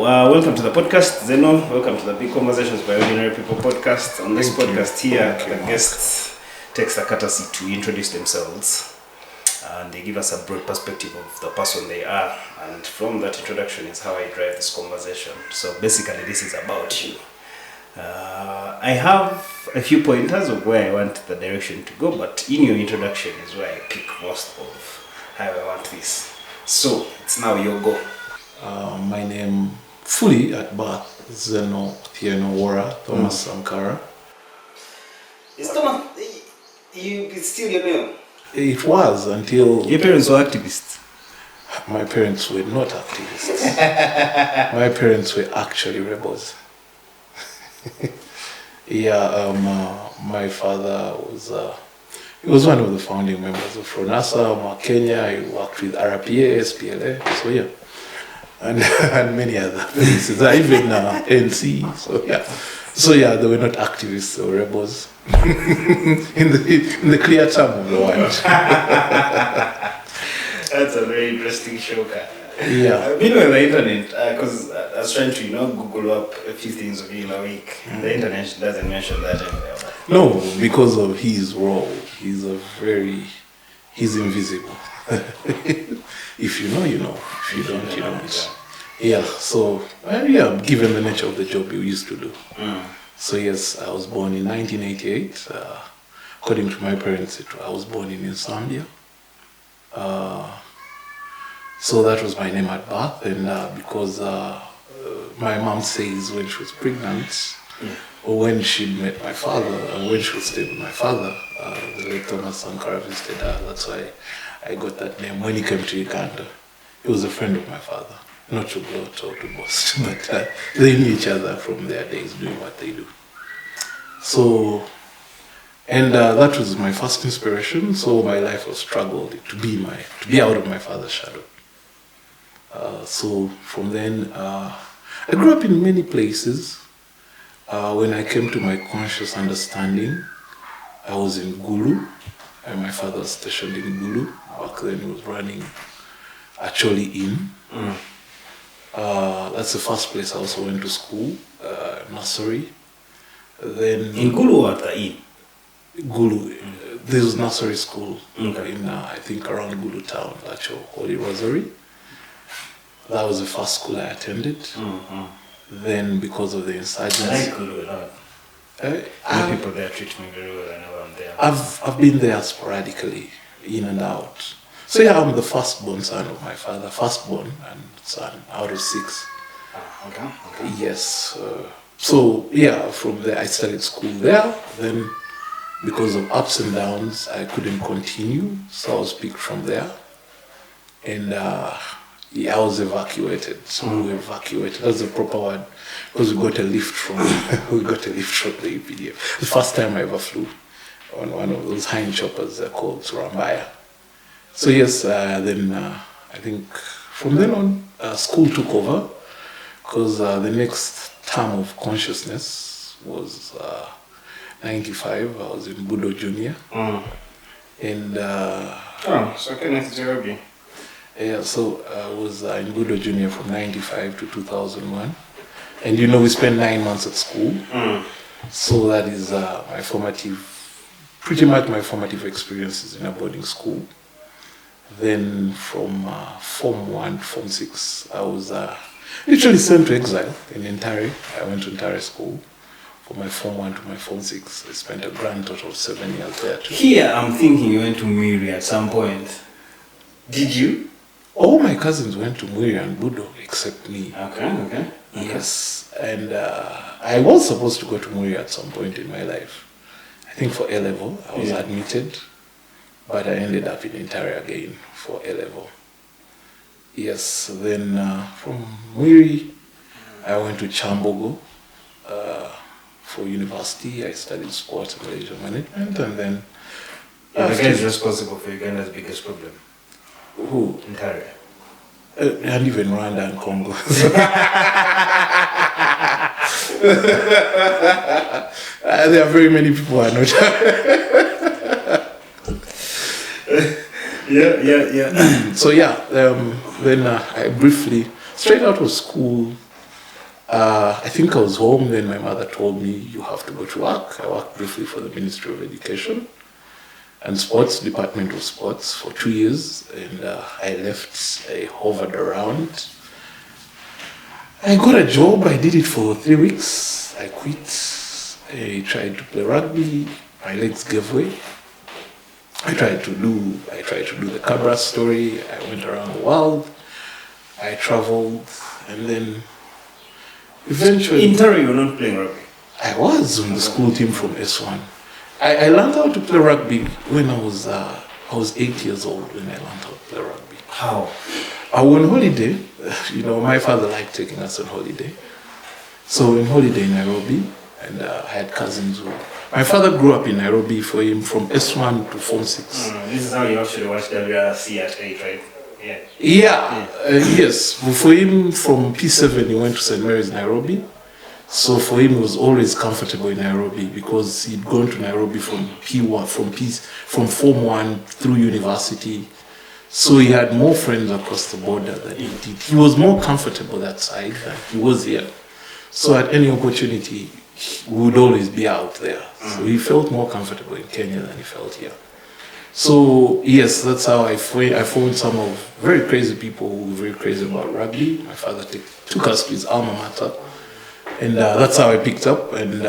welcome to the podcast, Zenon. Welcome to the Big Conversations by Ordinary People podcast. On this podcast here, the guests take the courtesy to introduce themselves and they give us a broad perspective of the person they are. And from that introduction is how I drive this conversation. So basically, this is about you. I have a few pointers of where I want the direction to go, but in your introduction is where I pick most of how I want this. So it's now your go. My name fully at birth is Zenon Thomas Sankara. Is Thomas, it's still your name? It was until... Your parents were activists? My parents were not activists. My parents were actually rebels. My father was one of the founding members of FRONASA, Kenya. He worked with RPA, SPLA, and many other places, even NC. So they were not activists, they were rebels. in the clear term of the word. That's a very interesting shocker. Yeah. Meanwhile, the internet, because I was trying to Google up a few things of you in a week. The internet doesn't mention that anywhere. No, because of his role, he's invisible. If you know, you know. If you don't, you don't. Yeah, so, given the nature of the job you used to do. So yes, I was born in 1988. According to my parents, I was born in Zambia. So that was my name at birth, and because my mom says when she was pregnant, or when she met my father, and when she was staying with my father, the late Thomas Sankara visited her. That's why I got that name. When he came to Uganda, he was a friend of my father. Not to gloat or to boast, but they knew each other from their days doing what they do. So, and that was my first inspiration. So my life was struggled to be out of my father's shadow. So from then, I grew up in many places. When I came to my conscious understanding, I was in Gulu, and my father was stationed in Gulu. Back then he was running actually in. That's the first place I also went to school, nursery. Then in Gulu or the Inn? Gulu. This was nursery school in, I think, around Gulu town, that's your Holy Rosary. That was the first school I attended. Then, because of the insurgents, I like Gulu a lot. People there treat me very well whenever I'm there. I've been there sporadically, in and out. So I'm the firstborn son of my father, firstborn and son out of 6. Okay. Yes. From there I started school there. Then, because of ups and downs, I couldn't continue, so I was picked from there. And I was evacuated. So we were evacuated. That's the proper word, because we got a lift from the UPDF. The first time I ever flew on one of those hind choppers called Surambaya. So yes, then I think from then on, school took over, because the next term of consciousness was 95. I was in Budo Junior. And so connected to Nairobi. Yeah, so I was in Budo Junior from 95 to 2001. And we spent 9 months at school. So that is pretty much my formative experiences in a boarding school. Then from Form 1, Form 6, I was literally sent to exile in Intare. I went to Intare school from my Form 1 to my Form 6. I spent a grand total of 7 years there too. Here, I'm thinking you went to Muri at some point. Did you? All my cousins went to Muri and Budo except me. Okay. Yes, and I was supposed to go to Muri at some point in my life. I think for A-level, I was admitted. But I ended up in Intare again for A-level. Yes, then from Muri, I went to Chambogo for university. I studied sports and leisure management, and then... The guy is responsible for Uganda's biggest problem. Who? Intare. And even Rwanda and Congo. There are very many people who are not... Yeah. So then I briefly, straight out of school, I think I was home, then my mother told me, you have to go to work. I worked briefly for the Ministry of Education and Sports, Department of Sports for 2 years, and I left, I hovered around. I got a job, I did it for 3 weeks, I quit, I tried to play rugby, my legs gave way. I tried to do the Cabra story, I went around the world, I traveled, and then eventually... In Tara, you were not playing rugby? I was on the school team from S1. I learned how to play rugby when I was 8 years old when I learned how to play rugby. How? I went on holiday. You know, my father liked taking us on holiday. So on holiday in Nairobi, and I had cousins who... My father grew up in Nairobi, for him from S1 to Form 6. This is how you actually watched WRC at 8, right? Yeah. Yes. For him, from P7, he went to St. Mary's, Nairobi. So for him, it was always comfortable in Nairobi because he'd gone to Nairobi from P1, from Form 1 through university. So he had more friends across the border than he did. He was more comfortable that side than he was here. So at any opportunity, he would always be out there. So he felt more comfortable in Kenya than he felt here. So yes, that's how I found some of very crazy people who were very crazy about rugby. My father took us to his alma mater. And that's how I picked up. And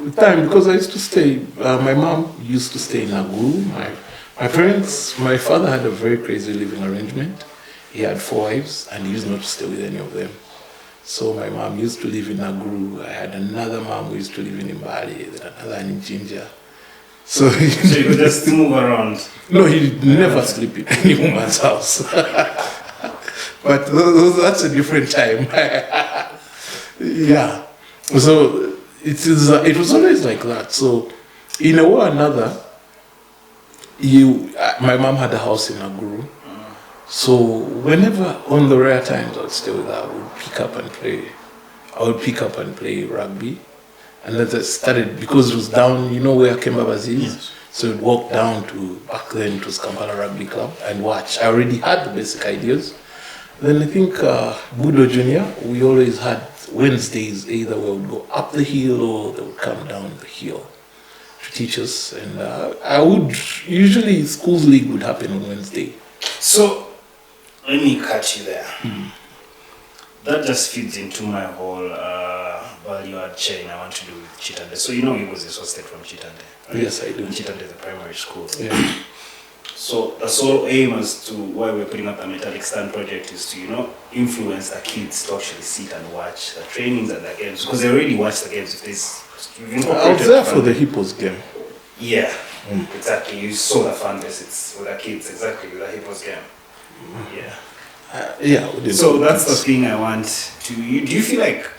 with time, because I used to stay, my mom used to stay in Nakuru. My parents, my father had a very crazy living arrangement. He had 4 wives, and he used not to stay with any of them. So my mom used to live in Nakuru. I had another mom who used to live in Mbali, then another in Jinja. So you could just move around? No, he'd never sleep in any woman's house. But that's a different time. Yeah. So it was always like that. So in a way or another, my mom had a house in Nakuru. So whenever, on the rare times I would stay with her, I would pick up and play rugby. And then I started, because it was down, you know where Kembabas is? Yes. So I'd walk down to, back then it was Kampala Rugby Club, and watch. I already had the basic ideas. Then I think Budo Junior, we always had Wednesdays, either we would go up the hill or they would come down the hill to teach us. And usually schools league would happen on Wednesday. So, let me catch you there. That just feeds into my whole value add chain I want to do with Chitara. So you know he was associated from Chitara, right? Yes, I do. Chitara is a primary school. Yeah. So the sole aim as to why we're putting up the Metallic Stand project is to, influence the kids to actually sit and watch the trainings and the games, because they already watch the games. I was there for the Hippos game. Yeah, exactly. You saw the fan base. It's with the kids, exactly, with the Hippos game. Yeah. So that's the thing I want to. Do you feel like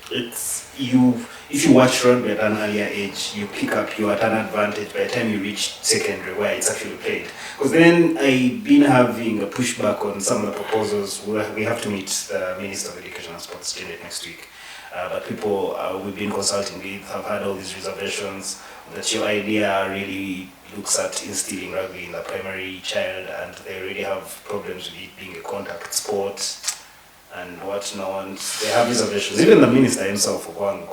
if you watch rugby at an earlier age, you pick up your at an advantage by the time you reach secondary where it's actually played? Because then I've been having a pushback on some of the proposals. We have to meet the Minister of Education and Sports next week. But people we've been consulting with have had all these reservations that your idea really looks at instilling rugby in the primary child, and they already have problems with it being a contact sport and whatnot. They have reservations. Even the minister himself, Gwang,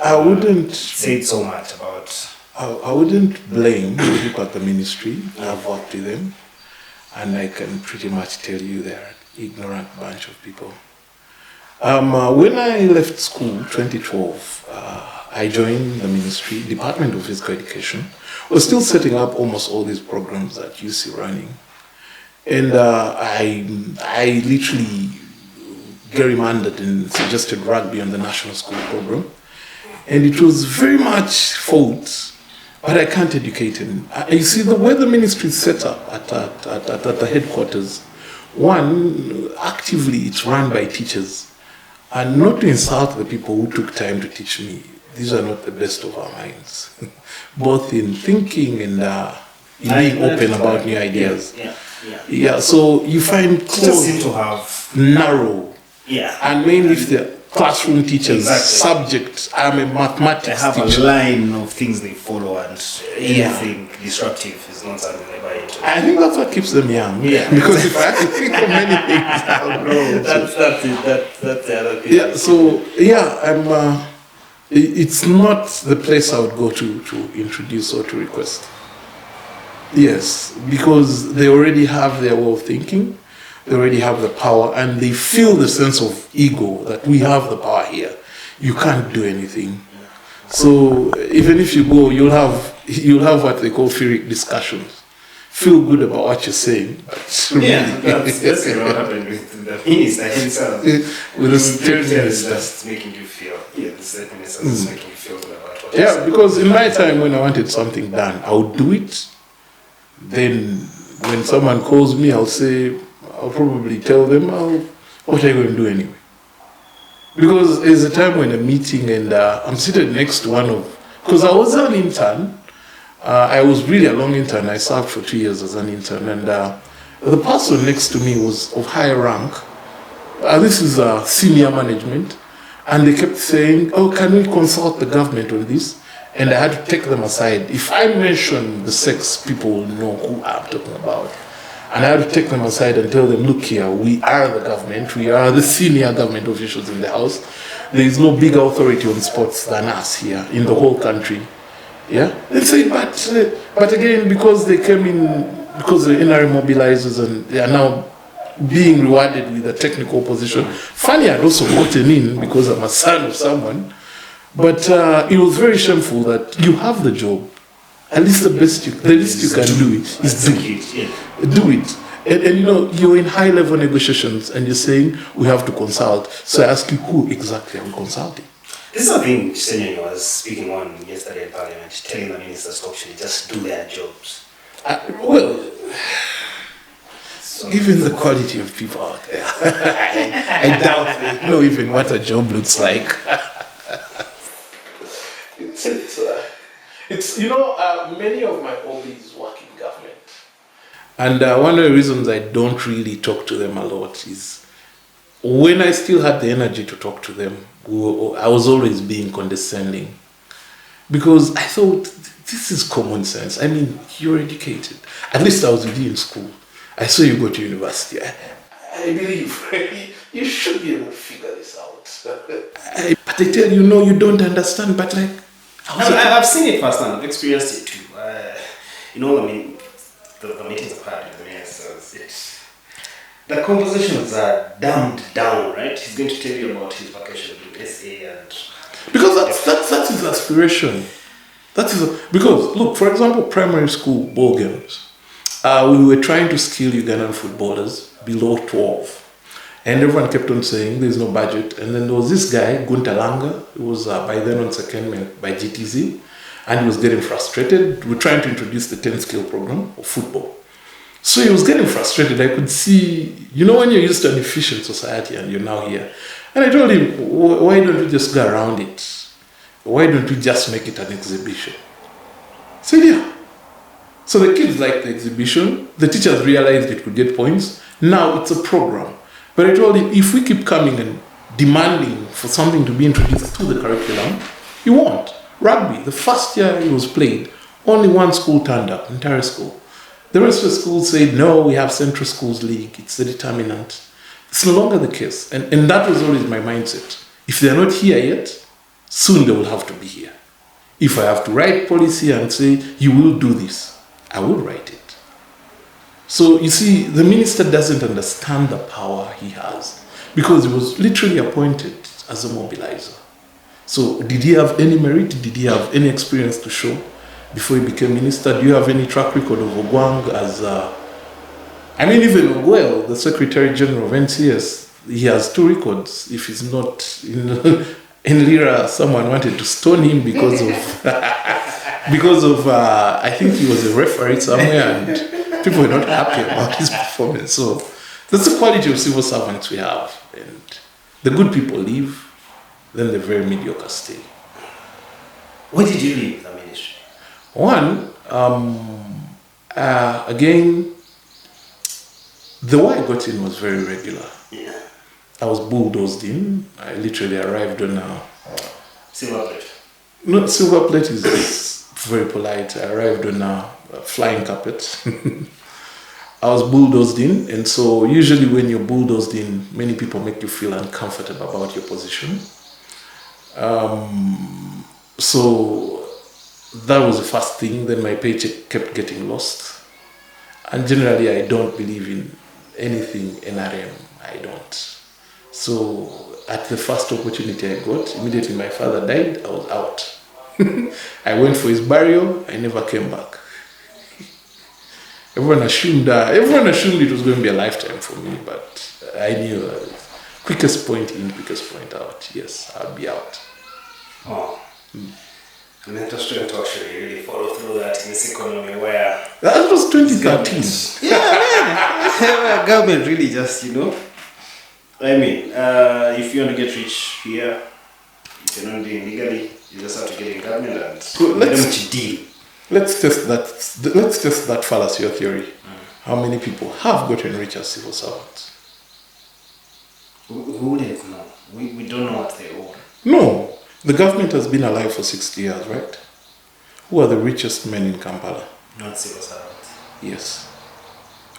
I wouldn't say so much about. I wouldn't blame people at the ministry. I've worked with them, and I can pretty much tell you they're an ignorant bunch of people. When I left school, 2012, I joined the ministry, Department of Physical Education. We're still setting up almost all these programs that you see running. And I literally gerrymandered and suggested rugby on the national school program. And it was very much fault, but I can't educate him. You see, the way the ministry is set up at the headquarters, one, actively it's run by teachers. And not to insult the people who took time to teach me, these are not the best of our minds, both in thinking and in being open about new ideas. Yeah. So you find just seem to have narrow. Yeah. And mainly if they're classroom teachers, Exactly. subject. I'm a mathematics They have teacher. a line of things they follow, and anything disruptive is not something they buy into. I think that's what keeps them young. Yeah. Because if I have to think of many things, I'll grow. That's it. That's the other thing. Yeah. So yeah, I'm. It's not the place I would go to introduce or to request. Yes, because they already have their way of thinking, they already have the power, and they feel the sense of ego that we have the power here. You can't do anything. So even if you go, you'll have what they call theoric discussions. Feel good about what you're saying. But Yeah, that's what happened with the minister himself. with the state is minister. just making you feel. Yeah, the state minister is making you feel good about what Yeah, because in my time when I wanted something done, I would do it. Then when someone calls me, I'll probably tell them, what are you going to do anyway? Because there's a time when a meeting and I'm seated next to because I was an intern. I was really a long intern. I served for 2 years as an intern, and the person next to me was of higher rank. This is senior management, and they kept saying, "Oh, can we consult the government on this?" And I had to take them aside. If I mention the sex, people will know who I'm talking about. And I had to take them aside and tell them, "Look here, we are the government. We are the senior government officials in the house. There is no bigger authority on sports than us here in the whole country." Yeah, they say, but again, because they came in, because the NRA mobilizers and they are now being rewarded with a technical position. Funny, I'd also gotten in because I'm a son of someone, but it was very shameful that you have the job. At least the least you can do it is do it. And you know, you're in high level negotiations and you're saying we have to consult. So I ask you, who exactly are we consulting? This is something Zenon was speaking on yesterday in Parliament, telling the ministers to actually just do their jobs. Given the quality of people out there, I doubt they know even what a job looks like. It's many of my hobbies work in government. And one of the reasons I don't really talk to them a lot is when I still had the energy to talk to them, I was always being condescending. Because I thought, this is common sense. I mean, you're educated. At least I was with you in school. I saw you go to university. I believe you should be able to figure this out. But they tell you, no, you don't understand. But like, I've seen it firsthand. I've experienced it too. I mean, the meetings I've had with the ministers, the conversations are dumbed down, right? He's going to tell you about his vacation in SA and... Because that's his aspiration. Because, look, for example, primary school ball games. We were trying to skill Ugandan footballers below 12. And everyone kept on saying there's no budget. And then there was this guy, Gunter Langa, who was by then on secondment by GTZ. And he was getting frustrated. We were trying to introduce the 10-skill program of football. So he was getting frustrated. I could see, when you're used to an efficient society and you're now here. And I told him, why don't we just go around it? Why don't we just make it an exhibition? He said, yeah. So the kids liked the exhibition. The teachers realized it could get points. Now it's a program. But I told him, if we keep coming and demanding for something to be introduced to the curriculum, he won't. Rugby, the first year it was played, only one school turned up, entire school. The rest of the schools said, no, we have Central Schools League, it's the determinant. It's no longer the case. And that was always my mindset. If they're not here yet, soon they will have to be here. If I have to write policy and say, you will do this, I will write it. So you see, the minister doesn't understand the power he has because he was literally appointed as a mobilizer. So did he have any merit? Did he have any experience to show before he became minister? Do you have any track record of Ogwang as even Ogwell, the Secretary General of NCS, he has 2 records. If he's not in Lira, someone wanted to stone him because of I think he was a referee somewhere and people were not happy about his performance. So that's the quality of civil servants we have. And the good people leave, then the very mediocre stay. When did you leave the ministry? One, again, the way I got in was very regular. Yeah. I was bulldozed in. I literally arrived on a... Silver plate. No, silver plate is very polite. I arrived on a flying carpet. I was bulldozed in, and so usually when you're bulldozed in, many people make you feel uncomfortable about your position. So that was the first thing. Then my paycheck kept getting lost. And generally, I don't believe in anything NRM. I don't. So at the first opportunity I got, immediately my father died, I was out. I went for his burial, I never came back. Everyone assumed it was going to be a lifetime for me, but I knew quickest point in, quickest point out. Yes, I'll be out. Oh. I mean, just trying to actually really follow through that in this economy where... That was 2013. Yeah, man. Government really just, I mean, if you want to get rich here, you can only do it legally. You just have to get in government and let's deal. Let's test that fallacy or theory. How many people have gotten rich as civil servants? Who wouldn't know? We don't know what they own. No. The government has been alive for 60 years, right? Who are the richest men in Kampala? Not civil servants. Yes.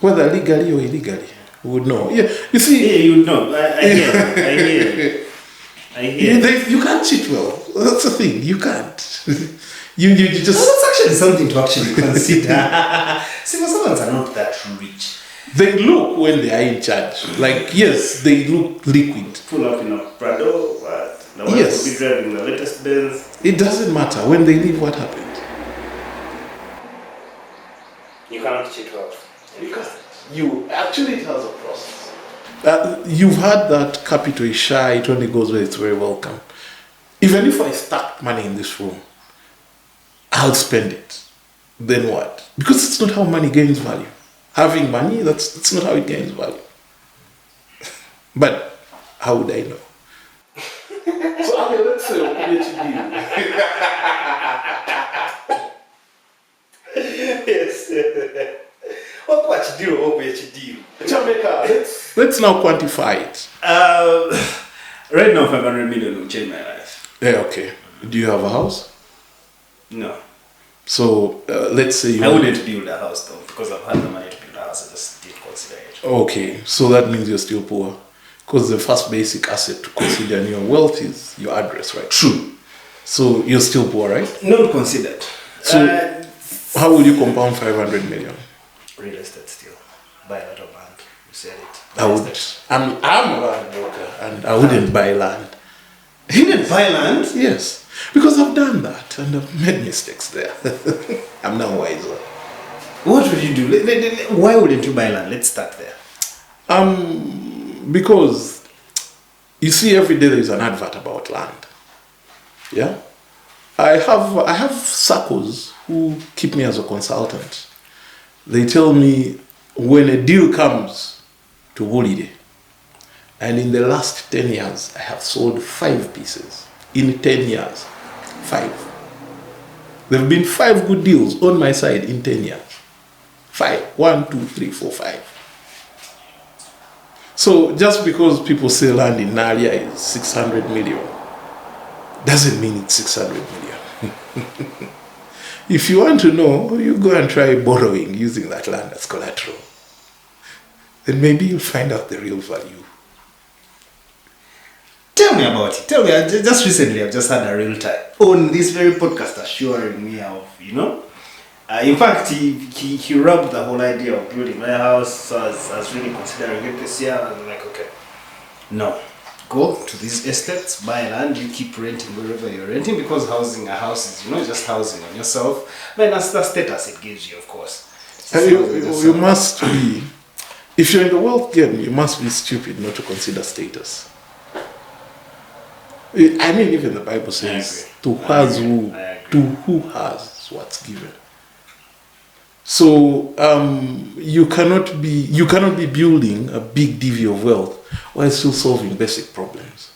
Whether legally or illegally, we would know. Yeah, you see... Yeah, you would know. I hear. You can't cheat well. That's the thing. You can't. you just... That's actually something to actually consider. Civil servants are not that rich. They look when they are in charge. Like, yes, they look liquid. Pull up in a Prado, but the one yes. will be driving the latest Benz. It doesn't matter. When they leave, what happened? You cannot cheat well. You actually, it has a process. You've heard that capital is shy, it only goes where it's very welcome. Even if I stack money in this room, I'll spend it. Then what? Because it's not how money gains value. Having money, that's not how it gains value. But how would I know? So, okay, let's say PhD. Yes. What much deal or PhD? Jamaica, let's now quantify it. Right now, 500 million will change my life. Yeah, okay. Do you have a house? No. So, let's say I wouldn't build a house though, because I've had the money to build a house. I just didn't consider it. Okay, so that means you're still poor. Because the first basic asset to consider in your wealth is your address, right? True. So you're still poor, right? Not considered. So how will you compound 500 million? Real estate still. Buy a lot of land. You said it. I'm a land broker and I wouldn't buy land. You didn't buy land? Yes. Because I've done that and I've made mistakes there. I'm now wiser. What would you do? Why wouldn't you buy land? Let's start there. Because you see every day there is an advert about land. Yeah? I have circles who keep me as a consultant. They tell me when a deal comes to holiday, and in the last 10 years, I have sold 5 pieces. In 10 years, 5. There have been 5 good deals on my side in 10 years. 5. 1, 2, 3, 4, 5. So just because people say land in Naria is 600 million, doesn't mean it's 600 million. If you want to know, you go and try borrowing using that land as collateral. Then maybe you'll find out the real value. Tell me about it. Tell me, just recently I've just had a real time on this very podcast assuring me of, in fact, he rubbed the whole idea of building my house, so I was really considering it this year, and I'm like, okay, no. Go to these estates, buy land, you keep renting wherever you're renting, because housing a house is, just housing on yourself. But that's the status it gives you, of course. You must be, if you're in the wealth game, you must be stupid not to consider status. I mean, even the Bible says, to who has what's given. So you cannot be building a big divvy of wealth while still solving basic problems.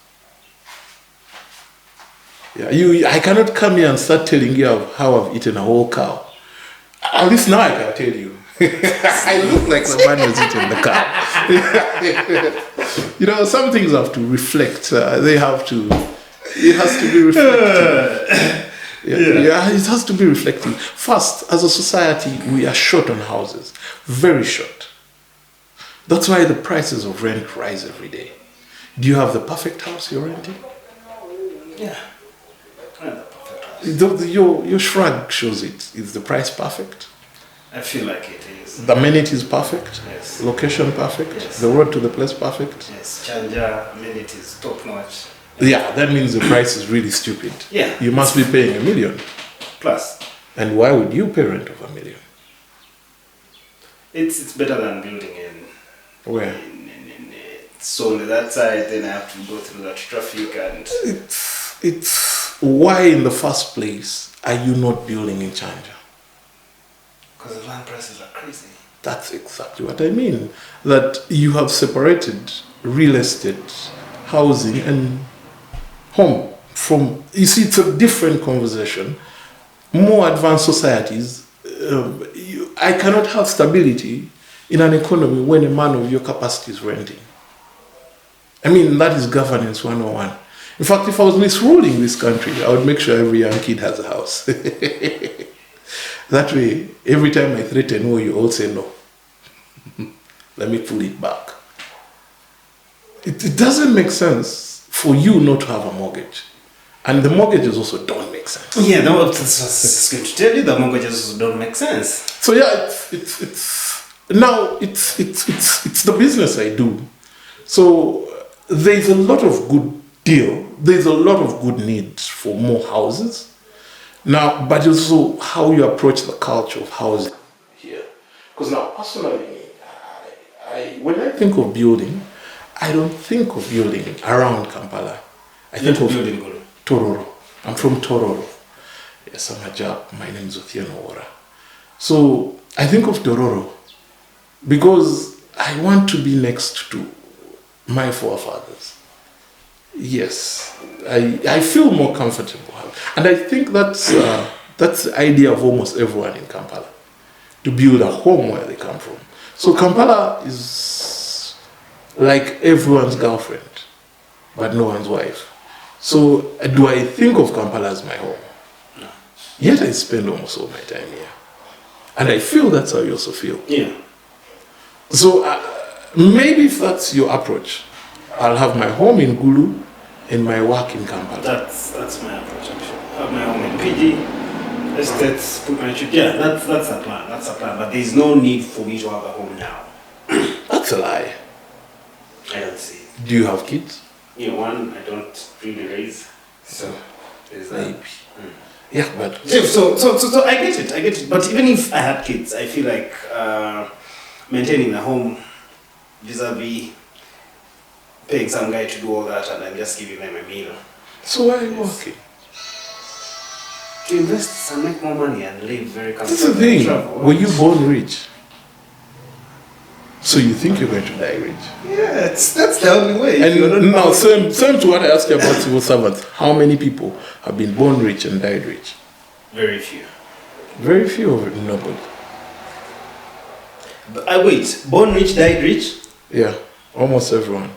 Yeah, I cannot come here and start telling you how I've eaten a whole cow. At least now I can tell you. I look like the man who's eating the car. Some things have to reflect. It has to be reflected. It has to be reflecting. First, as a society, we are short on houses. Very short. That's why the prices of rent rise every day. Do you have the perfect house you're renting? Yeah. Your shrug shows it. Is the price perfect? I feel like it is. The amenities perfect? Yes. Location perfect? Yes. The road to the place perfect? Yes. Chanja, amenities, top notch. Yeah, that means the price is really stupid. Yeah. You must be paying $1 million. Plus. And why would you pay rent of $1 million? It's better than building in. Where? So on that side, then I have to go through that traffic and. It's why in the first place are you not building in Chanja? Because the land prices are crazy. That's exactly what I mean. That you have separated real estate, housing, and home from. You see, it's a different conversation. More advanced societies, I cannot have stability in an economy when a man of your capacity is renting. I mean, that is governance 101. In fact, if I was misruling this country, I would make sure every young kid has a house. That way, every time I threaten, you all say no. Let me pull it back. It doesn't make sense for you not to have a mortgage. And the mortgages also don't make sense. Yeah, no, that's going to tell you the mortgages don't make sense. So yeah, it's the business I do. So there's a lot of good deal. There's a lot of good needs for more houses. Now, but also how you approach the culture of housing here. Because now, personally, when I think of building, I don't think of building around Kampala. I think of building Tororo. I'm from Tororo. Yes, I'm a Jap. My name is Zenon. So I think of Tororo because I want to be next to my forefathers. Yes, I feel more comfortable, and I think that's the idea of almost everyone in Kampala, to build a home where they come from. So Kampala is like everyone's girlfriend, but no one's wife. So do I think of Kampala as my home? No. Yet I spend almost all my time here, and I feel that's how you also feel. Yeah. So maybe if that's your approach, I'll have my home in Gulu and my work in Kampala. That's my approach, actually. Have my home in PG, estates, put my children. Yeah, that's the plan. That's the plan. But there's no need for me to have a home now. That's a lie. I don't see it. Do you have kids? Yeah, one I don't really raise. So there's that. Maybe. Yeah, but So I get it. But even if I had kids, I feel like maintaining a home vis-a-vis paying some guy to do all that and I'm just giving them a meal. So why are you working? To invest and make more money and live very comfortably. That's the thing. Were you born rich? So you think you're going to die rich? Yeah, that's the only way. And now, same to what I asked you about civil servants. How many people have been born rich and died rich? Very few. Very few of it, nobody. Wait, born rich, died rich? Yeah, almost everyone.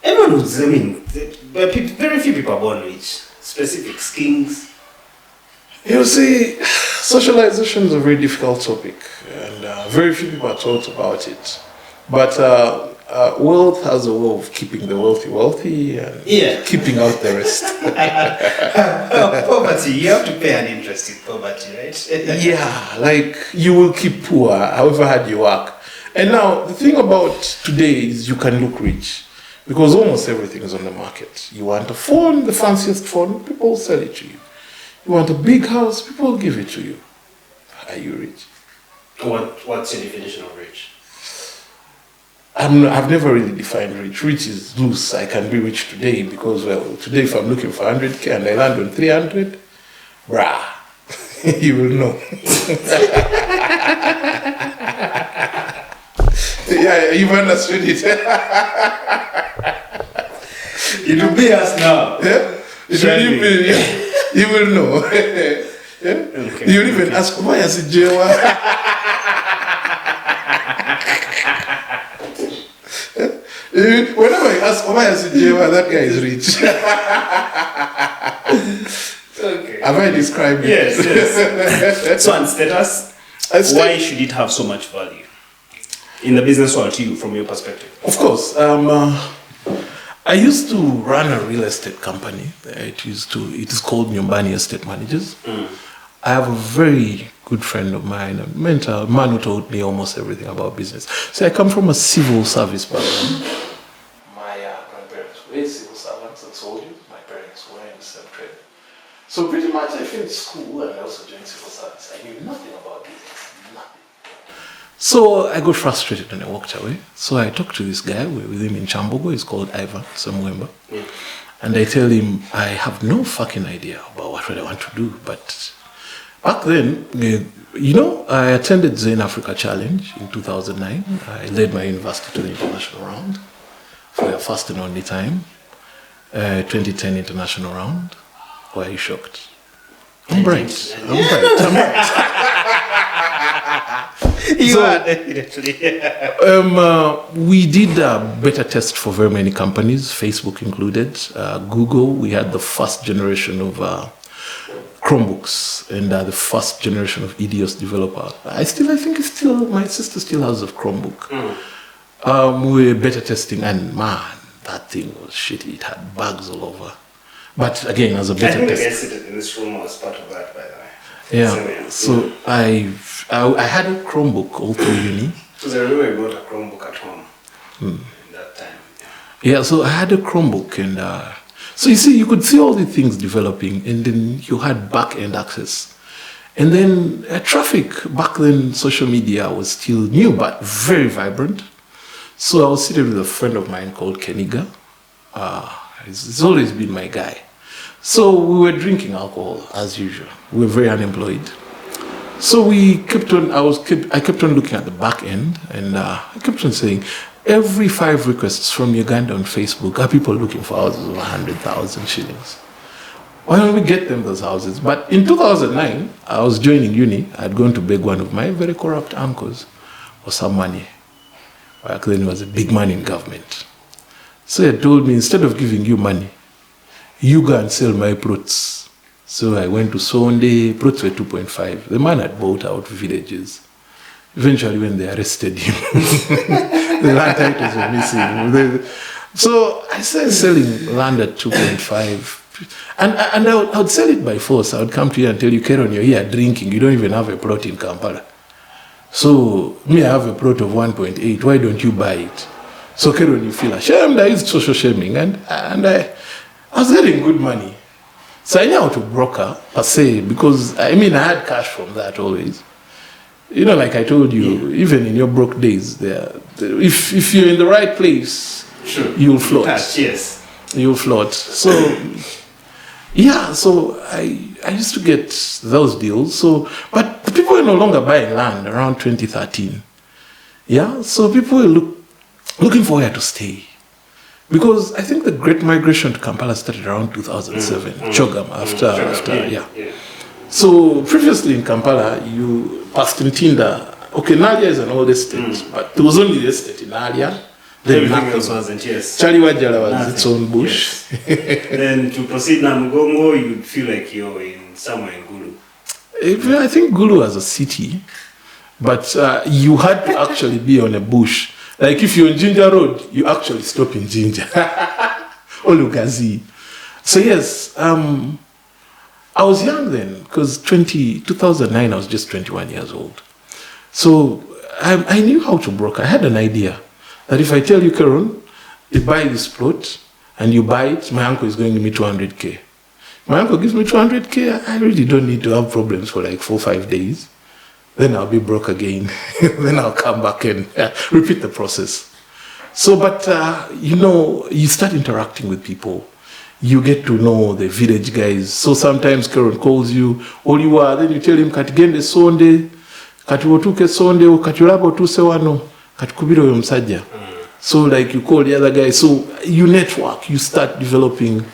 Everyone was, very few people are born rich. Specifics, kings. You see, socialization is a very difficult topic, and very few people are taught about it. But wealth has a way of keeping the wealthy and keeping out the rest. Poverty, you have to pay an interest in poverty, right? Yeah, like you will keep poor however hard you work. And now, the thing about today is you can look rich. Because almost everything is on the market. You want a phone, the fanciest phone, people will sell it to you. You want a big house, people will give it to you. Are you rich? What's your definition of rich? I've never really defined rich. Rich is loose. I can be rich today because, well, today if I'm looking for 100K and I land on 300, brah, you will know. Yeah, you've understood it. It will be us now. Yeah? You will know. Yeah? Okay. You'll even ask, why is it Jewa? Whenever I ask, why is Jewa, that guy is rich. Okay. Have I described it? Yes. So, on status, why should it have so much value in the business world to you, from your perspective? Of course. I used to run a real estate company. It is called Nanni Estate Managers. I have a very good friend of mine, a mentor, man who taught me almost everything about business. So I come from a civil service background. My grandparents were civil servants and soldiers. My parents were in the same trade. So pretty much I finished school and I also joined civil service. I knew nothing about business, nothing. So I got frustrated and I walked away. So I talked to this guy, we're with him in Chambogo, he's called Ivan Samuemba. And I tell him, I have no fucking idea about what I want to do. But back then, I attended Zenon Africa Challenge in 2009. I led my university to the international round for the first and only time. 2010 international round. Why are you shocked? I'm bright. You are definitely. We did a beta test for very many companies, Facebook included. Google, we had the first generation of Chromebooks and the first generation of EDOS developer. I think it's still, my sister still has a Chromebook. We were beta testing and man, that thing was shitty. It had bugs all over. But again, as a beta test. I think the guy sitting in this room was part of that, by the way. Yeah. So I had a Chromebook all through uni. Because I remember I bought a Chromebook at home in that time. Yeah, so I had a Chromebook and so you see, you could see all the things developing and then you had back-end access. And then traffic, back then social media was still new but very vibrant. So I was sitting with a friend of mine called Keniga. He's always been my guy. So we were drinking alcohol as usual. We were very unemployed. So we kept on, I kept on looking at the back end and I kept on saying, every 5 requests from Uganda on Facebook are people looking for houses of 100,000 shillings. Why don't we get them those houses? But in 2009, I was joining uni. I had gone to beg one of my very corrupt uncles for some money. Back then he was a big man in government. So he told me, instead of giving you money, you go and sell my plots. So I went to Sonde, plots were 2.5. The man had bought out villages. Eventually when they arrested him, the land titles were missing. So I started selling land at 2.5. And I would sell it by force. I would come to you and tell you, Keron, you're here drinking. You don't even have a plot in Kampala. So me, I have a plot of 1.8. Why don't you buy it? So Keron, you feel ashamed. I used social shaming. And I was getting good money. So I knew how to broker, per se, because I had cash from that always. You know, like I told you, even in your broke days, if you're in the right place, sure, you'll float. Yes. You'll float. So, yeah, so I used to get those deals. So, but people were no longer buying land around 2013. Yeah, so people were looking for where to stay. Because I think the great migration to Kampala started around 2007, Chogam, after. So previously in Kampala, you passed in Tinda. Okay, Nalia is an old estate, but there was only the estate in Nalia. Then everything else wasn't, yes. Chaliwajala was its own bush. Yes. Then to proceed Namugongo, you'd feel like you're in somewhere in Gulu. I think Gulu was a city, but you had to actually be on a bush. Like if you're on Jinja Road, you actually stop in Jinja. Or Lugazi. So yes, I was young then, because 2009 I was just 21 years old. So I knew how to broker. I had an idea that if I tell you, Karen, you buy this plot and you buy it, my uncle is going to give me 200K. My uncle gives me 200K, I really don't need to have problems for like 4 or 5 days. Then I'll be broke again. Then I'll come back and repeat the process. So, but you start interacting with people. You get to know the village guys. So sometimes Karen calls you, Oliwa, then you tell him, Katigende Sonde, Katiwotuke Sonde, Katilabo Tusewano, Katikubiro Yomsaja. So like you call the other guy. So you network, you start developing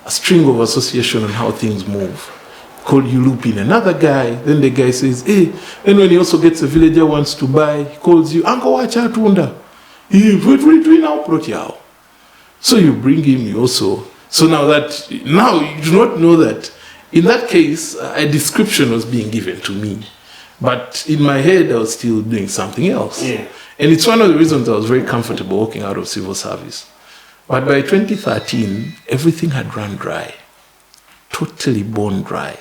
a string of association on how things move. Call you loop in another guy, then the guy says, hey, and when he also gets a villager wants to buy, he calls you, Uncle Wachatunda. What are you doing now, Protiao? So you bring him, you also. So now you do not know that in that case, a description was being given to me. But in my head, I was still doing something else. Yeah. And it's one of the reasons I was very comfortable walking out of civil service. But by 2013, everything had run dry. Totally bone dry.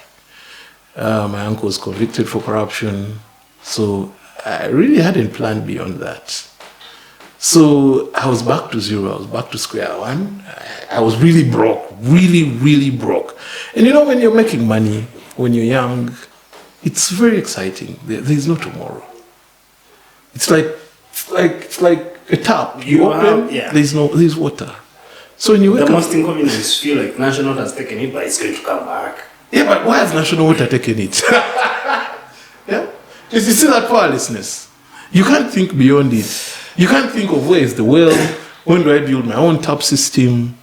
My uncle was convicted for corruption. So I really hadn't planned beyond that. So I was back to zero. I was back to square one. I was really broke, really, really broke. And you know, when you're making money, when you're young, it's very exciting. There's no tomorrow. It's like a tap. You open, there's water. So when you wake the up, most inconvenient is feel like National has taken it, but it's going to come back. Yeah, but why has National Water taken it? Yeah, you see that powerlessness. You can't think beyond it. You can't think of where is the well, when do I build my own tap system.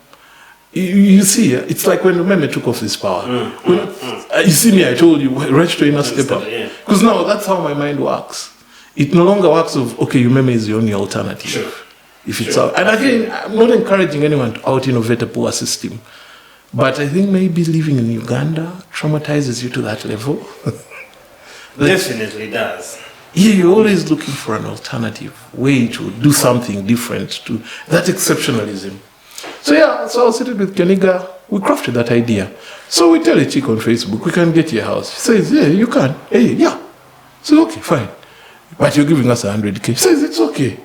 You see, it's like when Meme took off this power. You see me, I told you, right trainer, step up. Because now that's how my mind works. It no longer works of, okay, Meme is the only alternative. Sure. If it's out. And again, I'm not encouraging anyone to out-innovate a poor system. But I think maybe living in Uganda traumatizes you to that level. Definitely does. Yeah, you're always looking for an alternative way to do something different to that exceptionalism. So yeah, so I was sitting with Keniga, we crafted that idea. So we tell a chick on Facebook, we can get your house. She says, yeah, you can. Hey, yeah. So okay, fine. But you're giving us 100K. She says, it's okay.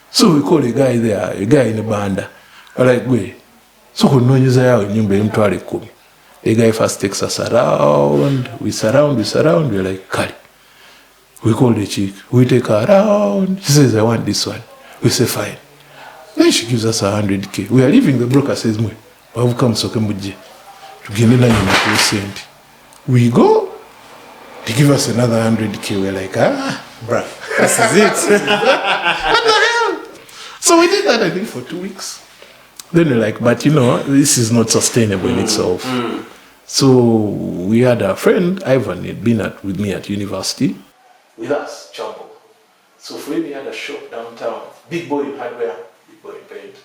So we call a guy there, a guy in a banda. We're like, wait. So the guy first takes us around, we surround, we're like, Kali. We call the chick, we take her around. She says, I want this one. We say, fine. Then she gives us 100K. We are leaving, the broker says, we go, they give us another 100K. We're like, bruh, this is it. What the hell? So we did that, I think, for 2 weeks. Then we're like, but you know, this is not sustainable in itself. So we had a friend, Ivan, he'd been with me at university. With us, Champo. So for him, he had a shop downtown. Big boy in hardware, big boy in paint.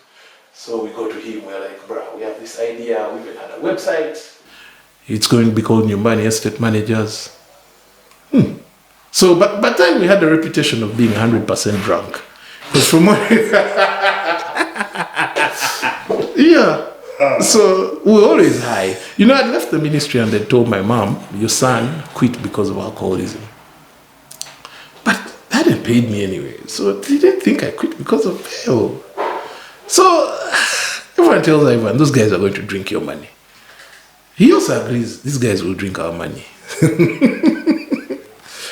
So we go to him, we're like, bro, we have this idea, we even had a website. It's going to be called Nanni Estate Managers. So, but then we had a reputation of being 100% drunk. Because from what... Yeah. So we were always high. You know, I'd left the ministry and they told my mom, your son quit because of alcoholism. But they hadn't paid me anyway. So they didn't think I quit because of bail. So everyone tells Ivan, those guys are going to drink your money. He also agrees, these guys will drink our money.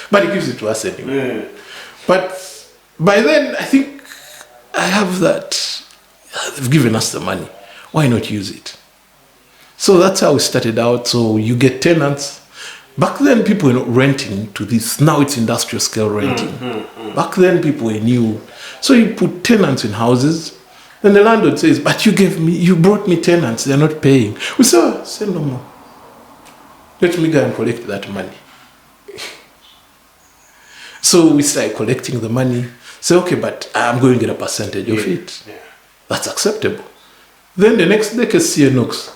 But he gives it to us anyway. But by then, I think I have that. They've given us the money. Why not use it? So that's how we started out. So you get tenants. Back then, people were not renting to this. Now it's industrial scale renting. Back then, people were new. So you put tenants in houses. Then the landlord says, but you brought me tenants. They're not paying. We say, oh, say no more. Let me go and collect that money. So we start collecting the money. Say, okay, but I'm going to get a percentage of it. Yeah. That's acceptable. Then the next day, Cassia knocks.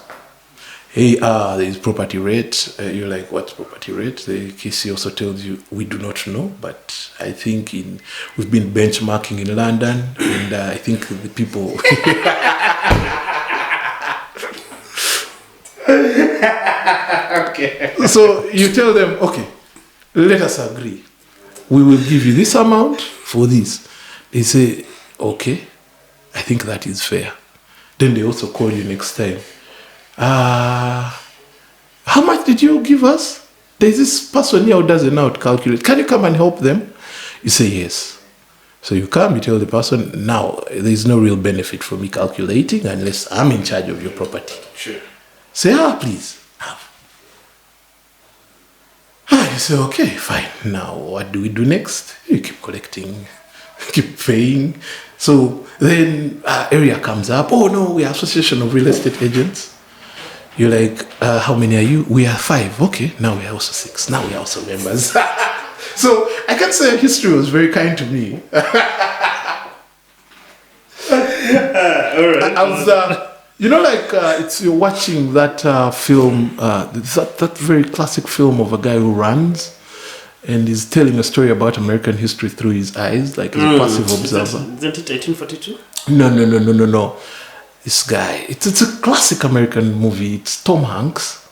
Hey, there is property rate. You're like, what's property rate? The KC also tells you, we do not know, but I think we've been benchmarking in London, and I think the people... Okay. So you tell them, okay, let us agree. We will give you this amount for this. They say, okay, I think that is fair. Then they also call you next time. How much did you give us? There's this person here who doesn't know how to calculate. Can you come and help them? You say yes. So you come, you tell the person, now there's no real benefit for me calculating unless I'm in charge of your property. Sure. Say, please. You say, okay, fine. Now what do we do next? You keep collecting, keep paying. So then area comes up. Oh no, we are Association of Real Estate Agents. You're like, how many are you? We are 5. Okay, now we are also 6. Now we are also members. So I can say history was very kind to me. Alright. I was, it's you're watching that film, that very classic film of a guy who runs, and he's telling a story about American history through his eyes, like he's a passive observer. Isn't it 1842? No. This guy, it's a classic American movie. It's Tom Hanks.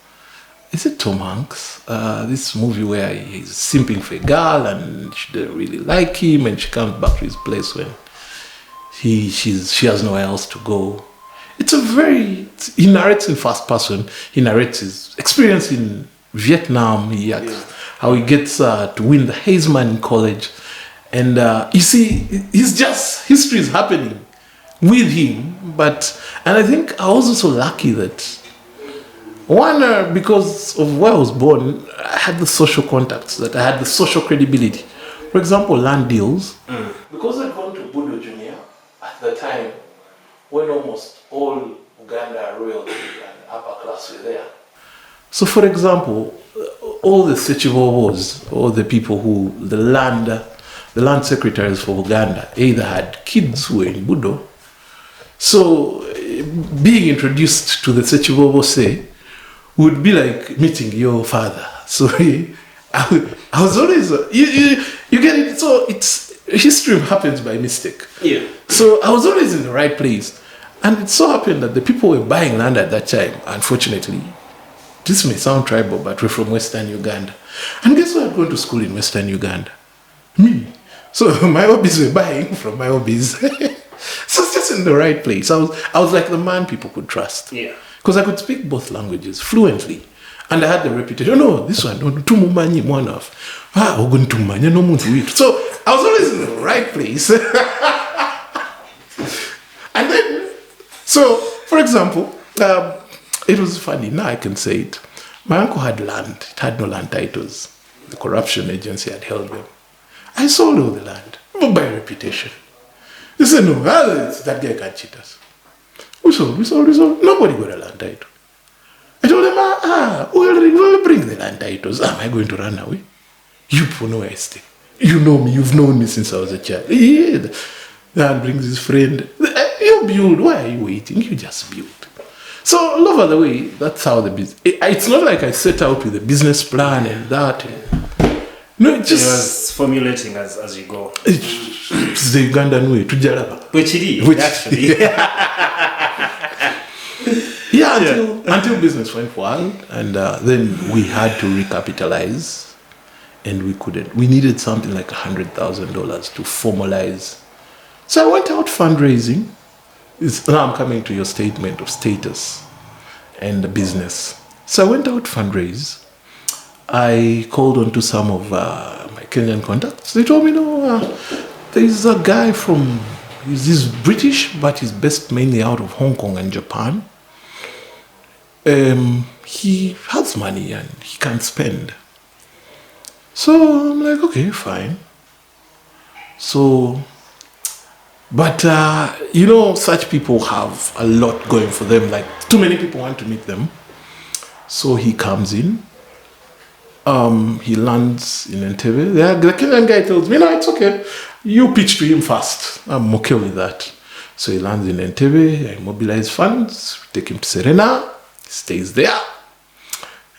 Is it Tom Hanks? This movie where he's simping for a girl and she doesn't really like him, and she comes back to his place when she has nowhere else to go. He narrates in first person. He narrates his experience in Vietnam. How he gets to win the Heisman in college. And you see, history is happening with him. And I think I was also lucky that, one, because of where I was born, I had the social contacts, that I had the social credibility. For example, land deals. Because I'd gone to Budo Junior at the time, when almost all Uganda royalty and upper class were there. So, for example, all the Sechivovos, all the people the land secretaries for Uganda, either had kids who were in Budo. So, being introduced to the Sechivovo say would be like meeting your father. So, I was always, you get it. So, history happens by mistake. Yeah. So, I was always in the right place. And it so happened that the people were buying land at that time, unfortunately. This may sound tribal, but we're from Western Uganda. And guess who had gone to school in Western Uganda? Me. So my hobbies were buying from my hobbies. So it's just in the right place. I was like the man people could trust. Yeah. Because I could speak both languages fluently. And I had the reputation, this one, tumumanyi mwana of. Oguntumanya no muntu witu. So I was always in the right place. And then, so, for example, it was funny, now I can say it. My uncle had land, it had no land titles. The corruption agency had held them. I sold all the land, but by reputation. They said, no, that guy can't cheat us. We sold. Nobody got a land title. I told them, we'll bring the land titles. Am I going to run away? You people know where I stay. You know me, you've known me since I was a child. Yeah, the man brings his friend. You build, why are you waiting? You just build. So all over the way, that's how the business. It's not like I set out with a business plan and that. No, it just was formulating as you go. It's the Ugandan way to Jaraba. Which it is, actually. Until business went wild, and then we had to recapitalize, and we couldn't. We needed something like $100,000 to formalize. So I went out fundraising. Now I'm coming to your statement of status and the business. So I went out fundraise. I called on to some of my Kenyan contacts. They told me, there's a guy he's British, but he's based mainly out of Hong Kong and Japan. He has money and he can spend. So I'm like, okay, fine. So, but such people have a lot going for them. Like, too many people want to meet them. So he comes in. He lands in Entebbe. The Kenyan guy tells me, no, it's okay. You pitch to him first. I'm okay with that. So he lands in Entebbe. I mobilize funds. Take him to Serena. He stays there.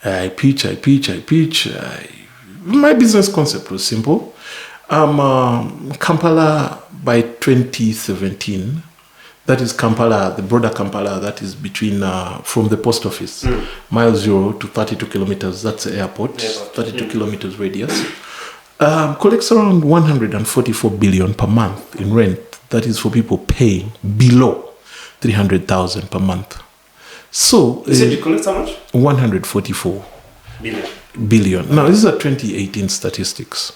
I pitch. My business concept was simple. Kampala by 2017. That is Kampala, the broader Kampala, that is between, from the post office, mile 0 to 32 kilometers, that's the airport, 32 kilometers radius. Collects around 144 billion per month in rent. That is for people paying below 300,000 per month. So, you said you collect how much? 144 billion. Now, these are 2018 statistics.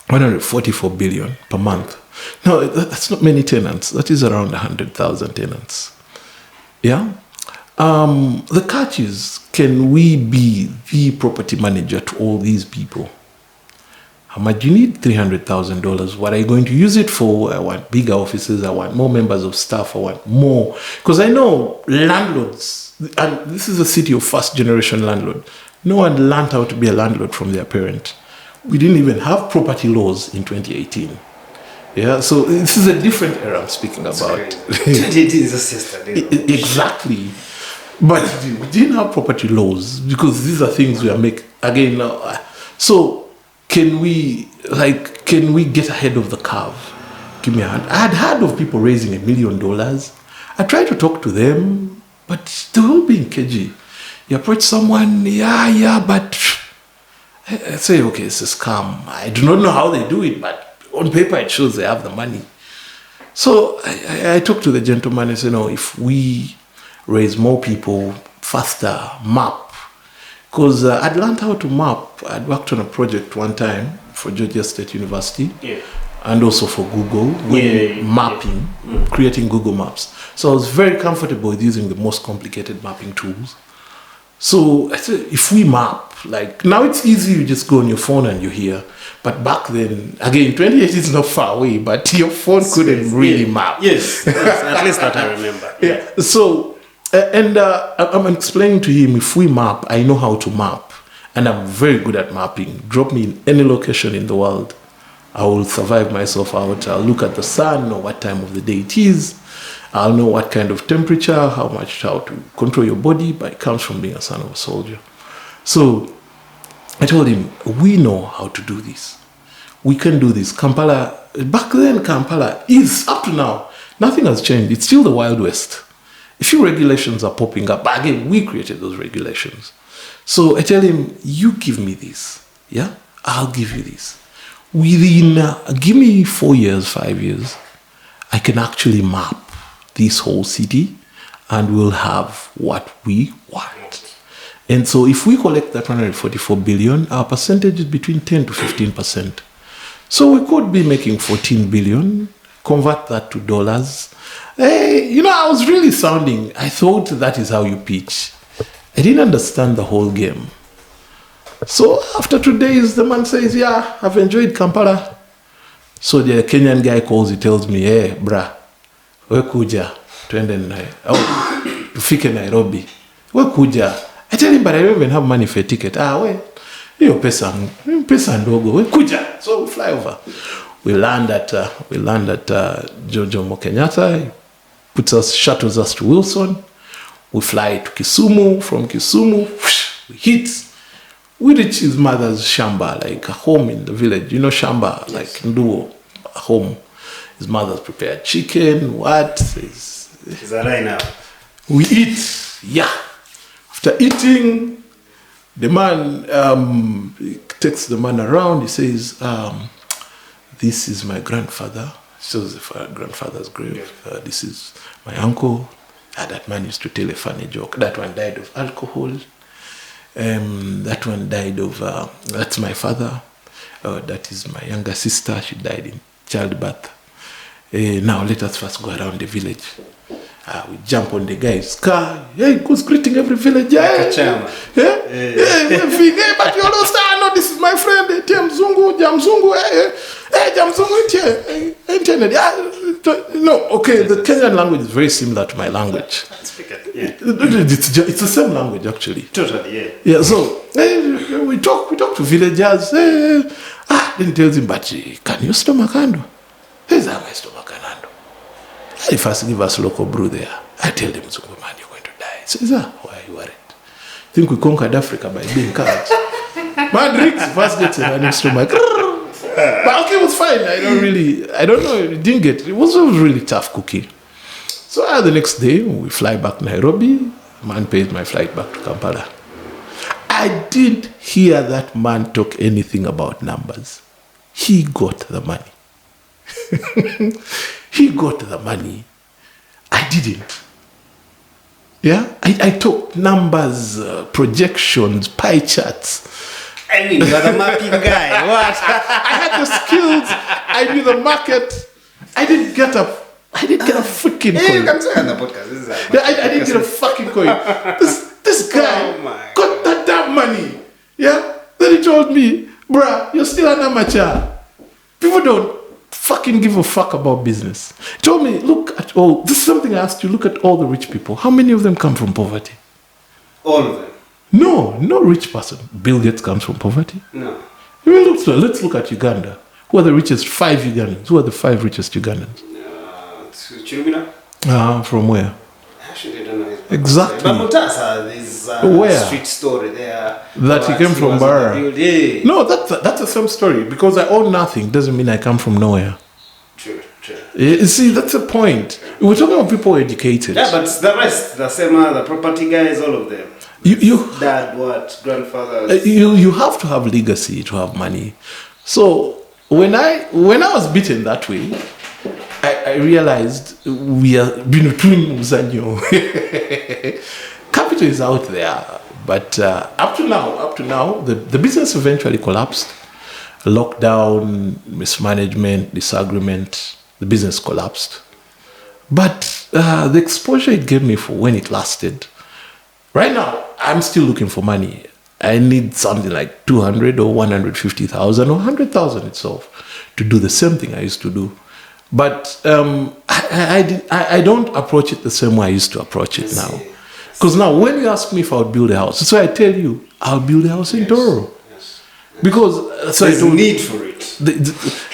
144 billion per month. Now, that's not many tenants. That is around 100,000 tenants. Yeah? The catch is, can we be the property manager to all these people? How much do you need? $300,000. What are you going to use it for? I want bigger offices. I want more members of staff. I want more. Because I know landlords, and this is a city of first generation landlord. No one learned how to be a landlord from their parent. We didn't even have property laws in 2018. Yeah, so this is a different era I'm speaking about. 2018 is just yesterday. Exactly. But we didn't have property laws because these are things we are making again now. So can we get ahead of the curve? Give me a hand. I had heard of people raising $1 million. I tried to talk to them, but they were all being cagey. You approach someone, but I say, okay, it's a scam. I do not know how they do it, but on paper it shows they have the money. So I talked to the gentleman and said, no, if we raise more people faster, map. Because I'd learned how to map. I'd worked on a project one time for Georgia State University. Yeah. And also for Google, mapping, creating Google Maps. So I was very comfortable with using the most complicated mapping tools. So I said, if we map, like now it's easy, you just go on your phone and you're here. But back then, again, 28 is not far away, but your phone couldn't really map. Yes, at least that I remember. Yeah. So, I'm explaining to him, if we map, I know how to map. And I'm very good at mapping. Drop me in any location in the world. I will survive myself out. I'll look at the sun, know what time of the day it is. I'll know what kind of temperature, how to control your body, but it comes from being a son of a soldier. So I told him, we know how to do this. We can do this. Kampala, back then Kampala is, up to now, nothing has changed. It's still the Wild West. A few regulations are popping up, but again, we created those regulations. So I tell him, you give me this, yeah? I'll give you this. Within, give me 4 years, 5 years, I can actually map this whole city and we'll have what we want. And so if we collect that 144 billion, our percentage is between 10 to 15%. So we could be making 14 billion, convert that to dollars. Hey, I was really sounding, I thought that is how you pitch. I didn't understand the whole game. So after 2 days, the man says, yeah, I've enjoyed Kampala. So the Kenyan guy calls, he tells me, hey, brah, we kuja, tufike Nairobi. We kuja. I tell him, but I don't even have money for a ticket. Hiyo pesa ndogo, we kuja. So we fly over. We land at Jomo Kenyatta. He shuttles us to Wilson. We fly to Kisumu. From Kisumu, we hit. We reach his mother's shamba, like a home in the village. Shamba, like Nduo, a home. His mother's prepared chicken, He's alive now. We eat, yeah. After eating, the man takes the man around. He says, this is my grandfather. Shows the grandfather's grave. This is my uncle. That man used to tell a funny joke. That one died of alcohol. That one died of, that's my father. That is my younger sister. She died in childbirth. Now let us first go around the village. We jump on the guy's car. He goes greeting every villager. But you understand, no, this is my friend. Jamzungu. No, okay, the Kenyan language is very similar to my language. Speak it, yeah. It's the same language, actually. Totally, yeah. Yeah, so we talk to villagers. Then he tells him, but can you stomach handle? He says, my stomach can handle. He first give us local brew there. I tell them, Zungu, man, you're going to die. He says, why are you worried? Think we conquered Africa by being cards. Man drinks, first gets a running stomach. But okay, it was fine. I don't know, it was really tough cooking. So the next day, we fly back to Nairobi. Man paid my flight back to Kampala. I didn't hear that man talk anything about numbers. He got the money. He got the money. I didn't. Yeah? I talked numbers, projections, pie charts. I mean, you're the mapping guy. What? I had the skills. I knew the market. I didn't get a freaking coin. You can say on the podcast. I didn't get a fucking coin. This guy got that damn money. Yeah? Then he told me, bruh, you're still an amateur. People don't fucking give a fuck about business. He told me, look at all, this is something I asked you, look at all the rich people. How many of them come from poverty? All of them. No rich person. Bill Gates comes from poverty. No. Let's look at Uganda. Who are the richest 5 Ugandans? Who are the 5 richest Ugandans? Chirumina? From where? Actually, I don't know. Exactly. But Mutasa, there's Where? a street story there. That he came from Barra. Yeah. No, that's the same story. Because I own nothing doesn't mean I come from nowhere. True. You see, that's the point. We're talking about people educated. Yeah, but the rest, the same, the property guys, all of them. Dad, what? Grandfather? You have to have legacy to have money. So when I was beaten that way, I realized we are between Muzanyo. Capital is out there, but up to now, the business eventually collapsed. Lockdown, mismanagement, disagreement, the business collapsed. But the exposure it gave me for when it lasted. Right now, I'm still looking for money. I need something like 200 or 150,000 or 100,000 itself to do the same thing I used to do. But I don't approach it the same way I used to approach it now. Because now, when you ask me if I would build a house, that's why I tell you, I'll build a house in Tororo. Because there's a need for it.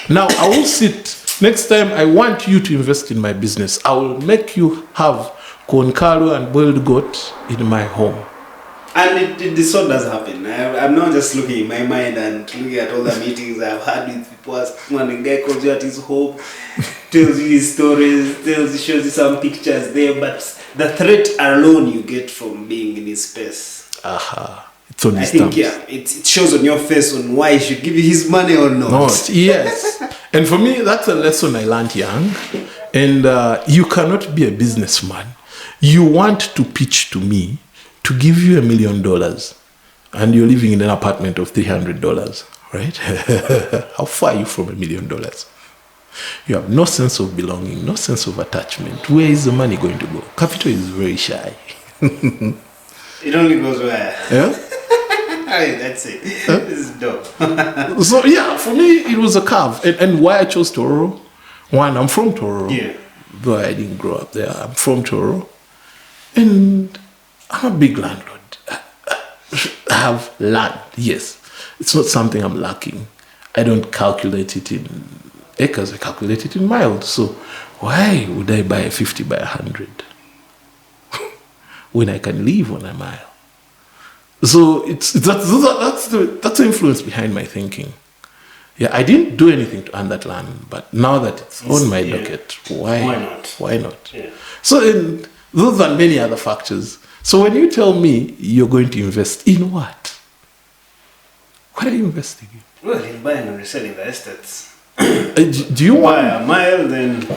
Now, I will sit. Next time I want you to invest in my business, I will make you have konkalo and boiled goat in my home. And this sort does happen. I'm not just looking in my mind and looking at all the meetings I've had with people. When a guy calls you at his home, tells you his stories, shows you some pictures there, but the threat alone you get from being in his space. It's on his terms. It shows on your face on why he should give you his money or not. Yes. And for me, that's a lesson I learned young. And you cannot be a businessman. You want to pitch to me to give you $1 million and you're living in an apartment of $300, right? How far are you from $1 million? You have no sense of belonging, no sense of attachment. Where is the money going to go? Capital is very shy. It only goes where? Yeah? That's it. This is dope. So yeah, for me it was a curve. And why I chose Tororo? One, I'm from Tororo. Yeah. Though I didn't grow up there, I'm from Tororo. And I'm a big landlord. I have land, yes. It's not something I'm lacking. I don't calculate it in acres, I calculate it in miles. So why would I buy a 50 by 100 when I can live on a mile? So that's the influence behind my thinking. Yeah, I didn't do anything to earn that land, but now that it's on my docket, why not? Why not? Yeah. So those are many other factors. So when you tell me you're going to invest in what? What are you investing in? Well, in buying and reselling the estates. Do you want a mile then?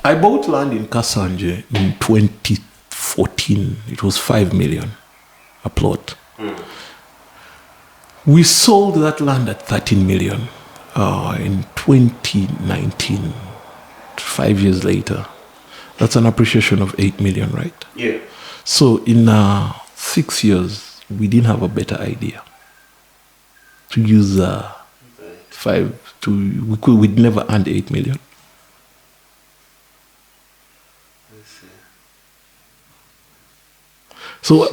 I bought land in Kasanje in 2014. It was 5 million a plot. We sold that land at 13 million in 2019, 5 years later. That's an appreciation of 8 million, right? Yeah. So in 6 years, we didn't have a better idea to use we'd never earned 8 million. So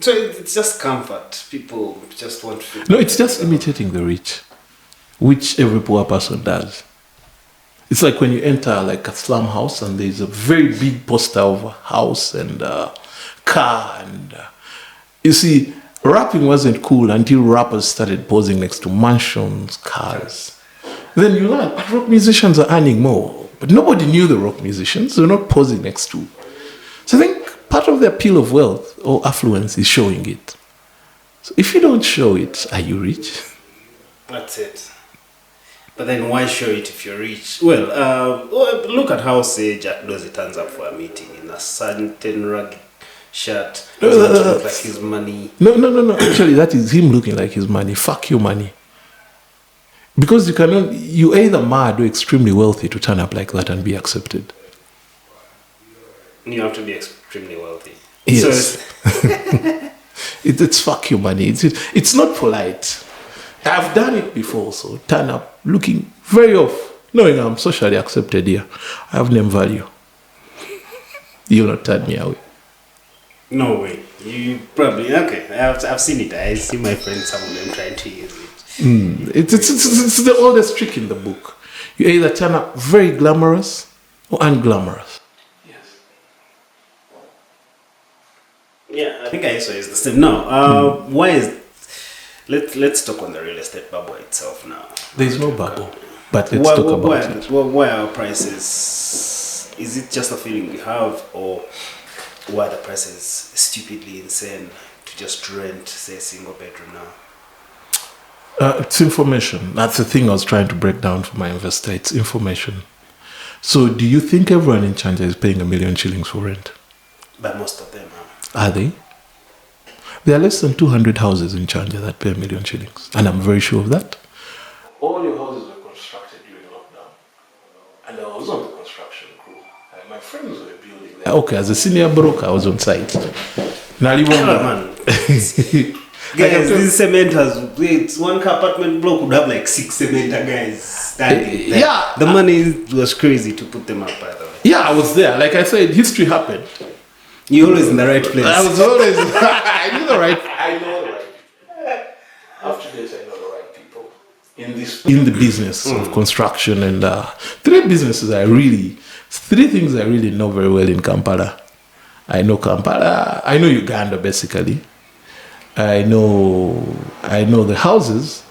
so it's just comfort. People just want to... No, it's just imitating the rich, which every poor person does. It's like when you enter like a slum house and there's a very big poster of a house and a car. And you see, rapping wasn't cool until rappers started posing next to mansions, cars. Then you learn, but rock musicians are earning more. But nobody knew the rock musicians. They're not posing next to. So I think part of the appeal of wealth or affluence is showing it. So if you don't show it, are you rich? That's it. But then why show it if you're rich? Well, look at how, say, Jack Dozy turns up for a meeting in a certain rugged shirt. Doesn't look like his money. No. Actually, that is him looking like his money. Fuck your money. Because you're either mad or extremely wealthy to turn up like that and be accepted. You have to be extremely wealthy. Yes. So it's fuck your money. It's not polite. I've done it before, so turn up looking very off, knowing I'm socially accepted here. I have name value. You'll not turn me away. No way. You probably okay. I've seen it. I see my friends, some of them trying to use it. It's the oldest trick in the book. You either turn up very glamorous or unglamorous. Yes. Yeah, I think I also use the same. No, why is... Let's talk on the real estate bubble itself now. There is no bubble, but let's talk about it. Why are prices... Is it just a feeling we have, or why the prices stupidly insane to just rent, say, a single bedroom now? It's information. That's the thing I was trying to break down for my investor. It's information. So do you think everyone in Chanja is paying 1 million shillings for rent? But most of them are. Are they? There are less than 200 houses in Chanja that pay 1 million shillings. And I'm very sure of that. All your houses were constructed during lockdown. And I was on the construction crew. And my friends were building there. Okay, as a senior broker, I was on site. Not even man. Guys, this cement has... It's one car apartment block would have like 6 cementer guys standing there. Yeah. The money was crazy to put them up, by the way. Yeah, I was there. Like I said, history happened. You're always in the right place. I was always... I know the right people. After this, I know the right people. In the business of construction. And 3 things I really know very well in Kampala. I know Kampala. I know Uganda, basically. I know the houses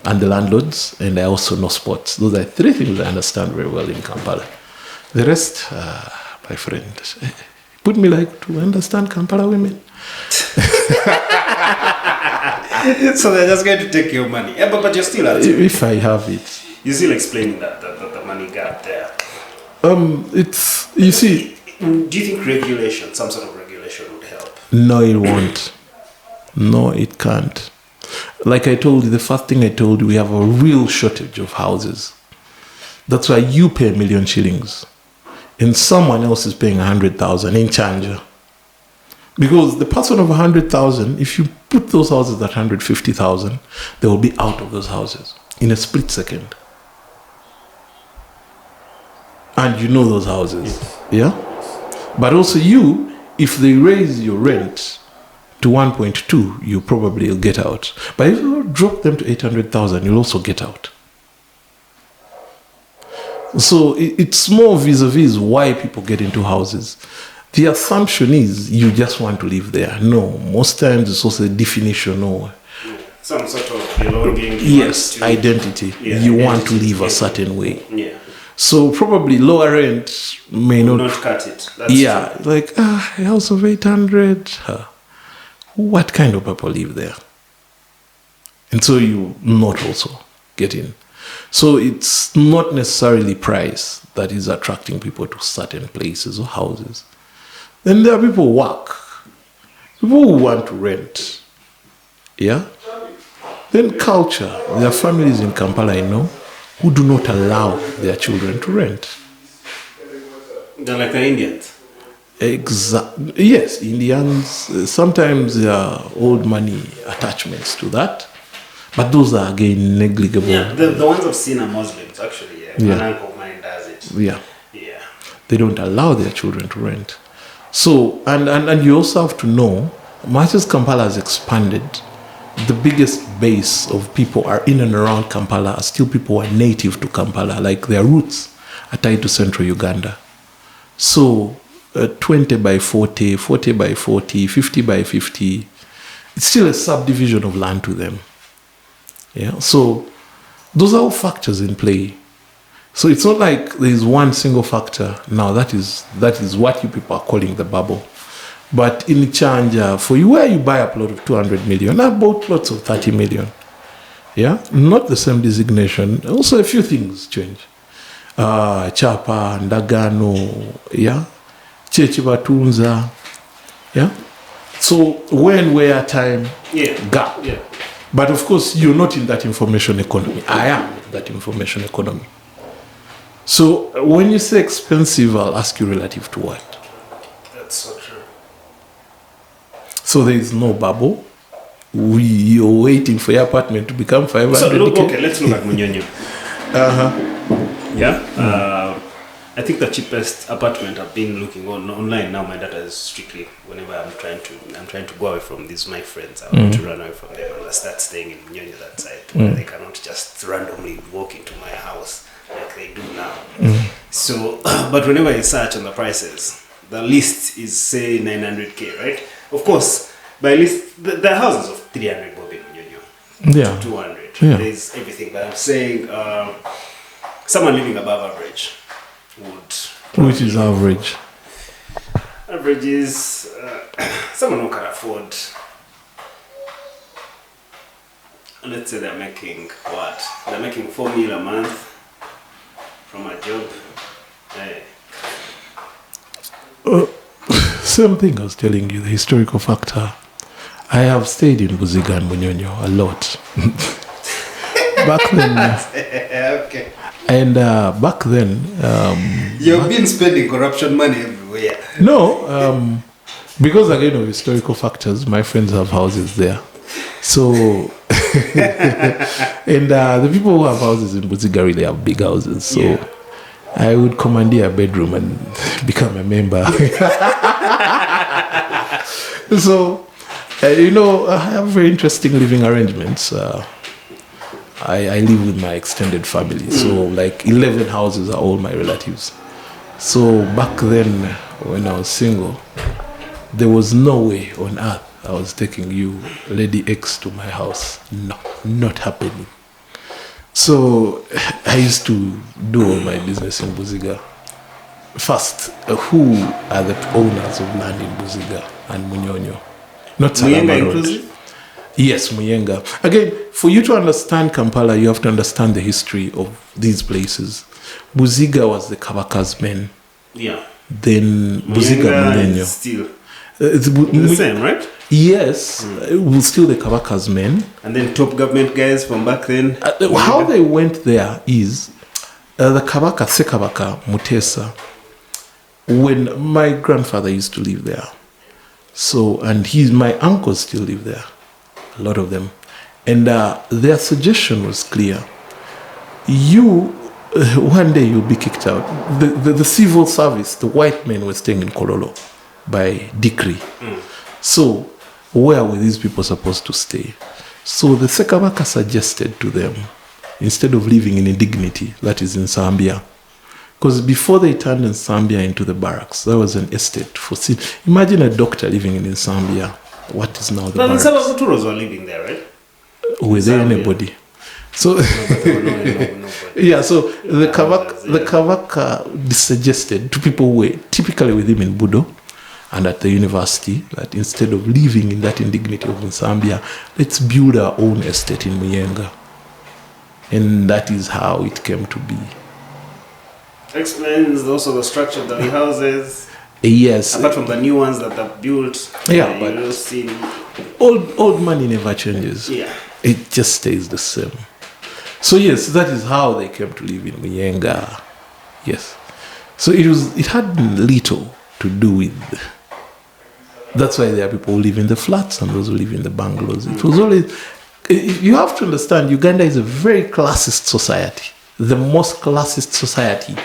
and the landlords, and I also know sports. Those are 3 things I understand very well in Kampala. The rest, my friend, put me like to understand Kampala women. So they're just going to take your money. Yeah, but you're still at it. If I have it. You're still explaining that the money gap there. It's, you see. Do you think regulation, some sort of regulation would help? No, it won't. No, it can't. Like I told you, the first thing I told you, we have a real shortage of houses. That's why you pay 1 million shillings and someone else is paying 100,000 in Chanja. Because the person of 100,000, if you put those houses at 150,000, they will be out of those houses in a split second. And you know those houses, yeah? But also you, if they raise your rent to 1.2, you probably will get out. But if you drop them to 800,000, you'll also get out. So it's more vis-a-vis why people get into houses. The assumption is you just want to live there. No, most times it's also a definition or some sort of belonging. Yes, identity. Yeah, you want to live a certain way. Yeah. So probably lower rent may not cut it. That's true. Like a house of 800. What kind of people live there? And so you not also get in. So it's not necessarily price that is attracting people to certain places or houses. Then there are people who work, people who want to rent. Yeah? Then culture. There are families in Kampala, I know, who do not allow their children to rent. They're like the Indians. Yes, Indians. Sometimes there are old money attachments to that. But those are, again, negligible. Yeah, the ones I've seen are Muslims, actually. Yeah. An uncle of mine does it. Yeah. Yeah. They don't allow their children to rent. So, and you also have to know, much as Kampala has expanded, the biggest base of people are in and around Kampala are still people who are native to Kampala, like their roots are tied to central Uganda. So, 20 by 40, 40 by 40, 50 by 50, it's still a subdivision of land to them. Yeah, so those are all factors in play. So it's not like there is one single factor. Now that is what you people are calling the bubble. But in Chanja, for you, where you buy a plot of 200 million, I bought plots of 30 million. Yeah, not the same designation. Also, a few things change. Chapa, Ndagano, yeah, Chechibatunza, yeah. So when, where, time, gap. Yeah. But of course, you're not in that information economy. I am in that information economy. So when you say expensive, I'll ask you relative to what? That's so true. So there is no bubble. You're waiting for your apartment to become 500. So okay, let's look at Munyonyo. Uh-huh. Yeah. I think the cheapest apartment I've been looking online now. My data is strictly whenever I'm trying to go away from these my friends. I want to run away from them and I start staying in Nyonyo that side where they cannot just randomly walk into my house like they do now. So, but whenever I search on the prices, the list is say 900k, right? Of course, by list the houses of 300 bob in Nyonyo, Yeah. 200. Yeah. There's everything, but I'm saying someone living above average would. Which is average? Average is someone who can afford. Let's say they're making what? They're making 4 mil a month from a job. Hey. Same thing I was telling you, the historical factor. I have stayed in Buziga and Munyonyo a lot. Back then. Okay. And back then... You've been spending corruption money everywhere. No, because again of historical factors, my friends have houses there. So, and the people who have houses in Buziga really have big houses. So, I would commandeer a bedroom and become a member. So, I have very interesting living arrangements. I live with my extended family. So, like 11 houses are all my relatives. So, back then, when I was single, there was no way on earth I was taking you, Lady X, to my house. No, not happening. So I used to do all my business in Buziga. First, who are the owners of land in Buziga and Munyonyo? Not Muyenga Salama Road. inclusive? Yes, Muyenga. Again, for you to understand Kampala, you have to understand the history of these places. Buziga was the Kabaka's men. Yeah. Then Buziga Munyonyo. Is still It's the same, right? Yes, it was still the Kabaka's men. And then top government guys from back then. How they went there is the Kabaka, Sekabaka, Mutesa, when my grandfather used to live there. So, and my uncles still live there, a lot of them. And their suggestion was clear. One day you'll be kicked out. The civil service, the white men were staying in Kololo by decree. So, where were these people supposed to stay? So the Sekabaka suggested to them, instead of living in indignity, that is in Zambia, because before they turned in Zambia into the barracks, there was an estate for imagine a doctor living in Zambia. What is now the barracks? Some of the Turos were living there, right? Were there anybody? So yeah, so the Kabaka suggested to people who were typically with him in Budo and at the university that instead of living in that indignity of Zambia, let's build our own estate in Muyenga. And that is how it came to be. Explains also the structure of the houses. Yes. Apart from the new ones that are built. Yeah, but you'll see. Old money never changes. Yeah. It just stays the same. So yes, that is how they came to live in Muyenga. Yes. So it had little to do with. That's why there are people who live in the flats and those who live in the bungalows. It was always. You have to understand, Uganda is a very classist society, the most classist society.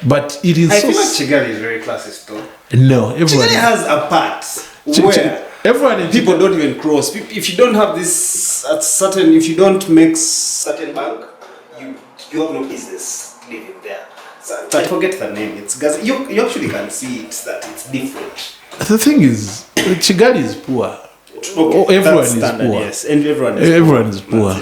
But it is. I feel like Kigali is very classist, though. No, everyone. Kigali has a part where everyone in people don't even cross. If you don't have this at certain, if you don't make certain bank, you have no business living there. So I forget the name. It's Gaza. You actually can see it that it's different. The thing is, Kigali is poor. Okay, everyone that's is standard, poor. yes, and everyone is poor.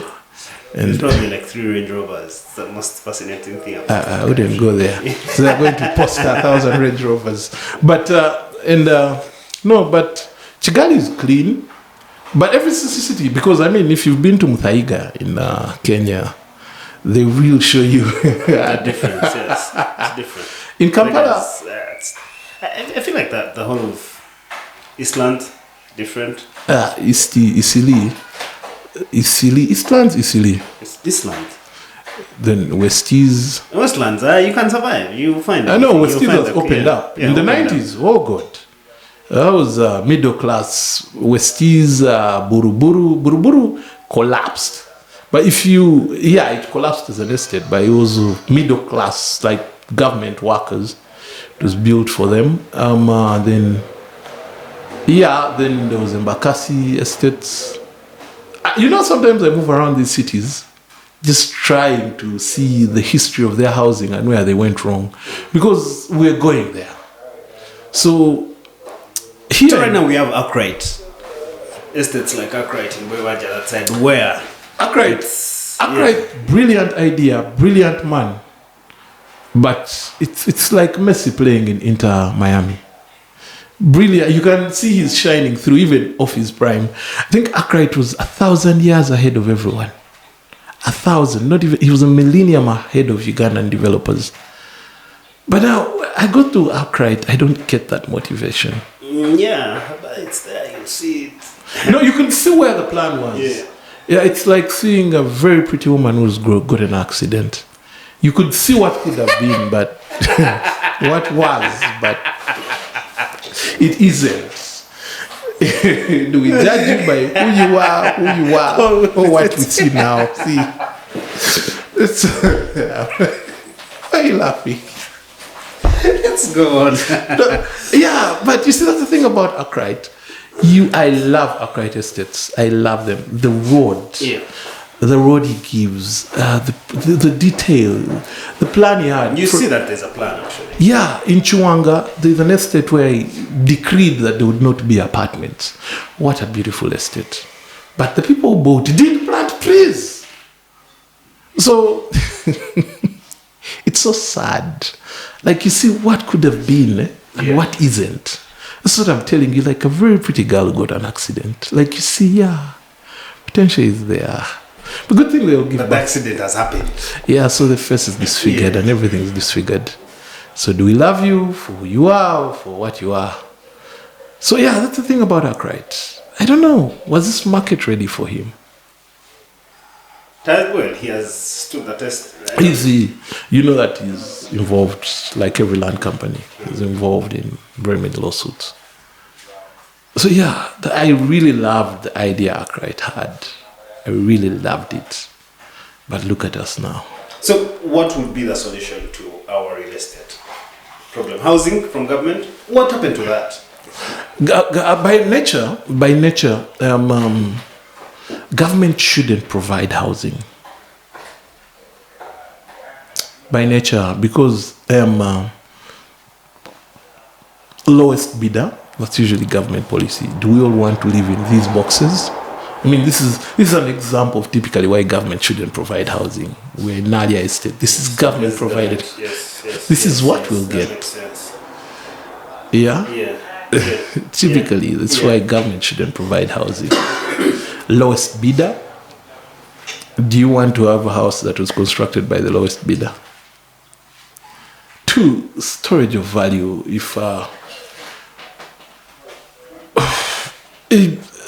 And And probably like 3 Range Rovers. The most fascinating thing. I wouldn't go there. So they're going to post 1,000 Range Rovers. But no, but Kigali is clean. But every city, because I mean, if you've been to Muthaiga in Kenya, they will show you a difference. Yes, it's different. In Kampala, I feel like that the whole of Eastland different. Isili, Eastland's Isili. It's Eastland. Then Westies. Westlands, you can survive. You find. I know Westies has opened up in the 90s. Oh God, that was middle class. Westies, Buruburu collapsed. But it collapsed as an estate, but it was middle class, like government workers. It was built for them. Then there was Embakasi estates. Sometimes I move around these cities just trying to see the history of their housing and where they went wrong, because we're going there. So here, so right now we have Arkwright estates, like Arkwright in Bewaja, that side. Where Arkwright, brilliant idea, brilliant man, but it's like Messi playing in Inter Miami. Brilliant. You can see he's shining through even off his prime. I think Arkwright was 1,000 years ahead of everyone. 1,000, not even. He was a millennium ahead of Ugandan developers. But now I go to Arkwright, I don't get that motivation. Yeah, but it's there. You see it. You can see where the plan was. Yeah, it's like seeing a very pretty woman who's got an accident. You could see what could have been, but what was, but it isn't. Do we judge you by who you are, or what we see now? See, it's why are you laughing? Let's go on. Yeah, but you see, that's the thing about Arkwright. I love Arkwright estates. I love them. The road. Yeah. The road he gives, the detail, the plan he had. You see that there's a plan, actually. Yeah, in Chiwanga, there's an estate where he decreed that there would not be apartments. What a beautiful estate. But the people who bought didn't plant trees. So, it's so sad. Like, you see what could have been and what isn't. That's what I'm telling you, like a very pretty girl got an accident. Like, you see, potential is there. But good thing they'll give back. The accident has happened. Yeah, so the face is disfigured and everything is disfigured. So do we love you for who you are or for what you are? So that's the thing about Arkwright. I don't know. Was this market ready for him? Well, he has stood the test. Easy. You know that he's involved, like every land company. He's involved in very many lawsuits. So I really loved the idea Arkwright had. I really loved it. But look at us now. So what would be the solution to our real estate problem? Housing from government? What happened to that? By nature, government shouldn't provide housing. By nature, because lowest bidder, that's usually government policy. Do we all want to live in these boxes? I mean, this is an example of typically why government shouldn't provide housing. We're in Nanni Estate. This is government provided. This is what we'll get. Makes sense. Yeah? Typically, that's why government shouldn't provide housing. Lowest bidder. Do you want to have a house that was constructed by the lowest bidder? 2, storage of value.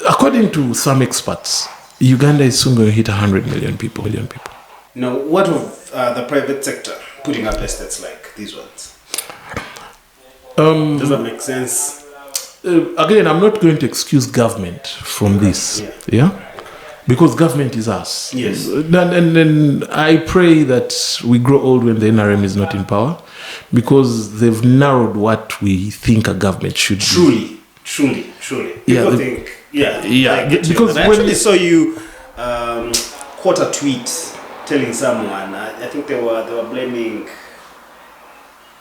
According to some experts, Uganda is soon going to hit 100 million people. Now, what of the private sector putting up estates like these ones? Does that make sense? Again, I'm not going to excuse government from this. Because government is us. Yes. And I pray that we grow old when the NRM is not in power, because they've narrowed what we think a government should be. Truly. People think, because I actually saw you quote a tweet telling someone, I think they were blaming,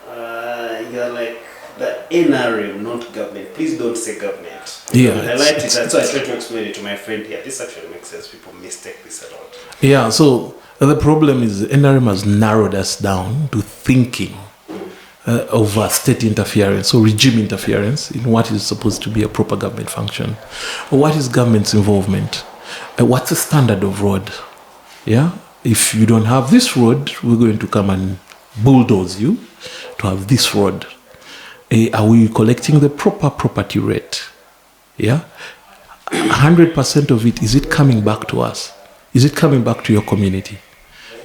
like the NRM, not government. Please don't say government. I liked it. That's why I tried to explain it to my friend here. This actually makes sense. People mistake this a lot. Yeah, so the problem is the NRM has narrowed us down to thinking of state interference or regime interference in what is supposed to be a proper government function. What is government's involvement? What's the standard of road? If you don't have this road, we're going to come and bulldoze you to have this road. Are we collecting the proper property rate? 100% of it, is it coming back to us? Is it coming back to your community?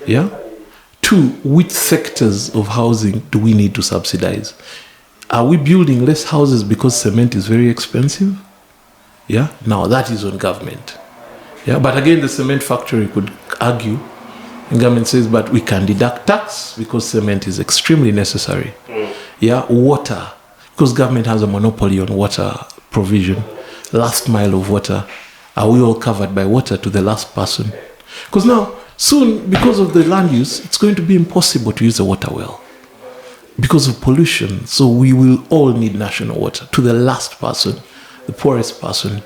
2, which sectors of housing do we need to subsidize? Are we building less houses because cement is very expensive? Now that is on government. But again, the cement factory could argue And government says, but we can deduct tax because cement is extremely necessary. Yeah, water, because government has a monopoly on water provision. Last mile of water. Are we all covered by water to the last person? Because now, soon, because of the land use, it's going to be impossible to use a water well. Because of pollution. So we will all need national water to the last person, the poorest person.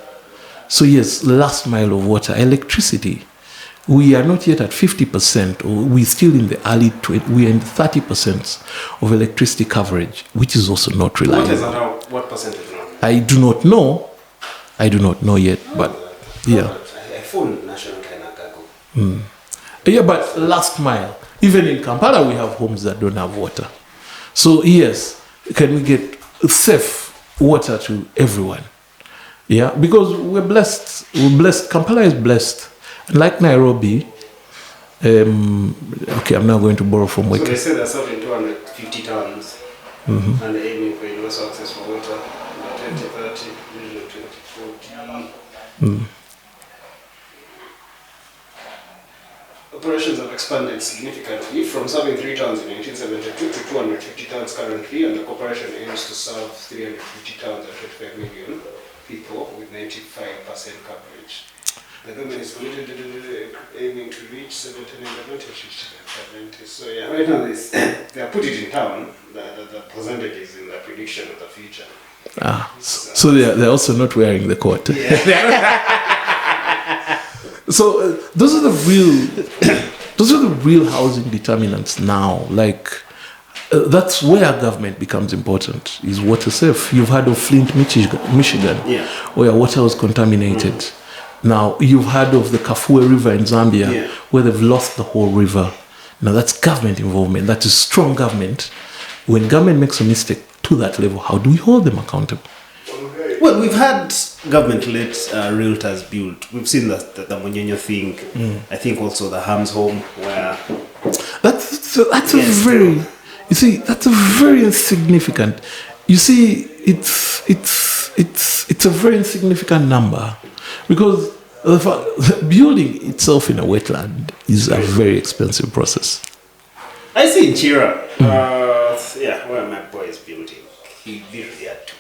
So yes, last mile of water. Electricity. We are not yet at 50%, or we're still in the early 20%, we're in 30% of electricity coverage, which is also not reliable. What is that? What percentage now? I do not know. I do not know yet, but yeah. Yeah, but last mile. Even in Kampala, we have homes that don't have water. So yes, can we get safe water to everyone? Yeah, because we're blessed. We're blessed. Kampala is blessed. Like Nairobi, okay, I'm now going to borrow from Wiki. So they say they're serving 250 tons and they're aiming for universal access for water by 2030, vision 2040. Operations have expanded significantly from serving 3 tons in 1972 to 250 tons currently, and the corporation aims to serve 350 tons and 25 million people with 95% coverage. The government is committed to aiming to reach 17 So yeah, right now they are put it in town, the percentages in the prediction of the future. So they're also not wearing the coat. Yeah. So those are the real housing determinants now. Like that's where government becomes important. Is water safe? You've heard of Flint, Michigan, where water was contaminated. Now, you've heard of the Kafue River in Zambia, where they've lost the whole river. Now, that's government involvement. That is strong government. When government makes a mistake to that level, how do we hold them accountable? Well, we've had government-led realtors built. We've seen the Munyenyo thing. I think also the Hams home, where... That's a very... You see, that's a very insignificant... You see, it's a very insignificant number. Because the building itself in a wetland is a very expensive process. I see in Chitara, where my boy is building, he literally had to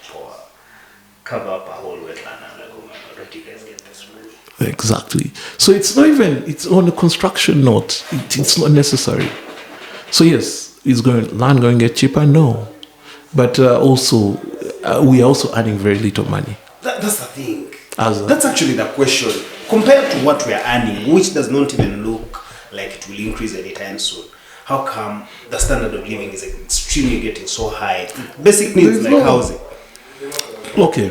cover up a whole wetland and I go, where do you guys get this money? Exactly. So it's not even, it's on a construction note, it's not necessary. So yes, land going to get cheaper? No. But also, we are also earning very little money. That's the thing. That's actually the question. Compared to what we are earning, which does not even look like it will increase anytime soon, how come the standard of living is extremely getting so high? Basic needs like housing. Okay.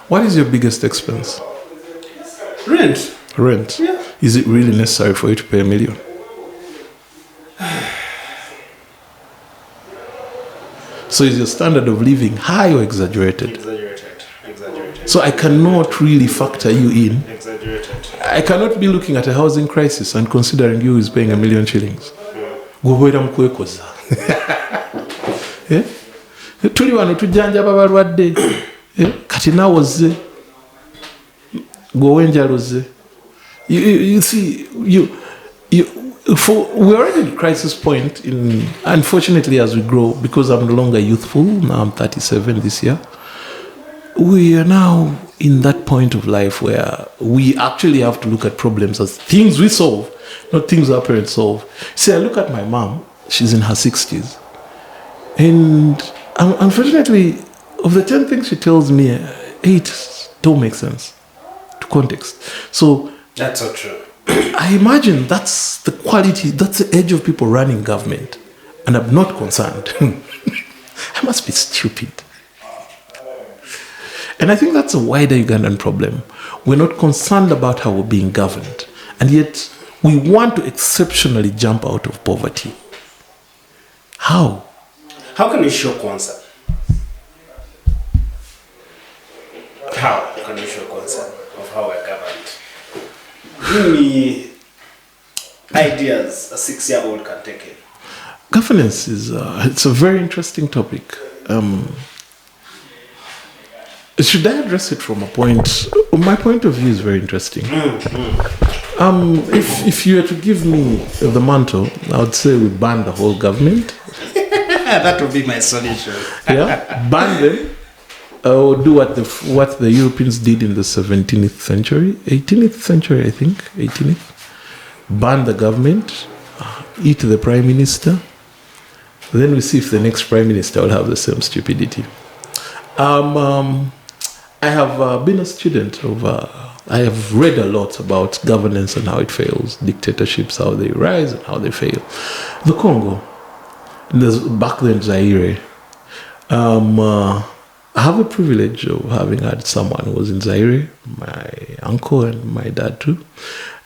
What is your biggest expense? Rent. Rent? Yeah. Is it really necessary for you to pay $1 million? So is your standard of living high or exaggerated? Exaggerated. So I cannot really factor you in. Exaggerated. I cannot be looking at a housing crisis and considering you is paying $1 million shillings. Tuli wano tujjanjaba balwadde kati nawoze gwowe enjalo ze. You see, we're already at a crisis point. Unfortunately, as we grow, because I'm no longer youthful, now I'm 37 this year, we are now in that point of life where we actually have to look at problems as things we solve, not things our parents solve. See, I look at my mom, she's in her 60s. And unfortunately, of the 10 things she tells me, 8 don't make sense to context. So that's so true. I imagine that's the quality, that's the edge of people running government. And I'm not concerned. I must be stupid. And I think that's a wider Ugandan problem. We're not concerned about how we're being governed. And yet, we want to exceptionally jump out of poverty. How? How can we show concern? How can we show concern of how we're governed? Give me ideas a 6-year-old can take in. Governance is it's a very interesting topic. Should I address it from a point? My point of view is very interesting. If you were to give me the mantle, I would say we ban the whole government. That would be my solution. Yeah, ban them, or do what the Europeans did in the 17th century, 18th century, I think, 18th. Ban the government, eat the prime minister. Then we see if the next prime minister will have the same stupidity. I have been a student of. I have read a lot about governance and how it fails, dictatorships, how they rise and how they fail. The Congo, back then Zaire. I have a privilege of having had someone who was in Zaire, my uncle and my dad too.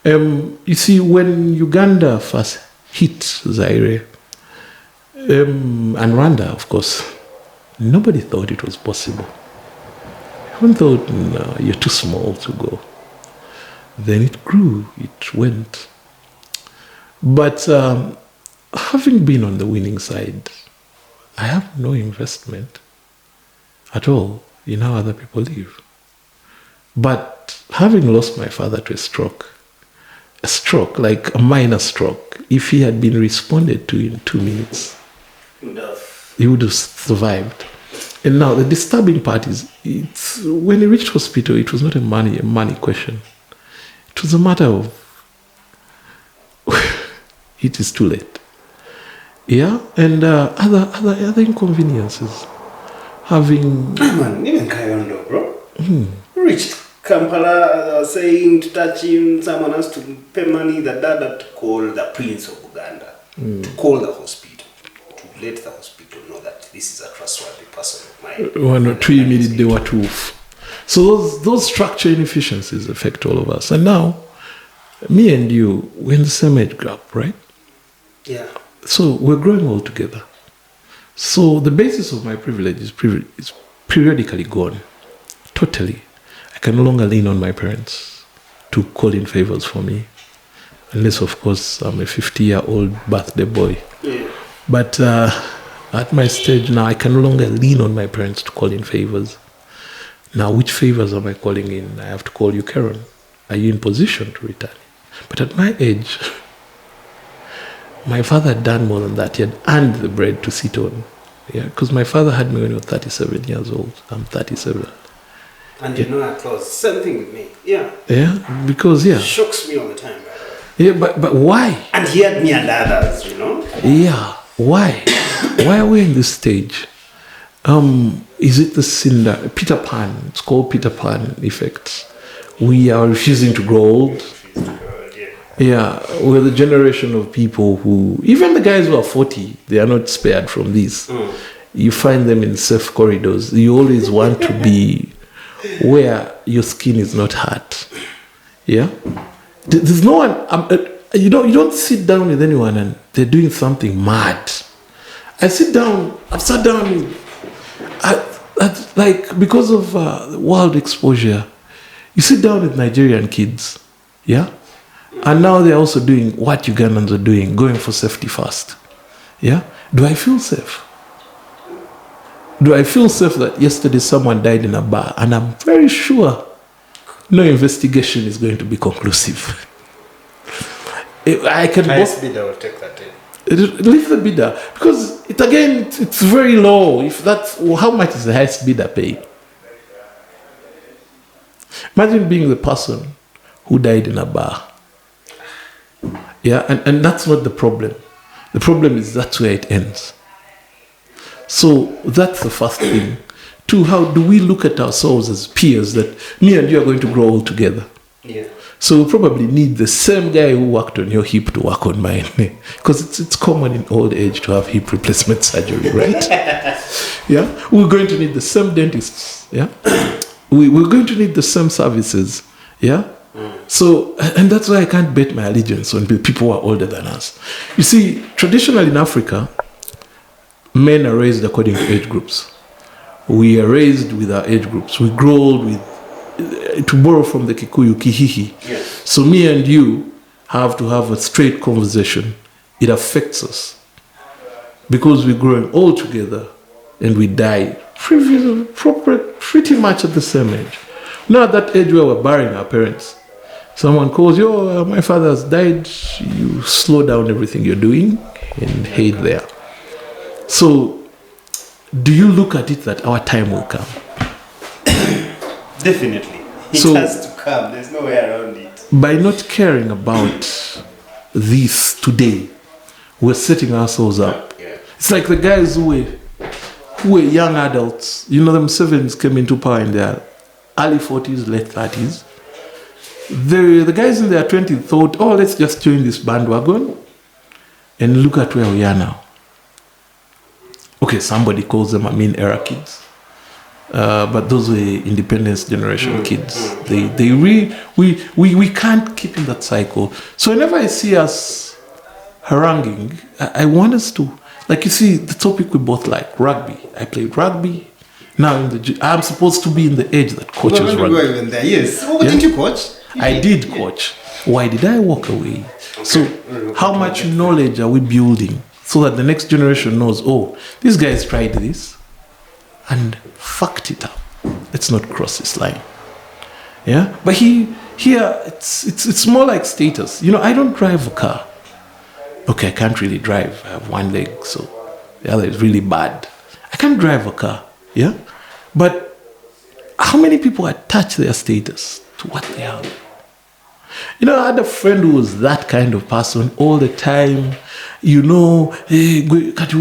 You see, when Uganda first hit Zaire, and Rwanda, of course, nobody thought it was possible. Everyone thought, no, you're too small to go. Then it grew, it went. But having been on the winning side, I have no investment at all in how other people live. But having lost my father to a stroke, like a minor stroke, if he had been responded to in 2 minutes, he would have survived. And now the disturbing part is, when he reached hospital, it was not a money question. It was a matter of, it is too late. Yeah, and other inconveniences. Having... Man, even Kayondo, bro. Reached Kampala, saying to touch him, someone has to pay money, the dad had to call the Prince of Uganda, to call the hospital, to let the hospital know that this is a trustworthy person of mine. 1 or 2 minutes, they were too. So those structure inefficiencies affect all of us. And now, me and you, we're in the same age gap, right? Yeah. So we're growing all together. So the basis of my privilege is periodically gone. Totally. I can no longer lean on my parents to call in favors for me. Unless, of course, I'm a 50-year-old birthday boy. Yeah. But at my stage now, I can no longer lean on my parents to call in favors. Now, which favors am I calling in? I have to call you, Karen. Are you in position to return? But at my age, my father had done more than that. He had earned the bread to sit on. Yeah, because my father had me when he was 37 years old. I'm 37. And you know our clothes. Same thing with me. Yeah. Yeah, because, yeah. Shocks me all the time, by the way. Yeah, but why? And he had me and others, you know? Yeah, why? Why are we in this stage? Is it the Peter Pan? It's called Peter Pan effect. We are refusing to grow old. Yeah, we're the generation of people who, even the guys who are 40, they are not spared from this. You find them in safe corridors. You always want to be where your skin is not hurt. Yeah? There's no one, you don't sit down with anyone and they're doing something mad. I've sat down like, because of world exposure, you sit down with Nigerian kids, yeah? And now they're also doing what Ugandans are doing, going for safety first. Yeah? Do I feel safe? Do I feel safe that yesterday someone died in a bar and I'm very sure no investigation is going to be conclusive? I can Highest bidder will take that in. Leave the bidder, because it's very low. If that's how much is the highest bidder paying? Imagine being the person who died in a bar. Yeah, and that's not the problem. The problem is that's where it ends. So that's the first thing. Two, how do we look at ourselves as peers that me and you are going to grow old together? Yeah. So we probably need the same guy who worked on your hip to work on mine. Because it's common in old age to have hip replacement surgery, right? Yeah? We're going to need the same dentists. Yeah? We're going to need the same services. Yeah? So, and that's why I can't bet my allegiance on people who are older than us. You see, traditionally in Africa, men are raised according to age groups. We are raised with our age groups. We grow old with, to borrow from the Kikuyu, kihihi. Yes. So me and you have to have a straight conversation. It affects us. Because we're growing old together and we die pretty much at the same age. Not at that age where we're burying our parents. Someone calls you, oh, my father's died. You slow down everything you're doing and head there. So, do you look at it that our time will come? Definitely. It has to come. There's no way around it. By not caring about this today, we're setting ourselves up. Yeah. It's like the guys who were young adults. You know, them Sevens came into power in their early 40s, late 30s. The guys in their 20s thought, oh, let's just join this bandwagon and look at where we are now. Okay, somebody calls them era kids. But those were independence generation kids. We can't keep in that cycle. So whenever I see us haranguing, I want us to, like, you see the topic we both like, rugby. I played rugby. Now I'm supposed to be in the age that coaches rugby. Even there. Yes. Oh, didn't you coach? I did coach. Why did I walk away? Okay. So how much knowledge are we building so that the next generation knows, oh, these guys tried this and fucked it up. Let's not cross this line. Yeah? But here it's more like status. You know, I don't drive a car. Okay, I can't really drive. I have one leg, so the other is really bad. I can't drive a car. Yeah? But how many people attach their status to what they have? You know, I had a friend who was that kind of person all the time. You know, hey, I had that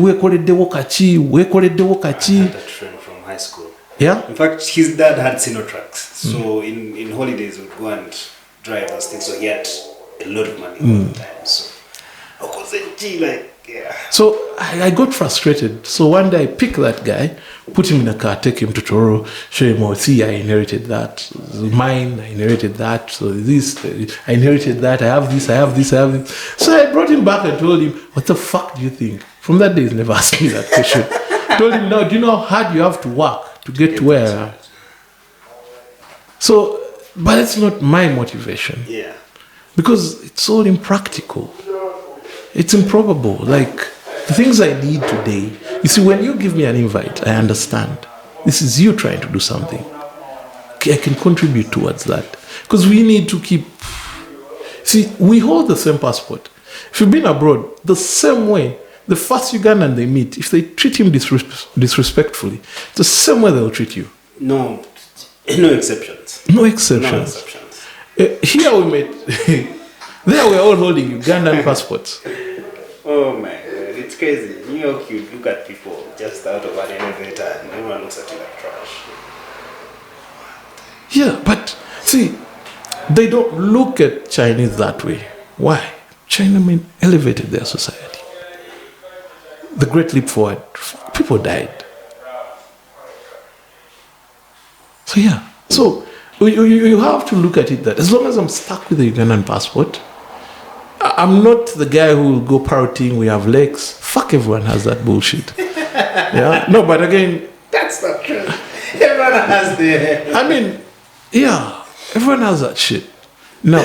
friend from high school. Yeah? In fact, his dad had Miratrax. So in holidays, we'd go and drive those things. So he had a lot of money all the time. So I wasn't like, yeah. So I got frustrated. So one day I picked that guy, put him in a car, take him to Tororo, show him, oh, see, I inherited that. Mine, I inherited that. So this, I inherited that. I have this, I have this, I have this. So I brought him back and told him, what the fuck do you think? From that day, he's never asked me that question. Told him, no, do you know how hard you have to work to get to where I am? So, but it's not my motivation. Yeah. Because it's all impractical. It's improbable. Like, the things I need today, you see, when you give me an invite, I understand. This is you trying to do something. I can contribute towards that. Because we need to keep... See, we hold the same passport. If you've been abroad, the same way, the first Ugandan they meet, if they treat him disrespectfully, the same way they'll treat you. No exceptions. No exceptions. Here we met... There we're all holding Ugandan passports. Oh my God, it's crazy. New York, you look at people just out of an elevator and everyone looks at you like trash. Yeah, but see, they don't look at Chinese that way. Why? China elevated their society. The Great Leap Forward, people died. So yeah, so you have to look at it that as long as I'm stuck with the Ugandan passport, I'm not the guy who will go parroting, we have legs. Fuck, everyone has that bullshit. Yeah? No, but again... That's not true. Everyone has the... I mean, yeah, everyone has that shit. Now,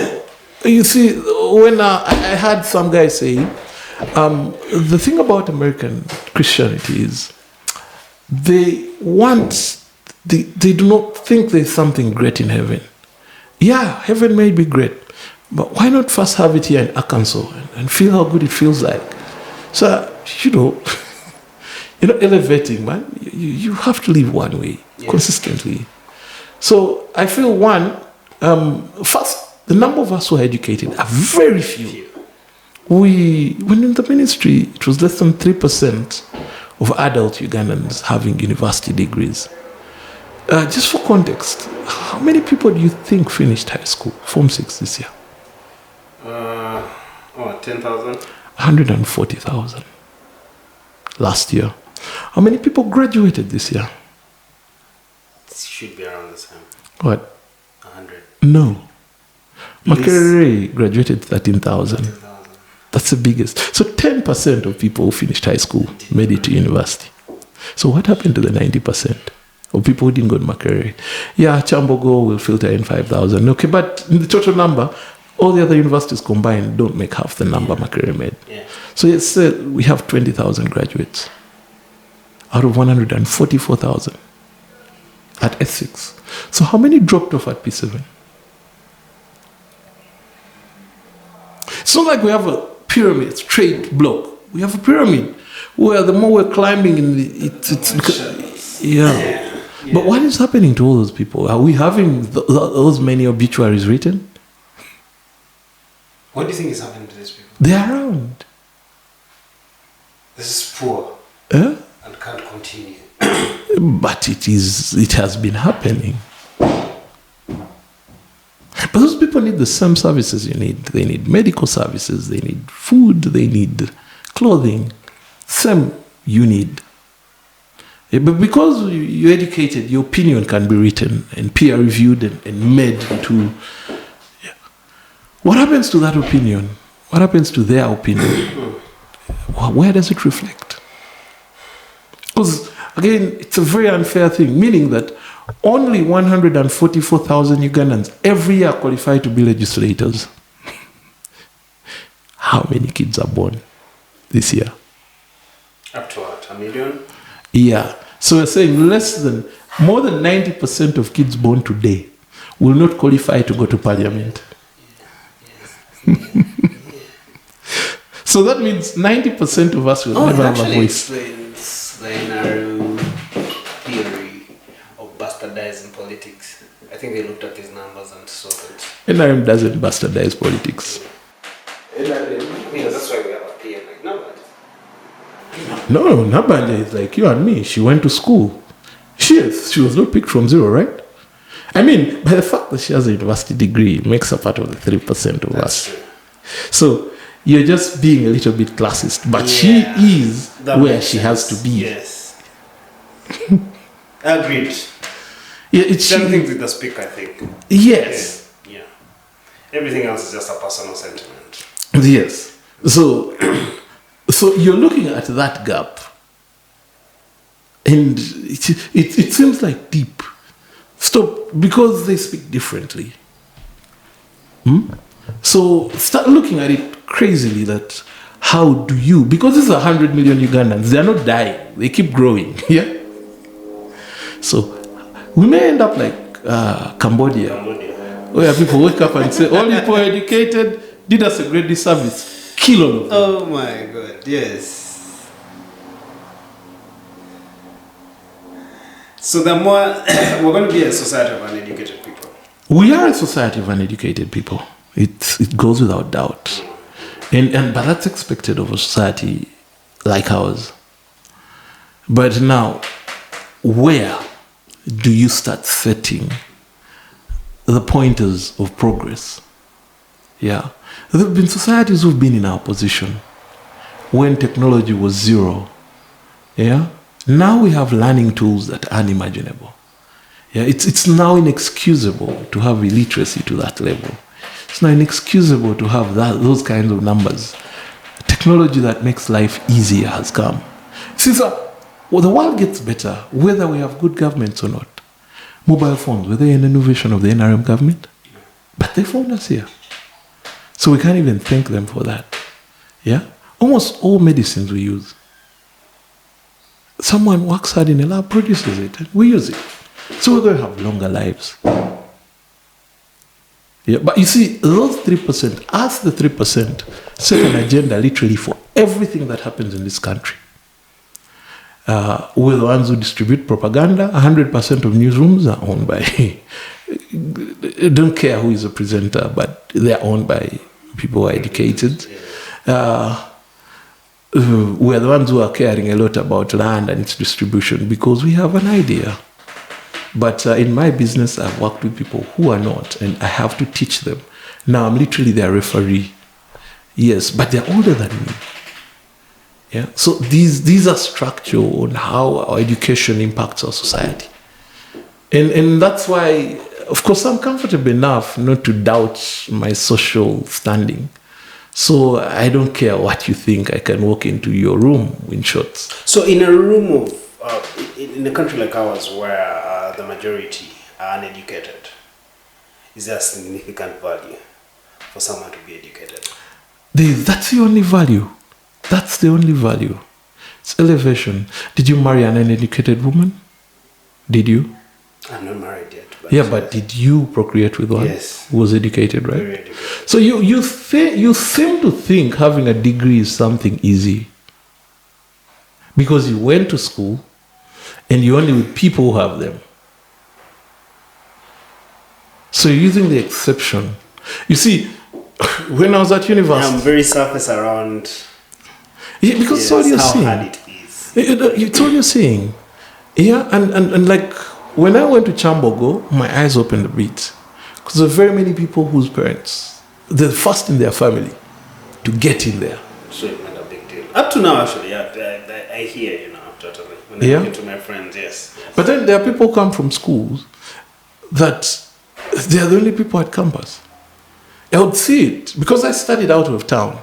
you see, when I had some guy say, the thing about American Christianity is they do not think there's something great in heaven. Yeah, heaven may be great. But why not first have it here in Arkansas and feel how good it feels like? So, you know, elevating, man. You have to live one way, consistently. So I feel first, the number of us who are educated are very few. When in the ministry, it was less than 3% of adult Ugandans having university degrees. Just for context, how many people do you think finished high school, Form 6 this year? 10,000? 140,000 last year. How many people graduated this year? It should be around the same. What? 100. No. Makerere graduated 13,000. That's the biggest. So 10% of people who finished high school made it to university. So what happened to the 90% of people who didn't go to Makerere? Yeah, Chambogo will filter in 5,000. Okay, but in the total number, all the other universities combined don't make half the number Makerere made. Yeah. So it's we have 20,000 graduates out of 144,000 at S6. So how many dropped off at P7? It's not like we have a pyramid, straight block. We have a pyramid where the more we're climbing, yeah. But what is happening to all those people? Are we having those many obituaries written? What do you think is happening to these people? They're around. This is poor and can't continue. But it has been happening. But those people need the same services you need. They need medical services, they need food, they need clothing. Same you need. But because you're educated, your opinion can be written and peer reviewed and made to... Yeah. What happens to that opinion? What happens to their opinion? Where does it reflect? Because, again, it's a very unfair thing, meaning that only 144,000 Ugandans every year qualify to be legislators. How many kids are born this year? Up to what, 1 million? Yeah. So we're saying more than 90% of kids born today will not qualify to go to parliament. So that means 90% of us will never have a voice. Explains the NRM theory of bastardizing politics. I think they looked at these numbers and saw that. NRM doesn't bastardize politics. That's why we have a PM like Nabanja. No, Nabanja is like you and me. She went to school. She was not picked from zero, right? I mean, by the fact that she has a university degree, makes her part of the 3% of us. True. So you're just being a little bit classist, but she is where she has to be. Yes. Agreed. Yeah, it's same thing with the speaker, I think. Yes. Yeah. Everything else is just a personal sentiment. Yes. So you're looking at that gap, and it seems like deep. Stop, because they speak differently. So start looking at it crazily, that how do you, because this is 100 million Ugandans, they are not dying, they keep growing. Yeah. So we may end up like Cambodia, where people wake up and say, all people are educated, did us a great disservice. Kill all of them. Oh my God, yes. So the more we're going to be a society of uneducated people. We are a society of uneducated people. It goes without doubt. But that's expected of a society like ours. But now, where do you start setting the pointers of progress? Yeah. There have been societies who've been in our position when technology was zero. Yeah. Now we have learning tools that are unimaginable. Yeah. It's now inexcusable to have illiteracy to that level. It's now inexcusable to have those kinds of numbers. Technology that makes life easier has come. See, the world gets better whether we have good governments or not. Mobile phones, were they an innovation of the NRM government? But they found us here. So we can't even thank them for that. Yeah? Almost all medicines we use, someone works hard in a lab, produces it, and we use it. So we're going to have longer lives. Yeah, but you see, those 3%, as the 3%, set an agenda literally for everything that happens in this country. We're the ones who distribute propaganda. 100% of newsrooms are owned by... I don't care who is a presenter, but they're owned by people who are educated. We're the ones who are caring a lot about land and its distribution because we have an idea. But in my business, I've worked with people who are not, and I have to teach them. Now I'm literally their referee. Yes, but they're older than me. Yeah. So these are structure on how our education impacts our society. And that's why, of course, I'm comfortable enough not to doubt my social standing. So I don't care what you think. I can walk into your room in shorts. So in a room of, in a country like ours where the majority are uneducated, is there a significant value for someone to be educated? That's the only value. That's the only value. It's elevation. Did you marry an uneducated woman? Did you? I'm not married yet, but Yeah, but did you procreate with one? Yes. Who was educated, right? Very educated. So you seem to think having a degree is something easy because you went to school and you're only with people who have them. So you're using the exception. You see, when I was at university, I'm very surface around. yeah, because it's all you're how saying. hard it is. It's all you're saying. Yeah, and like when I went to Chambogo, my eyes opened a bit. Because there are very many people whose parents, they're first in their family to get in there. So it made a big deal. Up to now, actually, yeah, I hear you now, totally. When I'm talking to my friends, yes. But then there are people who come from schools that they are the only people at campus. I would see it because I studied out of town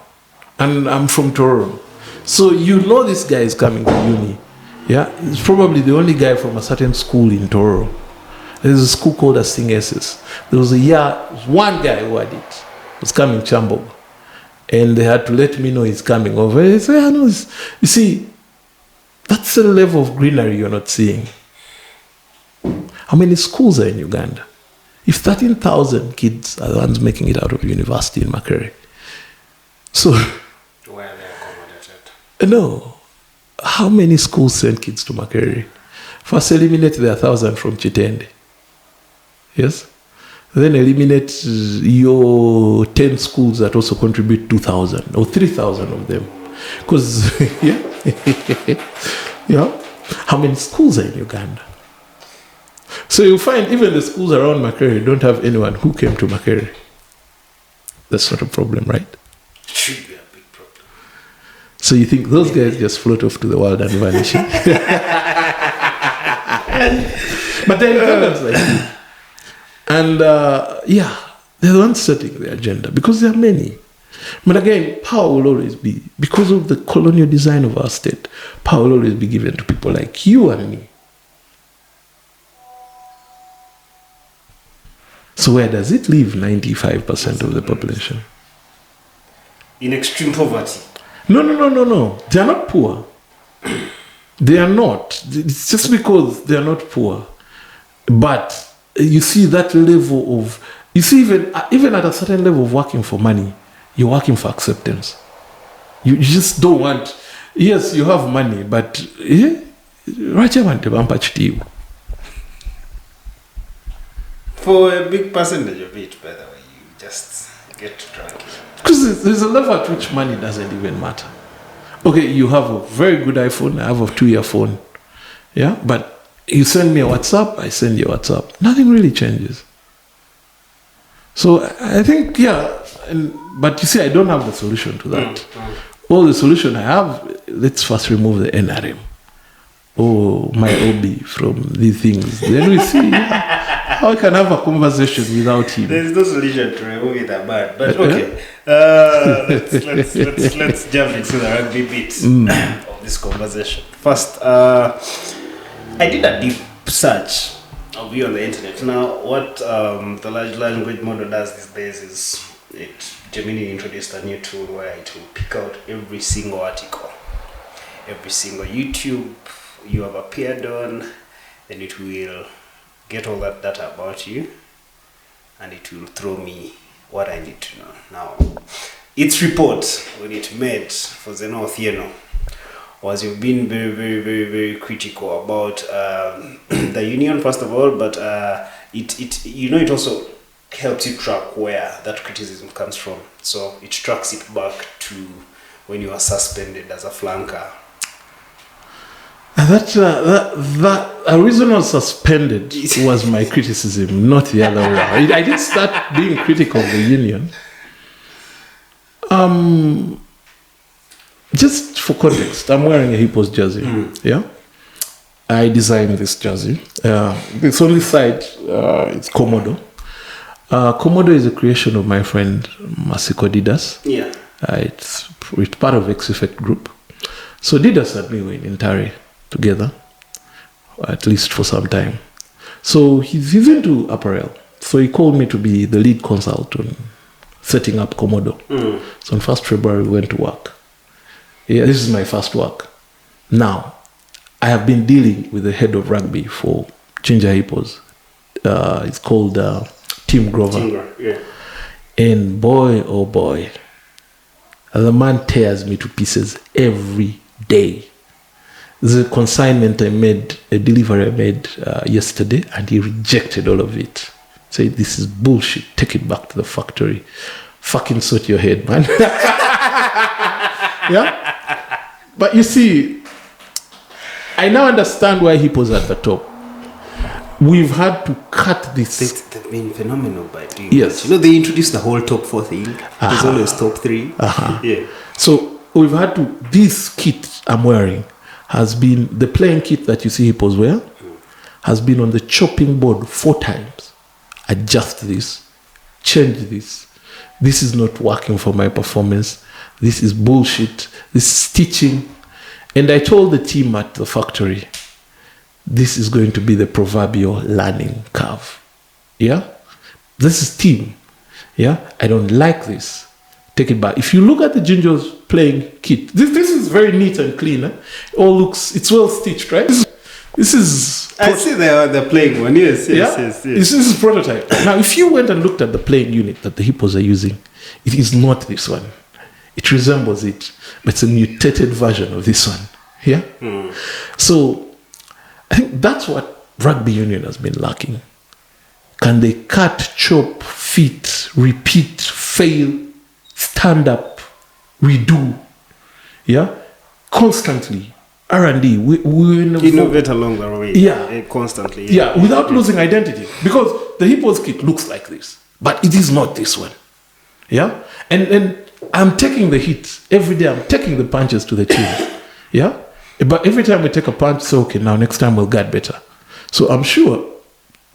and I'm from Tororo. So you know this guy is coming to uni. Yeah, he's probably the only guy from a certain school in Tororo. There's a school called Asingesis. There was one guy who had it. Was coming Chambog. And they had to let me know he's coming over. I said, I know. You see, that's the level of greenery you're not seeing. How many schools are in Uganda? If 13,000 kids are the ones making it out of university in Makerere. So, where are they accommodated? No. How many schools send kids to Makerere? First eliminate the 1,000 from Chitende. Yes? Then eliminate your 10 schools that also contribute 2,000 or 3,000 of them. Because, yeah, how many schools are in Uganda? So you find even the schools around Makerere don't have anyone who came to Makerere. That's not a problem, right? It should be a big problem. So you think those guys just float off to the world and vanish? But then Ugandans like you. And they're the ones setting the agenda because there are many. But again, power will always be, because of the colonial design of our state, power will always be given to people like you and me. So where does it leave 95% of the population? In extreme poverty. No. They are not poor. They are not. It's just because they are not poor. But you see that level of, you see even at a certain level of working for money, you're working for acceptance. You just don't want, yes, you have money, but for a big percentage of it, by the way, you just get drunk. Because there's a level at which money doesn't even matter. Okay, you have a very good iPhone, I have a 2-year phone. Yeah, but you send me a WhatsApp, I send you a WhatsApp. Nothing really changes. So I think, but you see, I don't have the solution to that. All the solution I have, let's first remove the NRM. Oh, my OB from these things. Then we see how I can have a conversation without him. There's no solution to remove it that bad. But okay, let's jump into the rugby bit of this conversation. First, I did a deep search of you on the internet. Now, what the large language model does these days is it genuinely introduced a new tool where it will pick out every single article, every single YouTube you have appeared on, then it will get all that data about you and it will throw me what I need to know. Now, its report, when it made for Zenon, was you've been very, very, very, very critical about the union, first of all, but it also helps you track where that criticism comes from. So it tracks it back to when you were suspended as a flanker. The reason I was suspended was my criticism, not the other way around. I did start being critical of the union. Just for context, I'm wearing a Hippos jersey. Yeah, I designed this jersey. This only side, it's Komodo. Komodo is a creation of my friend Masiko Didas. Yeah, it's part of X Effect Group. So Didas and me were in Tari together, at least for some time. So he's into apparel. So he called me to be the lead consultant setting up Komodo. So on 1st February we went to work. Yeah, this is my first work. Now, I have been dealing with the head of rugby for Ginger Hippos It's called Tim Grover. Yeah. And boy, oh boy, the man tears me to pieces every day. There's a consignment I made, a delivery I made yesterday, and he rejected all of it. Said, this is bullshit. Take it back to the factory. Fucking sort your head, man. Yeah? But you see, I now understand why Hippo's at the top. We've had to cut this. They've been phenomenal by doing Yes. that. You know, they introduced the whole top 4 thing. There's always top 3. Yeah. So we've had to, this kit I'm wearing has been, the playing kit that you see Hippos wear, has been on the chopping board 4 times. Adjust this, change this. This is not working for my performance. This is bullshit. This is stitching. And I told the team at the factory, this is going to be the proverbial learning curve. Yeah? This is team. Yeah? I don't like this. Take it back. If you look at the Gingers playing kit, this is very neat and clean. Eh? It all looks, it's well stitched, right? This is... I see the playing one. Yes. This is prototype. Now, if you went and looked at the playing unit that the Hippos are using, it is not this one. It resembles it, but it's a mutated version of this one. Yeah? So, I think that's what Rugby Union has been lacking. Can they cut, chop, fit, repeat, fail, stand up, redo? Yeah? Constantly. R&D. We innovate along the way. Yeah. Constantly. Yeah, without losing identity. Because the Hippos kit looks like this, but it is not this one. Yeah? And I'm taking the hit every day. I'm taking the punches to the chin. Yeah? But every time we take a punch, so okay, now next time we'll get better. So I'm sure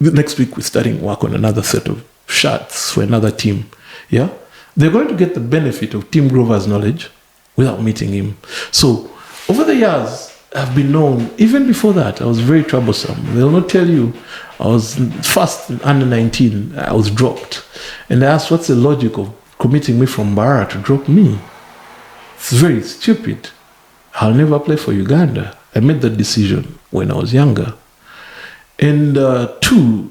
next week we're starting work on another set of shirts for another team. Yeah? They're going to get the benefit of Tim Grover's knowledge without meeting him. So over the years, I've been known, even before that, I was very troublesome. They'll not tell you, I was first under 19, I was dropped. And I asked, what's the logic of committing me from Barra to drop me? It's very stupid. I'll never play for Uganda. I made that decision when I was younger. And 2,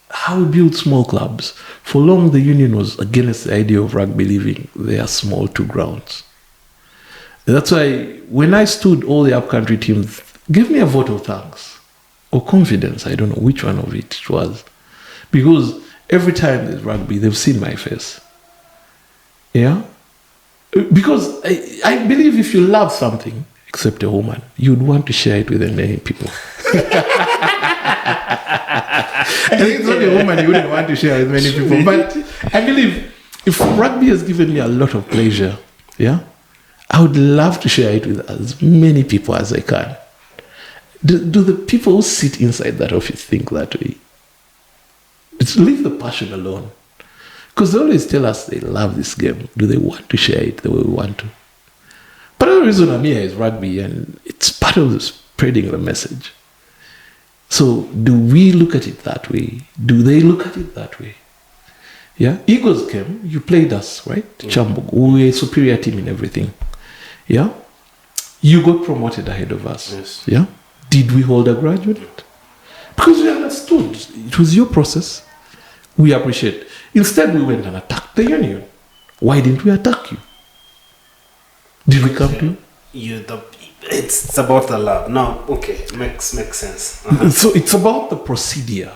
how we build small clubs. For long, the union was against the idea of rugby leaving their small 2 grounds. That's why when I stood, all the upcountry teams gave me a vote of thanks or confidence. I don't know which one of it was. Because every time there's rugby, they've seen my face. Yeah? Because I believe if you love something, except a woman, you'd want to share it with many people. I think it's only a woman you wouldn't want to share with many people. But I believe if rugby has given me a lot of pleasure, yeah, I would love to share it with as many people as I can. Do the people who sit inside that office think that way? Leave the passion alone. Because they always tell us they love this game. Do they want to share it the way we want to? Part of the reason I'm here is rugby, and it's part of spreading the message. So do we look at it that way? Do they look at it that way? Yeah? Eagles came, you played us, right? Chambok. We were a superior team in everything. Yeah? You got promoted ahead of us. Yes. Yeah? Did we hold a grudge with it? Because we understood. It was your process. We appreciate. Instead, we went and attacked the union. Why didn't we attack you? Did we come to you? It's about the love. No, okay, makes sense. So it's about the procedure.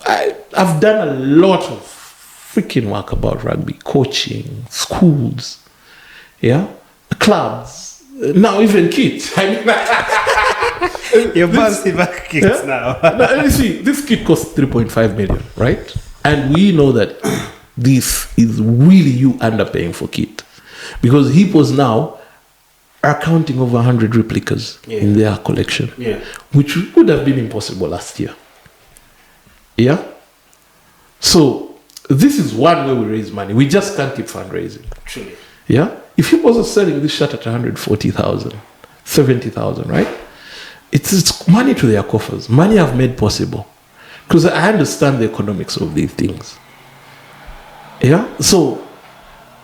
I've done a lot of freaking work about rugby, coaching, schools, yeah, clubs, now even kids. You're bouncing back kids now. Now. You see, this kit costs 3.5 million, right? And we know that this is really you underpaying for kit. Because Hippos now are counting over 100 replicas in their collection, which would have been impossible last year. Yeah? So, this is one way we raise money. We just can't keep fundraising. Truly. Yeah? If Hippos are selling this shirt at 140,000, 70,000, right? It's money to their coffers. Money I've made possible. Because I understand the economics of these things. Yeah? So,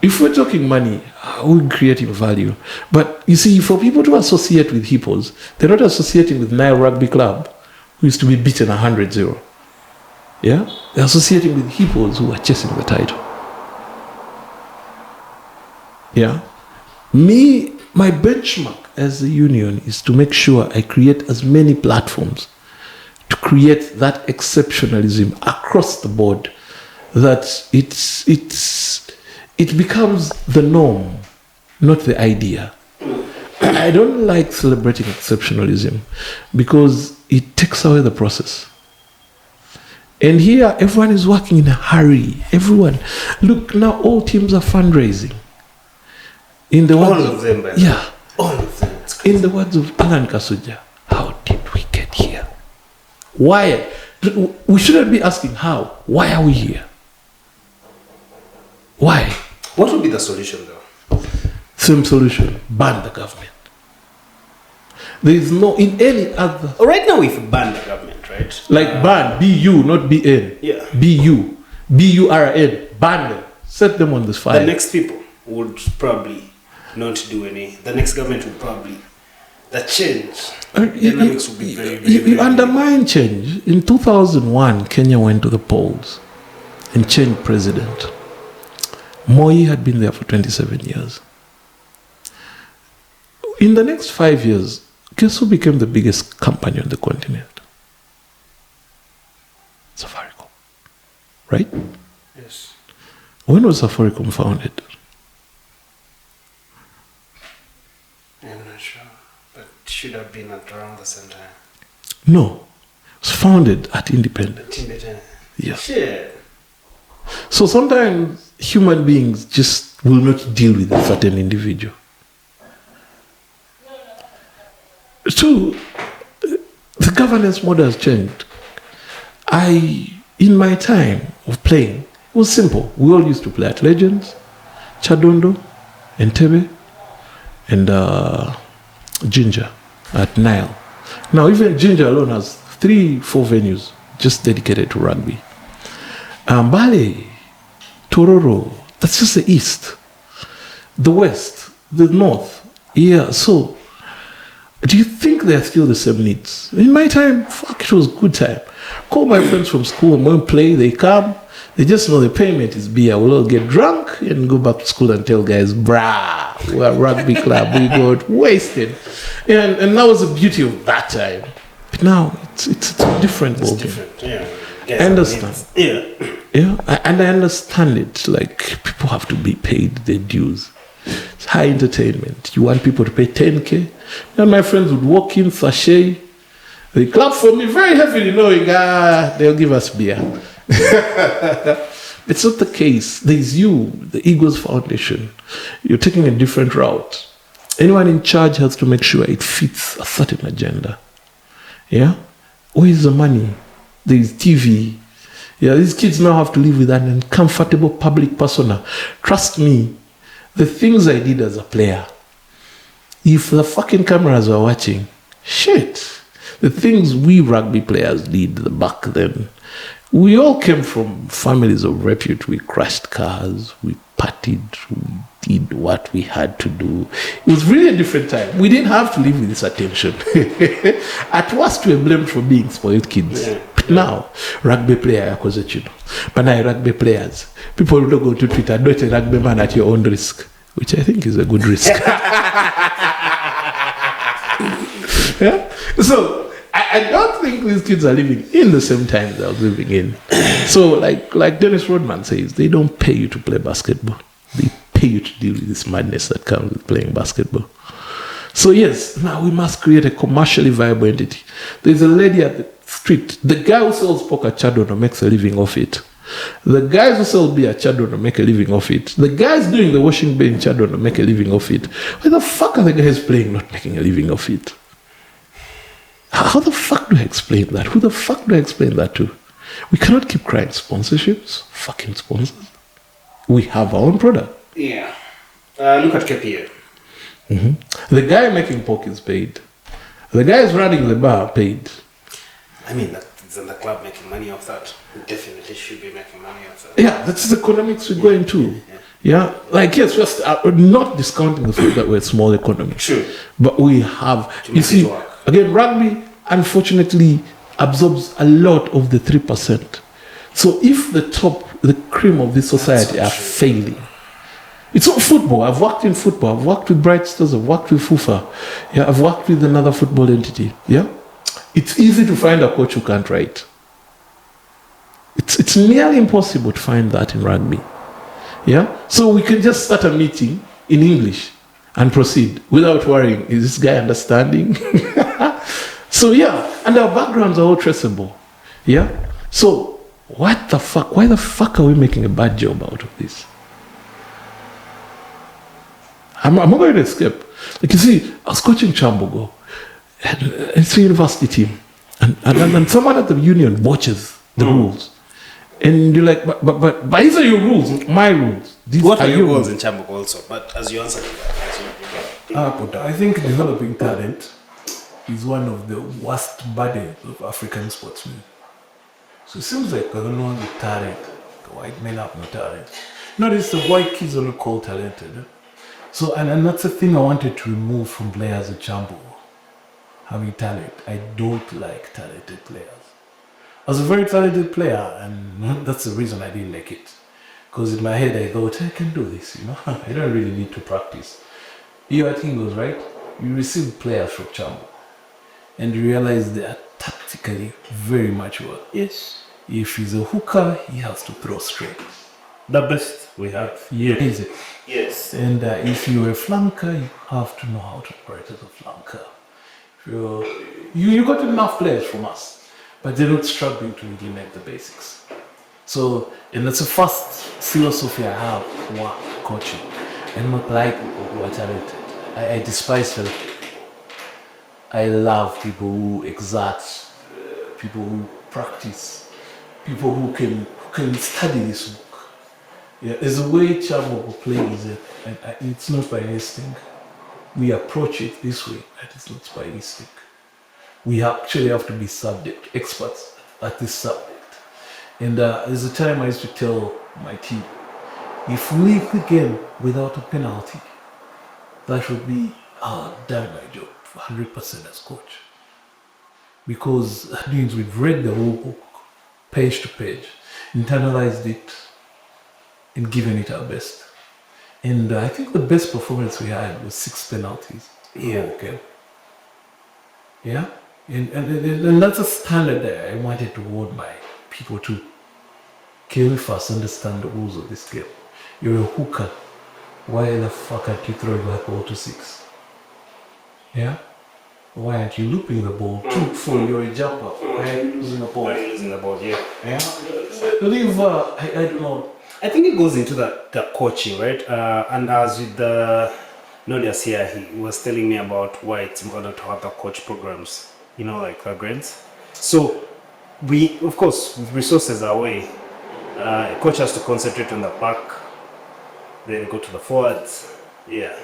if we're talking money, we're creating value. But you see, for people to associate with Hippos, they're not associating with Nile Rugby Club who used to be beaten 100-0. Yeah? They're associating with hippos who are chasing the title. Yeah? My benchmark as a union is to make sure I create as many platforms to create that exceptionalism across the board, that it becomes the norm, not the idea. I don't like celebrating exceptionalism because it takes away the process. And here, everyone is working in a hurry. Everyone. Look, now all teams are fundraising. In the words All of them, by the yeah. All of them. In the words of Alan Kasuja, how did we get here? Why? We shouldn't be asking how. Why are we here? Why? What would be the solution, though? Same solution. Ban the government. There is no, in any other... Right now, we've banned the government, right? Like ban, B-U, not B-N. Yeah. B-U. B-U-R-N. Ban them. Set them on this fire. The next people would probably not do any. The next government would probably... The change. Dynamics would be very, very, You very undermine change. In 2001, Kenya went to the polls and changed president. Moi had been there for 27 years. In the next 5 years, guess who became the biggest company on the continent? Safaricom. Right? Yes. When was Safaricom founded? I'm not sure. But it should have been at around the same time. No. It was founded at independence. Yeah. Shit. So sometimes human beings just will not deal with a certain individual. Two, the governance model has changed. In my time of playing, it was simple. We all used to play at Legends, Chadondo, Entebbe, and Ginger at Nile. Now even Ginger alone has 3-4 venues just dedicated to rugby. Mbale, Tororo, that's just the east. The west, the north. Yeah, so do you think they're still the same needs? In my time, fuck, it was good time. Call my friends from school and when play, they come. They just know the payment is beer. We'll all get drunk and go back to school and tell guys, brah, we're a rugby club. We got wasted. And that was the beauty of that time. But now, it's a different ballgame. It's different, yeah. I understand. Yeah, and I understand it. Like, people have to be paid their dues. It's high entertainment. You want people to pay 10K? And my friends would walk in, sachet. They clap for me very heavily, knowing, they'll give us beer. It's not the case. There's you, the Eagles Foundation. You're taking a different route. Anyone in charge has to make sure it fits a certain agenda. Yeah? Where is the money? There's TV. Yeah, these kids now have to live with an uncomfortable public persona. Trust me, the things I did as a player, if the fucking cameras were watching, shit, the things we rugby players did back then, we all came from families of repute. We crashed cars, we partied, we did what we had to do. It was really a different time. We didn't have to live with this attention. At worst, we were blamed for being spoiled kids. Yeah. Now, rugby player, but now rugby players, people will go to Twitter, do it a rugby man at your own risk, which I think is a good risk. Yeah? So, I don't think these kids are living in the same time they are living in. So, like Dennis Rodman says, they don't pay you to play basketball. They pay you to deal with this madness that comes with playing basketball. So yes, now we must create a commercially viable entity. There's a lady at the street. The guy who sells poker at Chadono makes a living off it. The guys who sell beer at Chadono make a living off it. The guys doing the washing bay in Chadono make a living off it. Why the fuck are the guys playing not making a living off it? How the fuck do I explain that? Who the fuck do I explain that to? We cannot keep crying sponsorships. Fucking sponsors. We have our own product. Yeah. Look at KPA. Mm-hmm. The guy making pork is paid. The guys running the bar paid. I mean, isn't the club making money off that? We definitely should be making money off that. Yeah, that's the economics we go into. Yeah, like yes, just not discounting the fact that we're a small economy. True. But we have, you see, again, rugby, unfortunately, absorbs a lot of the 3%. So if the cream of this society are failing, it's not football. I've worked in football. I've worked with Bright Stars. I've worked with FUFA. Yeah, I've worked with another football entity. Yeah, it's easy to find a coach who can't write. It's nearly impossible to find that in rugby. Yeah, so we can just start a meeting in English and proceed without worrying. Is this guy understanding? So yeah, and our backgrounds are all traceable. Yeah, so what the fuck? Why the fuck are we making a bad job out of this? I'm not going to escape. Like you see, I was coaching Chambogo, and it's a university team, and someone at the union watches the rules, and you're like, but these are your rules, my rules. These what are your goals in Chambogo also? But as you answer that, I think developing talent is one of the worst burdens of African sportsmen. So it seems like we're the one with talent. The white men have no talent. Notice the white kids are not called talented. So, and that's the thing I wanted to remove from players at Chambo. Having talent. I don't like talented players. I was a very talented player, and that's the reason I didn't like it. Because in my head I thought, I can do this, you know. I don't really need to practice. Your thing goes right. You receive players from Chambo, and you realize they are tactically very mature. yes, If he's a hooker, he has to throw straight. the best we have. Yeah. Yes. And if you're a flanker, you have to know how to operate as a flanker. You got enough players from us, but they're not struggling to implement the basics. So, and that's the first philosophy I have for coaching. I'm not like people who are talented. I despise talented people. I love people who exert, people who practice, people who can study this book. Yeah, there's a way Chambo plays it, and it's not by instinct. We approach it this way, and it's not by instinct. We actually have to be subject experts at this subject. And there's a time I used to tell my team, if we leave the game without a penalty, that would be done my job 100% as coach. Because that means we've read the whole book, page to page, internalized it, and given it our best. And I think the best performance we had was 6 penalties. Yeah. Okay. Yeah? And that's a standard that I wanted to hold my people to. Can we first understand the rules of this game? You're a hooker. Why the fuck aren't you throwing that ball to 6? Yeah? Why aren't you looping the ball to for you're a jumper? Why are you losing the ball? Why are you losing the ball? Yeah. Yeah? Leave, I don't know. I think it goes into the coaching, right? And as with the Nodias here, he was telling me about why it's important to have the coach programs, you know, like grants. So we, of course, with resources our way, a coach has to concentrate on the back, then go to the forwards. Yeah.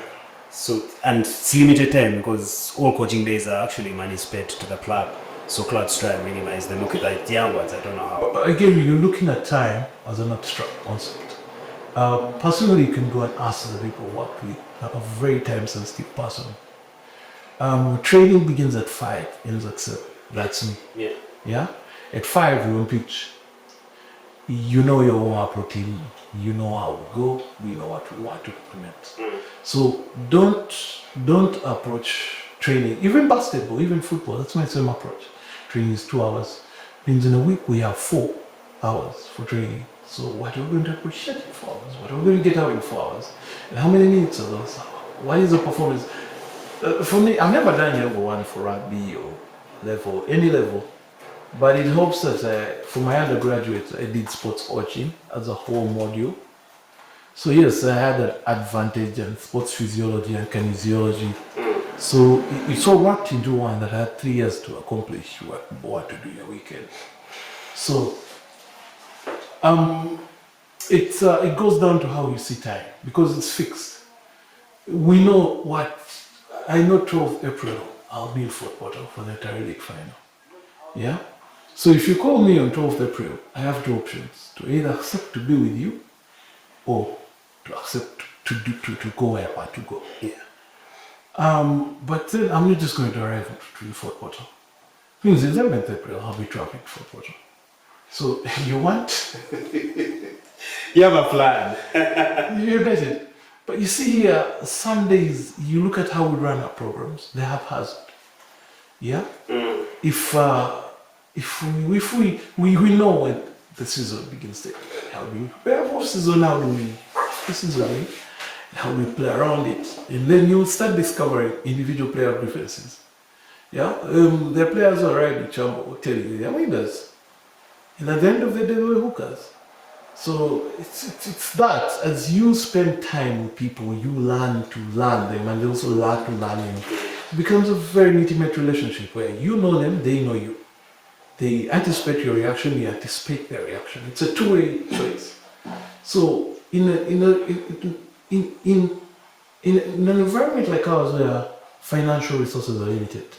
So, and it's limited time because all coaching days are actually money spent to the club. So clubs try and minimize them. Look at the young ones, I don't know how. But again, you're looking at time as an abstract concept. Personally, you can go and ask the people what we are a very time-sensitive person. Training begins at 5, ends at 7. That's me. Yeah. Yeah? At 5, you're on pitch. You know your warm-up routine. You know how we go. We know what we want to implement. So don't approach training, even basketball, even football. That's my same approach. Training is 2 hours. Means in a week we have 4 hours for training. So what are we going to appreciate in 4 hours? What are we going to get out in 4 hours? And how many minutes are those? What is the performance? For me, I've never done level 1 for rugby or level, any level. But it helps that for my undergraduates, I did sports coaching as a whole module. So yes, I had an advantage in sports physiology and kinesiology. So it's all wrapped into one that I had 3 years to accomplish what I want to do in a weekend. So it goes down to how you see time because it's fixed. We know what, I know 12th April, I'll be in Fort Portal for the entire league final. Yeah? So if you call me on 12th April, I have 2 options, to either accept to be with you or to accept to go where I want to go. Yeah. But then I'm not just going to arrive to Fort Portal. Things is elementary, how we traffic for Porto. So you want, you have a plan. You get it. But you see here, some days you look at how we run our programs, they haphazard. Yeah? If we know when the season begins, how do we prepare for season, how do we how we play around it, and then you start discovering individual player preferences. Yeah, the players already will tell you they're winners, and at the end of the day, we're hookers. So it's that as you spend time with people, you learn to learn them, and they also learn to learn you. It becomes a very intimate relationship where you know them, they know you. They anticipate your reaction, you anticipate their reaction. It's a two-way choice. So in an environment like ours where financial resources are limited,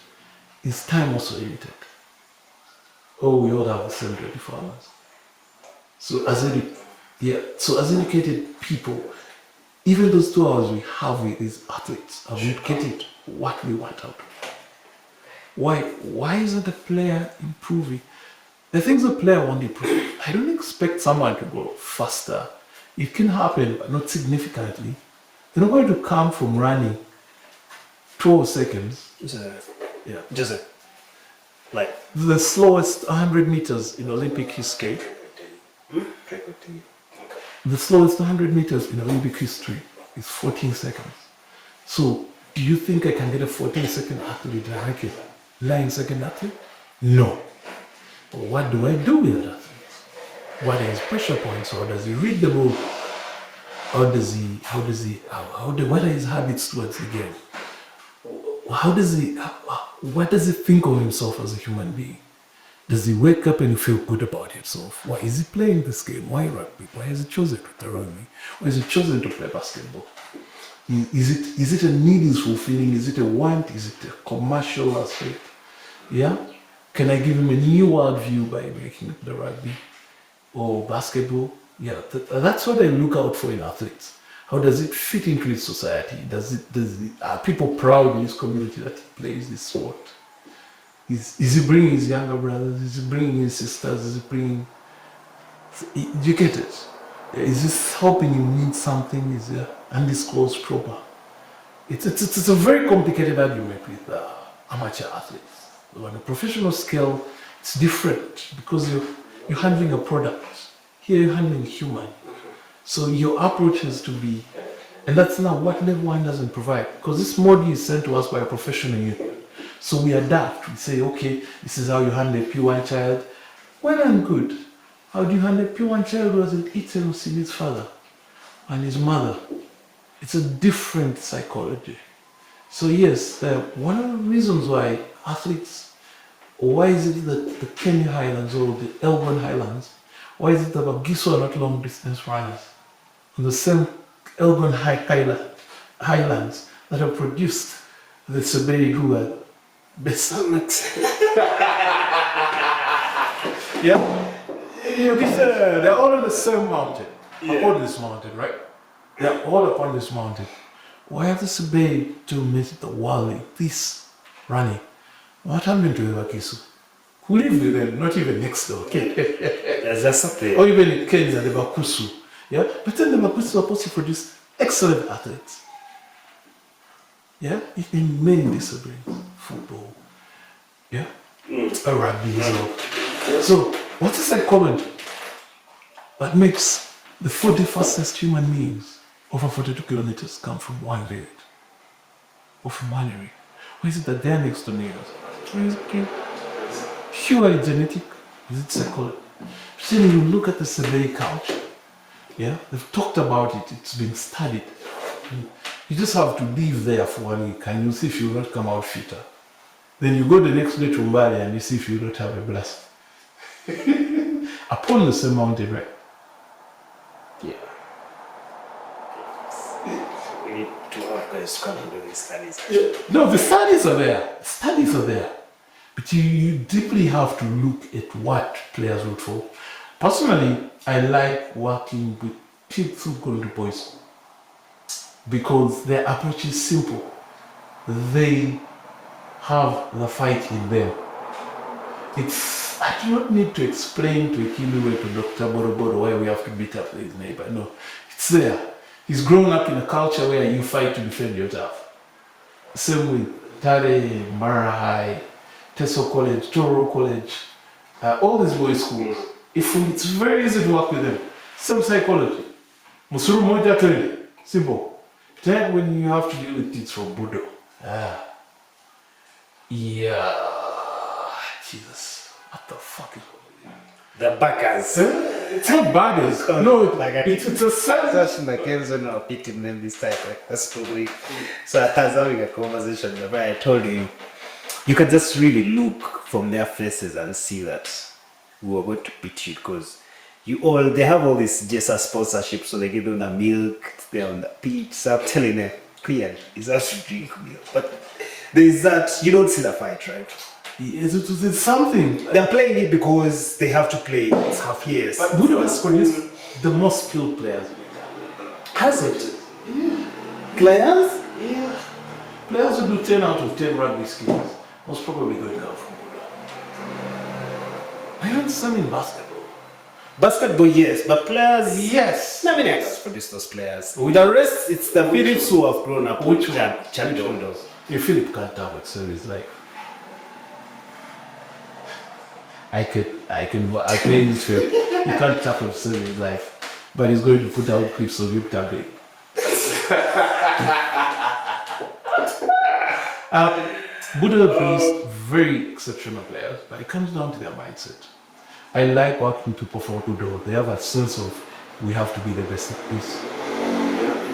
is time also limited? Oh, we all have the same 24 hours. So as educated people, even those 2 hours we have with these athletes, are we getting what we want out of it? Why isn't the player improving? The things the player won't improve. I don't expect someone to go faster. It can happen, but not significantly. They're not going to come from running 12 seconds. Like the slowest 100 meters in Olympic history. The slowest 100 meters in Olympic history is 14 seconds. So, do you think I can get a 14-second athlete and rank it 9-second athlete? No. Well, what do I do with that? What are his pressure points? How does he read the book? What are his habits towards the game? What does he think of himself as a human being? Does he wake up and feel good about himself? Why is he playing this game? Why rugby? Why has he chosen to play rugby? Why has he chosen to play basketball? Is it a need he's fulfilling? Is it a want? Is it a commercial aspect? Yeah? Can I give him a new worldview by making the rugby or basketball? Yeah, that's what I look out for in athletes. How does it fit into his society? Are people proud in his community that he plays this sport? Is he bringing his younger brothers? Is he bringing his sisters? Is he bringing... You get it? Is this helping him need something? Is it undisclosed proper? It's a very complicated argument with amateur athletes. On a professional scale, it's different because you're handling a product. Here you're handling human. So your approach has to be, and that's now what level one doesn't provide, because this model is sent to us by a professional union. So we adapt. We say, okay, this is how you handle a P1 child. Well and good. How do you handle a P1 child who hasn't eaten or seen his father and his mother? It's a different psychology. So yes, one of the reasons why athletes, or why is it that the Kenya Highlands or the Elgon Highlands, why is it that Bagiso are not long distance runners? On the same Elgon Highlands that have produced the Sebei who are best. Yeah? They're all on the same mountain. Upon this mountain, right? They're all upon this mountain. Why have the Sebei to meet the world like this running? What happened to Bagiso? Who live with them, not even next door. Okay? there's just something. Or even in Kenya, the Bakusu. Yeah? But then the Bakusu are supposed to produce excellent athletes. Yeah? In many disciplines. Football. Yeah? Rugby as well. So, what is that comment that makes the 40 fastest human beings over 42 kilometers come from one village? Or from one area? Why is it that they're next to neighbors? Why is it purely genetic? Is it psychology? Then you look at the Sebei culture. Yeah, they've talked about it. It's been studied. You just have to live there for 1 week and you see if you will not come out fitter. Then you go the next day to Mbali and you see if you don't have a blast. Upon the same mountain, right? Yeah. We need to have guys come and do these studies. Yeah. No, the studies are there. Studies are there. But you deeply have to look at what players root for. Personally, I like working with kids who've gone to boys because their approach is simple. They have the fight in them. I do not need to explain to a Kiluwe, to Dr. Boroboro why we have to beat up his neighbor. No, it's there. He's grown up in a culture where you fight to defend your turf. Same with Tare, Mara High, Teso College, Tororo College, all these boys' schools. It's very easy to work with them. Same psychology. Musuru moja twende. Simple. Then when you have to deal with kids from Budo. Yeah. Jesus. What the fuck is wrong with you? The backers. It's not baggers. No, it's a sense. Such like Kenzo now picking them this type. Like, that's probably. So I was having a conversation where I told you can just really look from their faces and see that we are going to beat you because they have all this JSA sponsorship, so they give them the milk, they're on the pitch. So I'm telling them, clear, is that to drink milk? But there's that, you don't see the fight, right? It's something. They're playing it because they have to play it. It's half years. But Budo has produced the most skilled players. Has it? Yeah. Players? Yeah. Players who do 10 out of 10 rugby skills most probably going to come from Budo. I understand in basketball. Basketball, yes, but players, yes. Nairobi produce those players. With the rest, it's the Philips who have grown up. Which champion those? If Philip can't have what service like. I play this film. He can't tap of service life, but he's going to put out clips of him tapping. Budo produced very exceptional players, but it comes down to their mindset. I like working people for Budo. They have a sense of we have to be the best at this.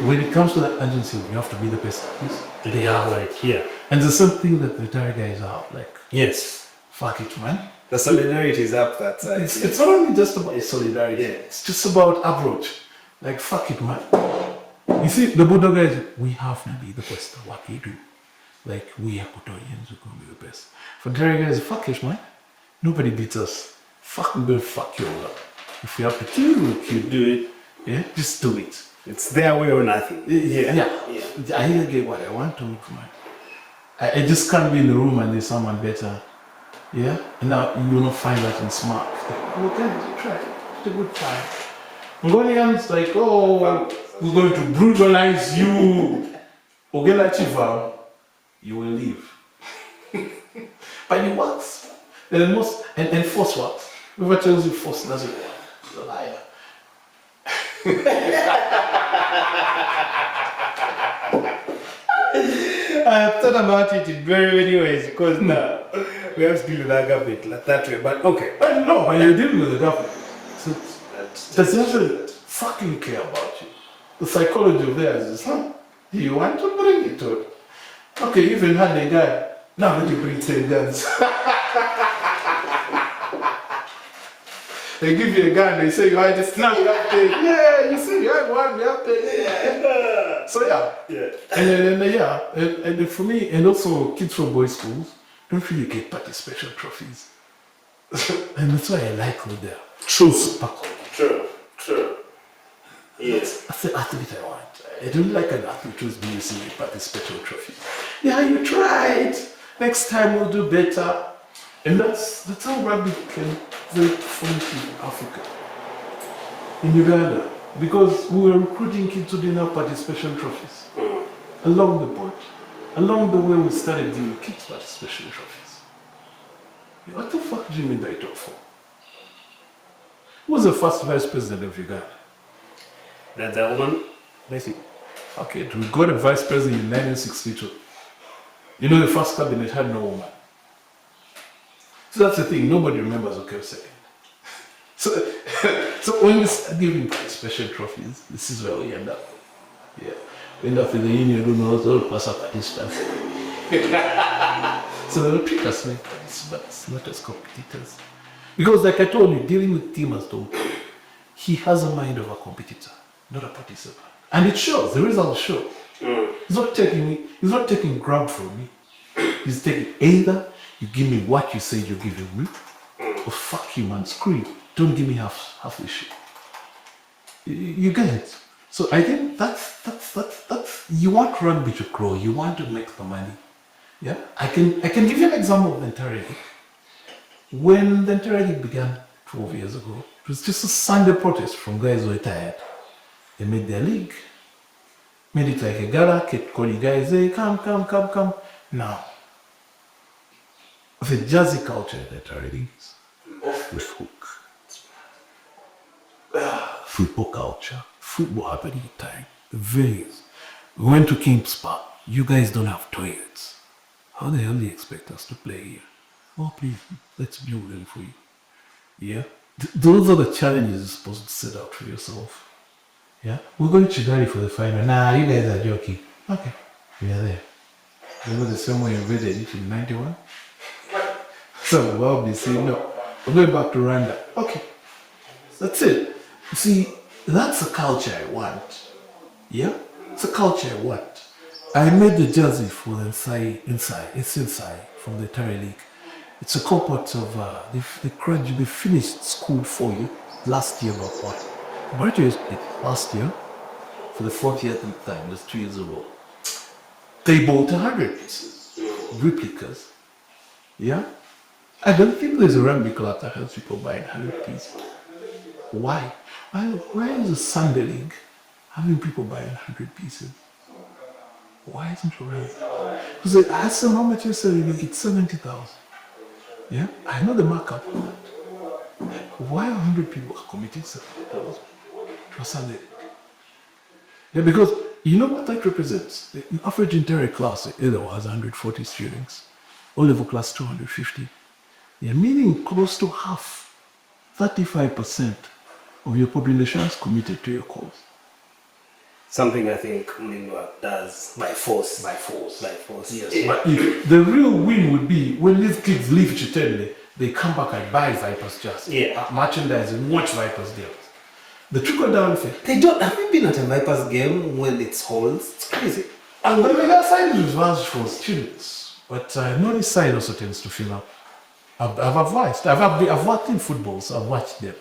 When it comes to that agency, we have to be the best at this. They are like here. And the same thing that the retired guys are like. Yes. Fuck it, man. The solidarity is up that side. It's not only just about solidarity. Yeah. It's just about approach. Like, fuck it, man. You see, the Budo guys, we have to be the best at what we do. Like, we are Budoians, we're going to be the best. For the retired guys, fuck it, man. Nobody beats us. Fucking go fuck you up. If you have to kill you do it. Yeah, just do it. It's their way or nothing. Yeah. I get what I want to look, man. I just can't be in the room and there's someone better. Yeah? And now you don't find that in smart. Like, well, guys, try. It's a good time. Mongolians like, oh, we're going to brutalize you. Ogela Chiva, you will leave. But it works. And force works. Whoever tells you force doesn't work, he's a liar. I have thought about it in very many ways because now we have to deal with our government like that way. But okay. No, when you're dealing with the government, does it actually fucking care about you? The psychology of theirs is, do you want to bring it to it? Okay, you even had a guy. Now let you bring 10 guns. They give you a gun, they say you had this, now you have 10. Yeah, you say you had one, you have 10. Yeah. So yeah. And for me, and also kids from boys' schools don't really get participation trophies. And that's why I like who they are. True. True. Yes. That's the athlete I want. I don't like an athlete who's being receiving participatory trophies. Yeah, you tried. Next time we'll do better. And that's how rugby became very funky in Africa. In Uganda. Because we were recruiting kids who didn't have participation trophies. Along the board. Along the way we started giving kids participation trophies. What the fuck do you mean by top 4? Who was the first vice president of Uganda? That's a woman. Basically. Okay, we got a vice president in 1962. You know the first cabinet had no woman. So that's the thing, nobody remembers who came second. So when we start giving participation trophies, this is where we end up. Yeah. We end up in the union, who knows, all pass up participants. So they'll treat us like participants, not as competitors. Because like I told you, dealing with Tim as though he has a mind of a competitor, not a participant. And it shows, the results show. He's not taking grab from me. He's taking either you give me what you said you're giving me, or fuck you man, screw you. Don't give me half the shit. You get it? So I think that's you want rugby to grow, you want to make the money. Yeah? I can give you an example of the entire league. when the entire league began 12 years ago, it was just a Sunday protest from guys who were tired. They made their league, made it like a gala, kept calling guys, hey, come. Now, the jazzy culture that already is off the hook. Football culture, football happening time, the venues. We went to King's Park. You guys don't have toilets. How the hell do you expect us to play here? Oh, please, let's build them for you. Yeah? Those are the challenges you're supposed to set out for yourself. Yeah? We're going to Chitara for the final. Nah, you guys are joking. Okay, we are there. Remember the same way you invaded it in 91? So we'll be saying, no, we're going back to Rwanda. Okay, that's it. You see, that's the culture I want. Yeah? It's a culture I want. I made the jersey for the inside from the Terry League. It's a cohort of they finished school for you last year about what? Graduated last year for the 4th year at the time, just 2 years ago. They bought 100 pieces, replicas. Yeah? I don't think there's a rugby club that has people buying 100 pieces. Why? Why is the Sunday League having people buying 100 pieces? Why isn't it around? Because I asked them how much yesterday, you get 70,000. Yeah? I know the markup on that. Why 100 people are committing 70,000 to a Sunday? Yeah, because you know what that represents? The average entire class either has 140 students, O-level class 250. Yeah, meaning close to half, 35% of your population is committed to your cause. Something I think Mlingwa does by force. Yes. Yeah. But the real win would be when these kids leave Chitara, they come back and buy Vipers just. Yeah. Merchandise and watch Vipers deals. The trickle down effect. They don't. Have you been at a Vipers game when it's holds? It's crazy. And the mega side is vast for students, but no side also tends to fill up. I've advised. I've worked in football, so I've watched them.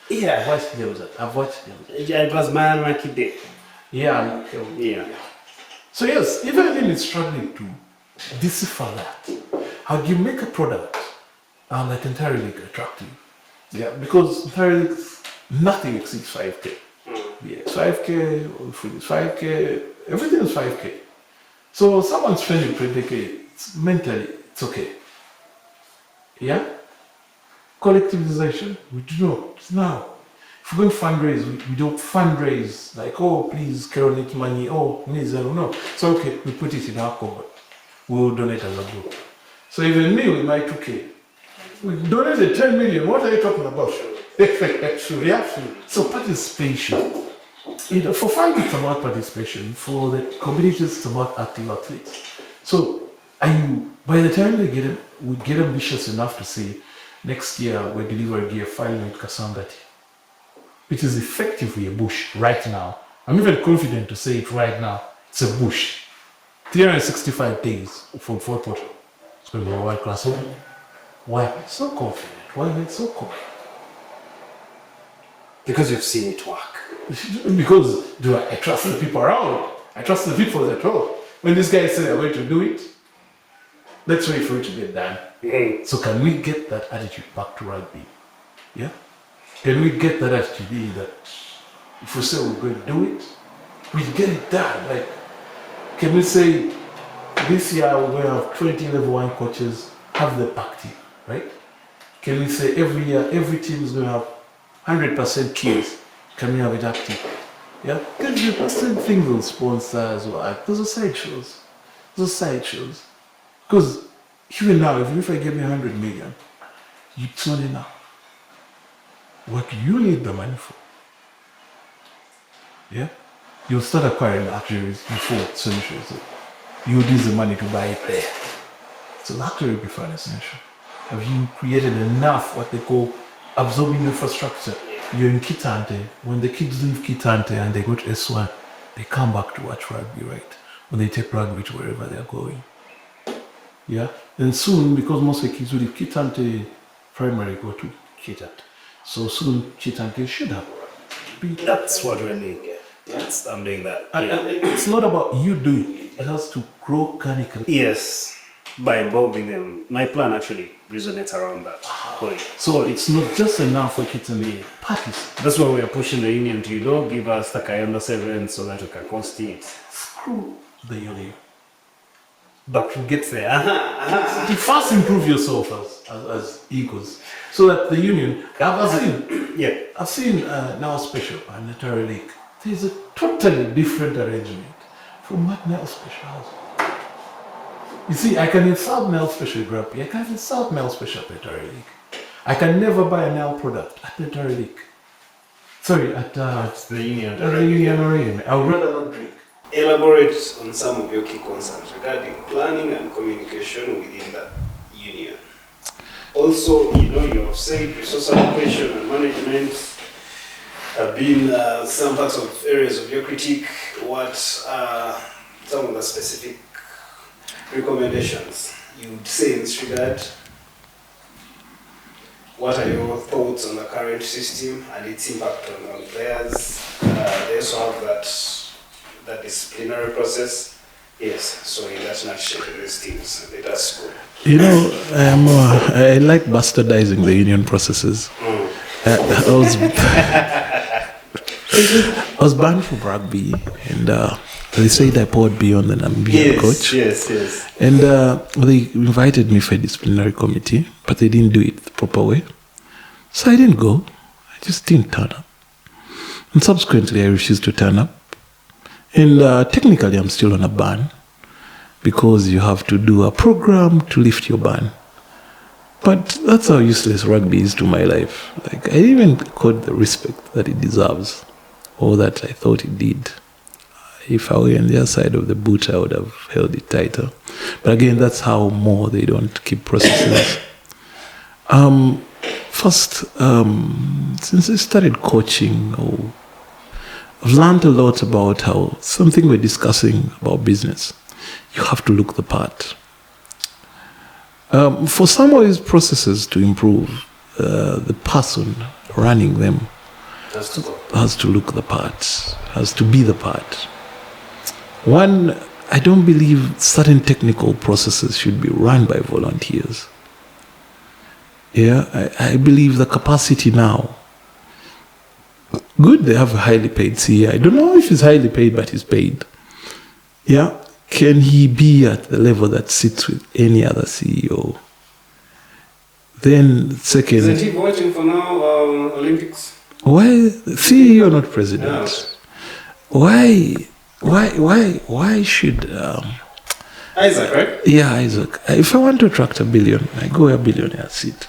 Yeah. I've watched them. Yeah, it was my unlucky day. Yeah. So yes, even if it's struggling to decipher that, how do you make a product that entirely attractive? Yeah, because entirely nothing exceeds 5K. Yeah, 5K, food is 5K, everything is 5K. So someone's spending 20K, mentally, it's okay. Yeah? Collectivization, we do not. Now, if we're going to fundraise, we don't fundraise like, oh, please, Carol needs money, oh, needs Zenon. No. So, okay, we put it in our cupboard. We'll donate as a group. So even me with my 2K, we donated 10 million. What are you talking about? Yeah. So participation. For fun, it's about participation. For the communities, it's about active athletes. So by the time we get ambitious enough to say, next year we're delivering gear 5 Kasambati, which is effectively a bush right now. I'm even confident to say it right now. It's a bush. 365 days from Fort Portal. It's going to be a world class. Why am I so confident? Why am I so confident? Because you've seen it work. Because I trust the people around. I trust the people that when this guy said they're going to do it, let's wait for it to get done. Mm-hmm. So can we get that attitude back to rugby? Yeah? Can we get that attitude that if we say we're going to do it, we get it done? Like, can we say this year we're going to have 20 level 1 coaches have the pack team, right? Can we say every year every team is going to have 100% kids? Can we have it active? Yeah? Because you the same thing with sponsors or those are side shows. Because even now, if I give me 100 million, it's not enough. What do you need the money for? Yeah? You'll start acquiring luxuries before essentials. You'll use the money to buy it there. So luxury before an essential. Have you created enough what they call absorbing infrastructure? You're in Kitante. When the kids leave Kitante and they go to S1, they come back to watch rugby, right? When they take rugby to wherever they're going. Yeah? And soon, because most of the kids who leave Kitante primary go to Kitante. So soon, Chitara should have. That's what we need. Yes, I'm doing that. And it's not about you doing it. It has to grow organically. Yes. by involving them. My plan actually resonates around that point. So it's not just enough for you to be parties. That's why we are pushing the union to, give us the Kayanda 7 so that we can constitute. Screw the union. But we'll get there. You first improve yourself as egos, so that the union. I've seen now special and Chitara Lake. There's a totally different arrangement from what now special has. You see, I can insult Nel Special Grumpy. I can insult Nel Special at Chitara Lake. I can never buy a Nel product at Chitara Lake. Sorry, at the union. At the union arena. I would rather not drink. Elaborate on some of your key concerns regarding planning and communication within the union. Also, you have said resource allocation and management have been some parts of areas of your critique. What are some of the specific recommendations you would say in this regard? What are your thoughts on the current system and its impact on players? They also have that disciplinary process. Yes, so in that nutshell, these things, let us go. I like bastardizing the union processes. I was banned from rugby, and they said I poured beyond the Namibia coach. Yes. And they invited me for a disciplinary committee, but they didn't do it the proper way. So I didn't go. I just didn't turn up. And subsequently, I refused to turn up. And technically, I'm still on a ban because you have to do a program to lift your ban. But that's how useless rugby is to my life. Like, I didn't even got the respect that it deserves, or that I thought it did. If I were on the other side of the boot, I would have held it tighter. But again, that's how more they don't keep processes. First, since I started coaching, I've learned a lot about how something we're discussing about business, you have to look the part. For some of these processes to improve, the person running them has to look the part, has to be the part. One, I don't believe certain technical processes should be run by volunteers. I believe the capacity now. Good, they have a highly paid CEO. I don't know if he's highly paid, but he's paid. Can he be at the level that sits with any other CEO? Then second... Isn't he voting for now Olympics? Why? CEO, not president. No. Why should... Isaac, right? Yeah, Isaac. If I want to attract $1 billion, I go where billionaires sit.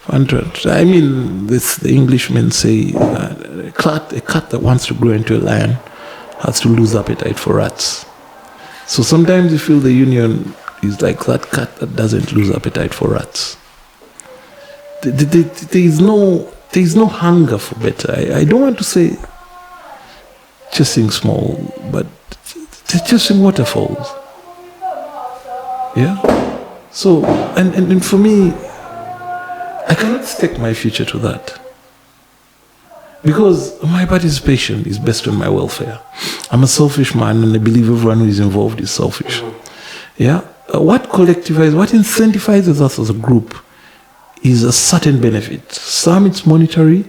The Englishmen say a cat that wants to grow into a lion has to lose appetite for rats. So sometimes you feel the union is like that cat that doesn't lose appetite for rats. There is no hunger for better. I don't want to say chasing small, but chasing waterfalls. So, and for me, I cannot stake my future to that. Because my participation is based on my welfare. I'm a selfish man, and I believe everyone who is involved is selfish. What collectivizes, what incentivizes us as a group is a certain benefit. Some it's monetary,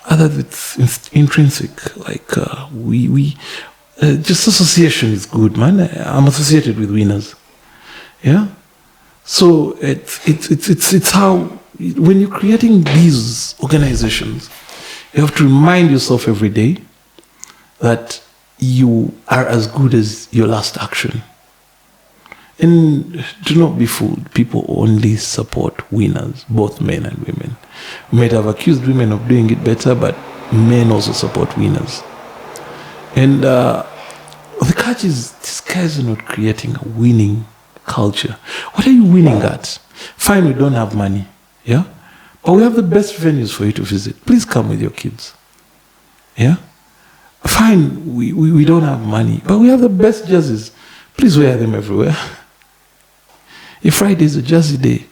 others it's intrinsic. Like just association is good, man. I'm associated with winners. So it's how, when you're creating these organizations, you have to remind yourself every day that you are as good as your last action. And do not be fooled. People only support winners, both men and women. We might have accused women of doing it better, but men also support winners. And the catch is, these guys are not creating a winning culture. What are you winning at? Fine, we don't have money, but we have the best venues for you to visit. Please come with your kids. Fine, we don't have money, but we have the best jerseys. Please wear them everywhere. If Friday is a jersey day,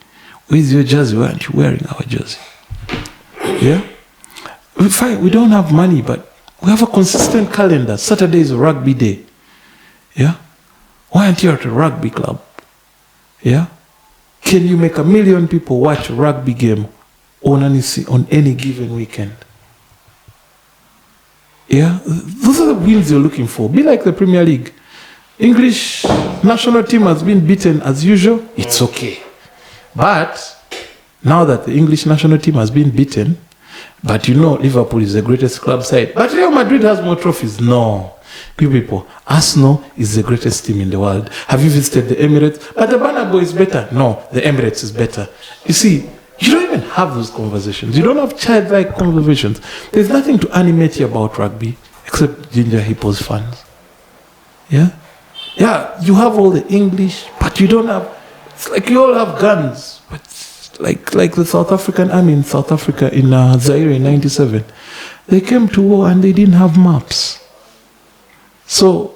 where's your jersey? Why aren't you wearing our jersey? Fine, we don't have money, but we have a consistent calendar. Saturday is a rugby day. Why aren't you at a rugby club? Yeah? Can you make 1 million people watch a rugby game on any given weekend? Yeah? Those are the wins you're looking for. Be like the Premier League. English national team has been beaten as usual. It's okay. But now that the English national team has been beaten, but you know Liverpool is the greatest club side, but Real Madrid has more trophies. No. You people, Arsenal is the greatest team in the world. Have you visited the Emirates? But the Bernabeu is better. No, the Emirates is better. You see, you don't even have those conversations. You don't have childlike conversations. There's nothing to animate you about rugby except Ginger Hippo's fans. Yeah? Yeah, you have all the English, but you don't have... It's like you all have guns. But like the South African army in South Africa in Zaire in 97. They came to war and they didn't have maps. So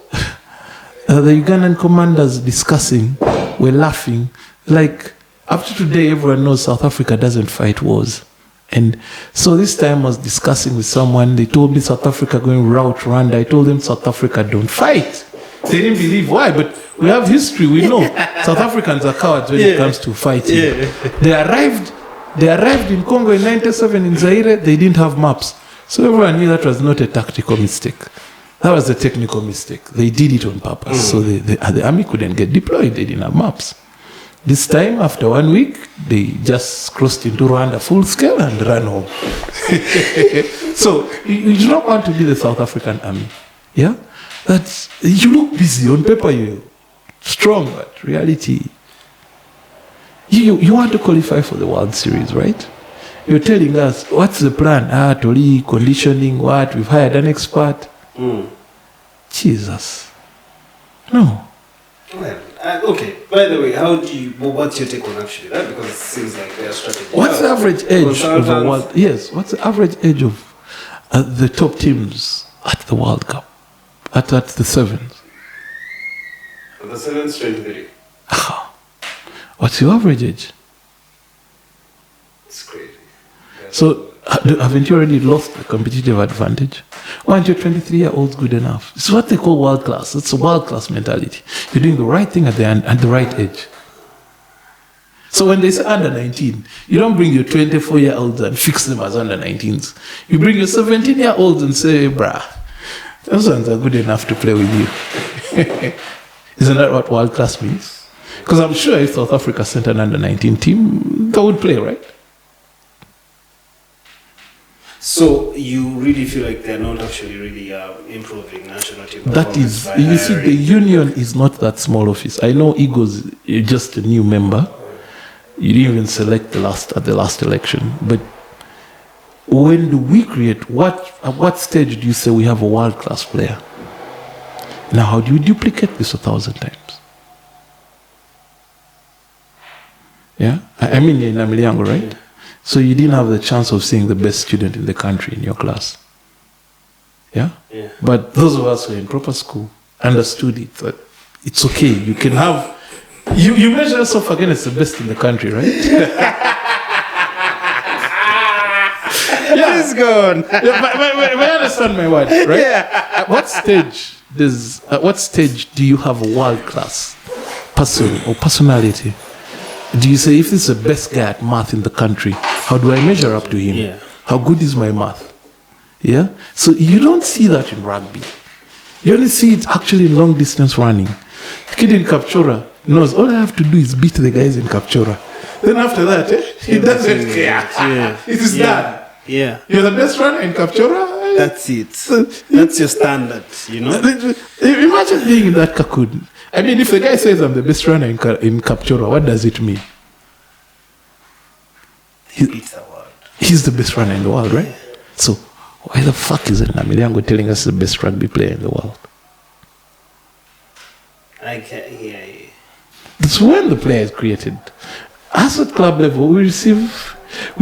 the Ugandan commanders discussing, were laughing. Like, up to today, everyone knows South Africa doesn't fight wars. And so this time I was discussing with someone. They told me South Africa going rout Rwanda. I told them South Africa don't fight. They didn't believe why, but we have history. We know South Africans are cowards when it comes to fighting. They arrived in Congo in 97 in Zaire. They didn't have maps. So everyone knew that was not a tactical mistake. That was a technical mistake. They did it on purpose. So the army couldn't get deployed. They didn't have maps. This time, after 1 week, they just crossed into Rwanda full scale and ran home. So you do not want to be the South African army. Yeah? That's, you look busy on paper, you're strong, but reality, you want to qualify for the World Series, right? You're telling us, what's the plan? Tori, conditioning, what? We've hired an expert. Jesus. No. Well, okay. By the way, what's your take on actually that? Because it seems like their strategy. What's the average age of the world? Yes, what's the average age of the top teams at the World Cup? At the sevens? The sevens, 23. What's your average age? It's crazy. So, haven't you already lost the competitive advantage? Why aren't your 23-year-olds good enough? It's what they call world class. It's a world class mentality. You're doing the right thing at the right age. So when they say under 19, you don't bring your 24-year-olds and fix them as under 19s. You bring your 17-year-olds and say, brah, those ones are good enough to play with you. Isn't that what world class means? Because I'm sure if South Africa sent an under 19 team, they would play, right? So you really feel like they're not actually really improving national team? That is, you see, the union is not that small office. I know Eagles is just a new member. You didn't even select at the last election. But when do we create, at what stage do you say we have a world-class player? Now, how do you duplicate this 1,000 times? Yeah? I mean, you're in Amiliango, right? Yeah. So you didn't have the chance of seeing the best student in the country in your class. Yeah? Yeah. But those of us who are in proper school understood it. That it's okay. You can have... You measure yourself against the best in the country, right? Yeah. It's gone. Yeah, but I understand my word, right? Yeah. At what stage do you have a world-class person or personality? Do you say, if this is the best guy at math in the country, how do I measure up to him? Yeah. How good is my math? Yeah? So you don't see that in rugby. You only see it actually in long distance running. The kid in Kapchora knows all I have to do is beat the guys in Kapchora. Then after that, he doesn't care. Yeah. It is done. Yeah. You're the best runner in Kapchora. That's it. That's your standard, you know? Imagine being in that cocoon. I mean, if the guy says I'm the best runner in Kapchora, what does it mean? He beats the world. He's the best runner in the world, right? Yeah. So why the fuck is Namiliango telling us the best rugby player in the world? I can't hear you. That's when the player is created. Us at club level, we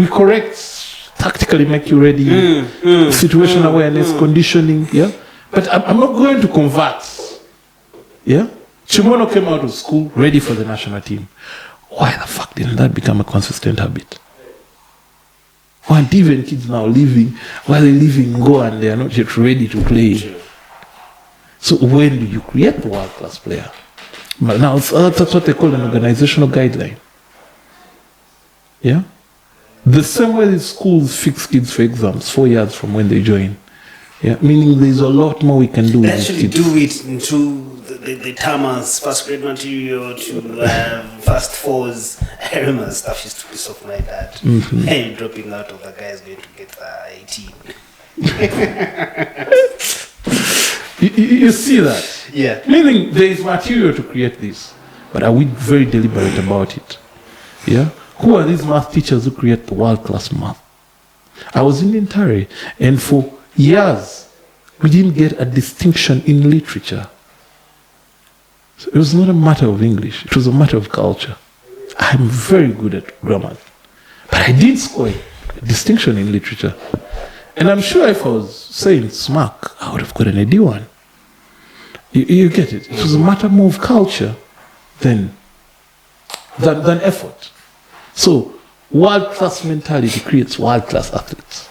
correct, tactically make you ready, situation awareness, conditioning, yeah? But I'm not going to convert, yeah? Chimono came out of school ready for the national team. Why the fuck didn't that become a consistent habit? Why aren't even kids now leaving, while they leave in Go and they are not yet ready to play? So when do you create the world-class player? But now that's what they call an organizational guideline. Yeah? The same way the schools fix kids for exams 4 years from when they join. Yeah? Meaning there's a lot more we can do They with actually kids. do it into the termers, first grade material to first fours. I remember stuff used to piss off my dad. Hey, dropping out of the guy is going to get 18. You see that? Yeah. Meaning there is material to create this. But are we very deliberate about it? Yeah? Who are these math teachers who create the world-class math? I was in Intare, and for years, we didn't get a distinction in literature. So it was not a matter of English, it was a matter of culture. I'm very good at grammar, but I did score a distinction in literature. And I'm sure if I was saying smack, I would have gotten a D1. You get it? It was a matter more of culture than effort. So, world-class mentality creates world-class athletes.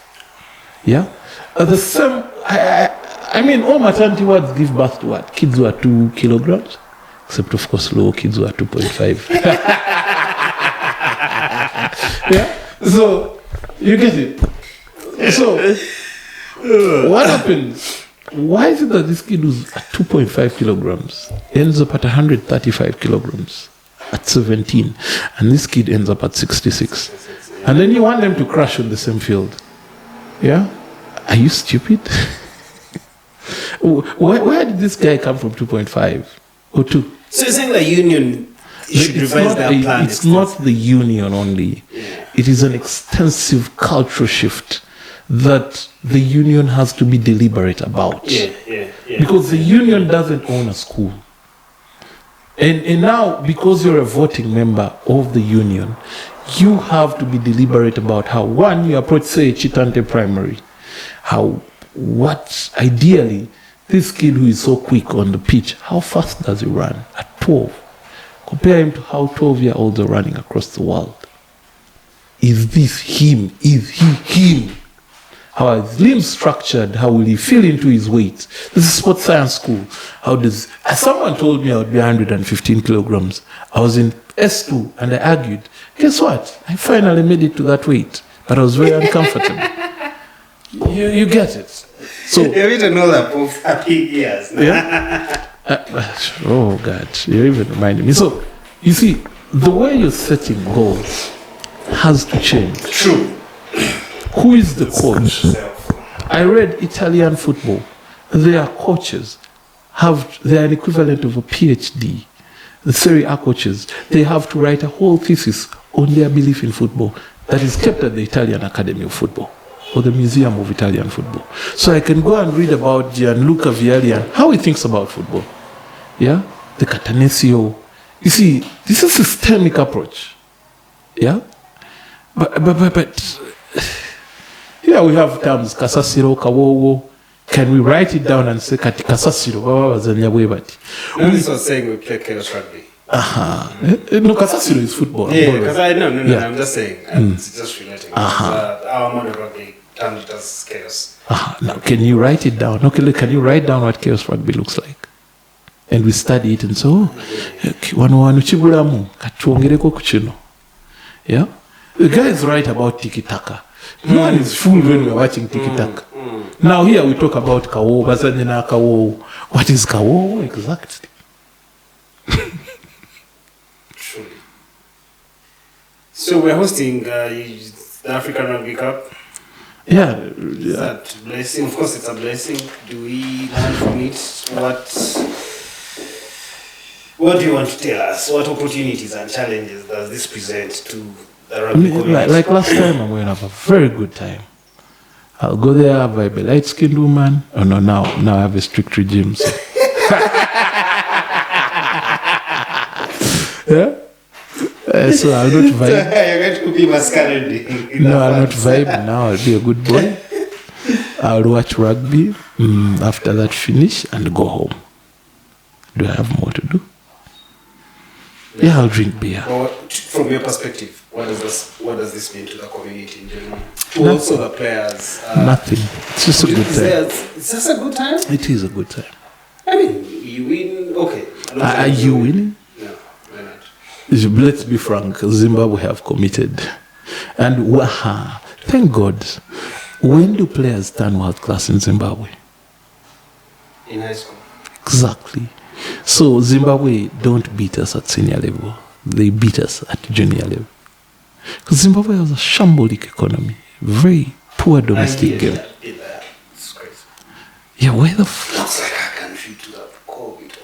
Yeah? The same, I mean, all maternity wards give birth to what? Kids who are 2 kilograms? Except, of course, low kids who are 2.5. Yeah? So, you get it? So, what happens? Why is it that this kid who's at 2.5 kilograms ends up at 135 kilograms at 17, and this kid ends up at 66? And then you want them to crash on the same field. Yeah? Are you stupid? Where did this guy come from 2.5 or 2? So you're saying the union should revise their plan? It's not the union only. Yeah. It is an extensive cultural shift that the union has to be deliberate about. Yeah. Because the union doesn't own a school. And now, because you're a voting member of the union, you have to be deliberate about how, one, you approach, say, Chitante Primary. Ideally, this kid who is so quick on the pitch, how fast does he run at 12? Compare him to how 12-year-olds are running across the world. Is this him? Is he him? How are his limbs structured? How will he fill into his weight? This is sports science school. Someone told me I would be 115 kilograms. I was in S2 and I argued. Guess what? I finally made it to that weight, but I was very uncomfortable. You get it. So you need to know that for happy years. Yeah. Oh God, you're even reminding me. So you see, the way you're setting goals has to change. True. Who is the coach? I read Italian football. Their coaches they're an equivalent of a PhD. The Serie A coaches, they have to write a whole thesis on their belief in football that is kept at the Italian Academy of Football or the Museum of Italian Football. So I can go and read about Gianluca Vialli and how he thinks about football. Yeah? The Cataneo. You see, this is a systemic approach. Yeah? But here we have terms, kasasiro, kawowo. Can we write it down and say, kati kasasiro, baba bazanya bwebati? This was saying we play chaos rugby. No, kasasiro is football. Yeah, because I'm just saying, it's just relating. Our modern rugby terms it as chaos. Now, can you write it down? Okay, look, can you write down what chaos rugby looks like? And we study it and so, wanu chibulamu, katuongereko kuchino. Yeah? The guy is right about tiki-taka. No one is fooled when we're watching tiki-taka. Now here we talk about kawo, bazanyana kawo. What is kawo exactly? Truly. So we're hosting the African Rugby Cup. Yeah. Is that a blessing? Of course it's a blessing. Do we learn from it? What do you want to tell us? What opportunities and challenges does this present to the rugby community? Like last time, I'm going to have a very good time. I'll go there, vibe a light-skinned woman. Oh no, now I have a strict regime. So. Yeah? So I'll not vibe. You're going to be masquerading. No, I'll not vibe. Now I'll be a good boy. I'll watch rugby. After that, finish and go home. Do I have more to do? Yeah, I'll drink beer. Well, from your perspective, what does this mean to the community in general? Also the players. Nothing. It's just a good time. It's just a good time? It is a good time. I mean, you win. Okay. Are you winning? let's be frank, Zimbabwe have committed. And thank God, when do players turn world class in Zimbabwe? In high school. Exactly. So Zimbabwe don't beat us at senior level. They beat us at junior level. Because Zimbabwe has a shambolic economy. Very poor domestic game. It's crazy. Yeah, where the It's like a country to have COVID.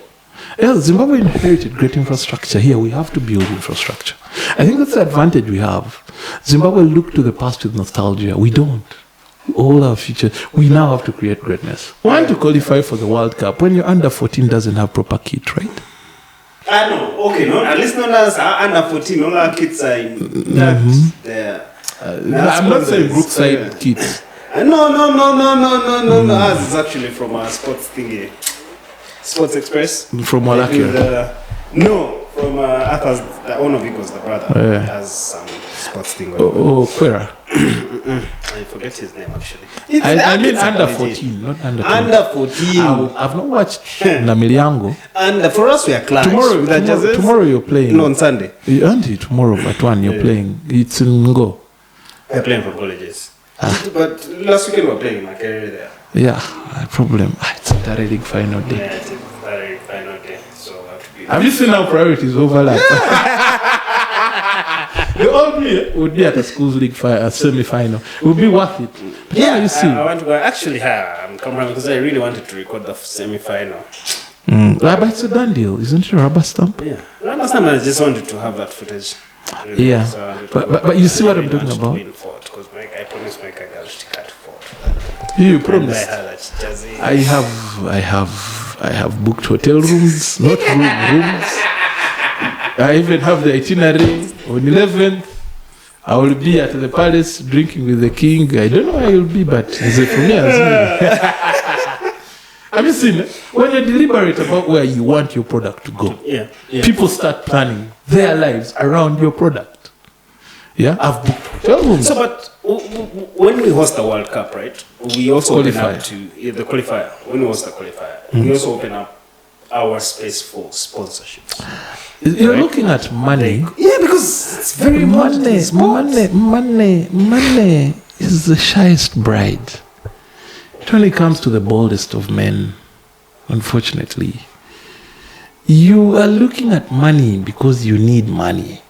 Yeah, Zimbabwe inherited great infrastructure. Here we have to build infrastructure. I think that's the advantage we have. Zimbabwe look to the past with nostalgia. We don't. All our future, we now have to create greatness. We want to qualify for the World Cup when your under 14 doesn't have proper kit, right? No. Okay, no. At least not us. Under 14, all our kids are in there. I'm not saying Brookside kids. No. Ours is actually from our sports thingy. Sports Express. From Wallachia. No, from Arthur's, the owner of Eagles, the brother. Has some sports thing going on. Quera. I forget his name actually. I mean under 14, not under 20. Under 14. I've not watched Namiliango. And for us, we are clash. Tomorrow you're playing. No, on Sunday. Auntie, tomorrow at 1 you're playing. It's in Ngo. We're playing for colleges. But last weekend we were playing in Makerere there. Yeah, problem. It's a Tare League final day. Yeah, it's a Tare League final day. So I have to be. Have you seen how priorities overlap? The old me would be at a schools league semi-final. It would be worth it. But Yeah, you see. I want to go. Actually, I'm coming because I really wanted to record the semi-final. But it's a done deal, isn't it? A rubber stamp. Yeah. Last time I just wanted to have that footage. Really. Yeah. So I wanted to But you see what I'm really talking wanted to about? win for it, because I promised my girl to cut for it. You And I promised. had that jersey. I have booked hotel rooms, not rooms. I even have the itinerary on 11th. I will be at the palace drinking with the king. I don't know where I will be, but is it for me? Have you seen it? When you're deliberate about where you want your product to go, Yeah. people start planning their lives around your product. Yeah, I've booked hotel rooms. So, but when we host the World Cup, right? We also open Qualifier. up to the qualifier. When we host the qualifier, we also open up our space for sponsorships. You're Right. looking at money. Yeah, because it's very important. Money is the shyest bride. It only comes to the boldest of men, unfortunately. You are looking at money because you need money.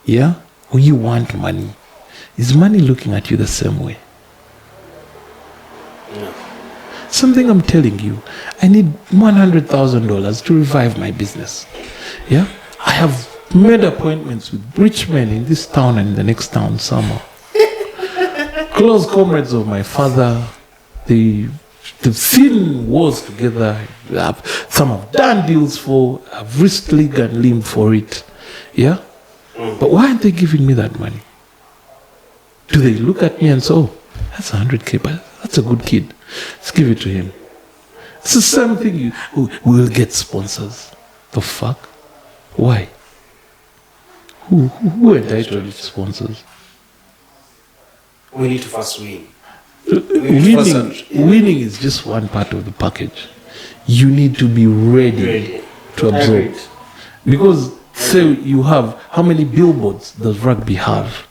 Yeah? Or you want money. Is money looking at you the same way? No. Something I'm telling you, I need $100,000 to revive my business. Yeah? I have made appointments with rich men in this town and the next town somewhere. Close comrades of my father. They've seen wars together. Some have done deals for, have risked leg and limb for it. Yeah? But why aren't they giving me that money? Do they look at me and say, oh, that's 100K, but that's a good kid. Let's give it to him. It's the same thing. We'll get sponsors. The fuck? Why? Who entitled to sponsors? We need to first win. Winning is just one part of the package. You need to be ready to absorb. Agreed. Because say you have, how many billboards does rugby have?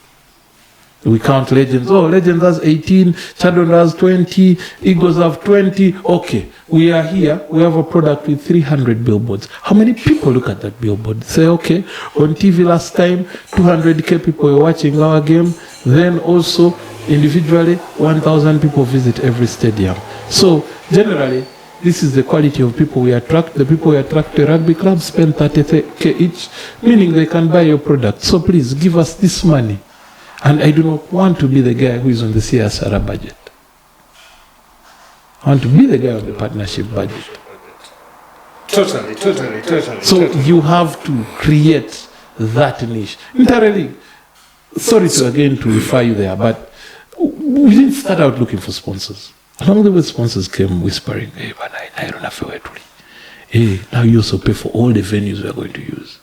We count Legends. Oh, Legends has 18, Shadowland has 20, Eagles have 20. Okay, we are here. We have a product with 300 billboards. How many people look at that billboard? Say, okay, on TV last time, 200K people were watching our game. Then also, individually, 1,000 people visit every stadium. So, generally, this is the quality of people we attract. The people we attract to rugby club spend 30K each, meaning they can buy your product. So please, give us this money. And I do not want to be the guy who is on the CSR budget. I want to be the guy on the partnership budget. Totally. So you have to create that niche. Entirely, sorry to again to refer you there, but we didn't start out looking for sponsors. Along the way, sponsors came whispering, hey, but I don't have a hey, now you also pay for all the venues we are going to use.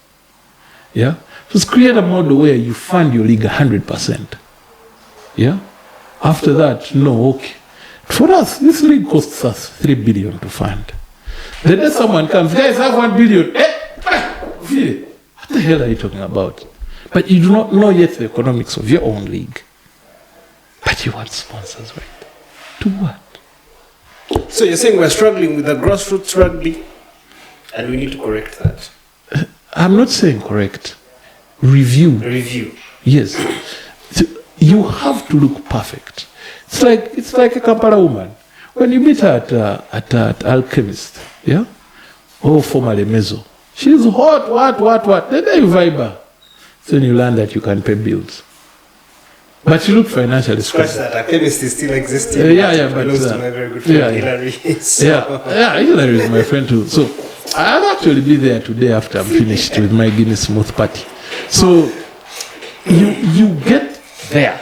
Yeah? Just create a model where you fund your league 100%. Yeah? After that, no, okay. For us, this league costs us 3 billion to fund. The day someone comes, guys, have 1 billion. Feel it. the hell are you talking about? But you do not know yet the economics of your own league. But you want sponsors, right? To what? So you're saying we're struggling with the grassroots rugby, and we need to correct that. I'm not saying correct. Review. Yes. So you have to look perfect. It's like a Kampala woman. When you meet her at Alchemist, yeah? Or formerly Mezzo, she's hot, what? Then you vibe her. So you learn that you can pay bills. But you look financially Scratch stable. that. Alchemist is still existing. But close to my very good friend Hilary. Hilary is my friend too. So I'll actually be there today after I'm finished with my Guinness Smooth party. So you get there.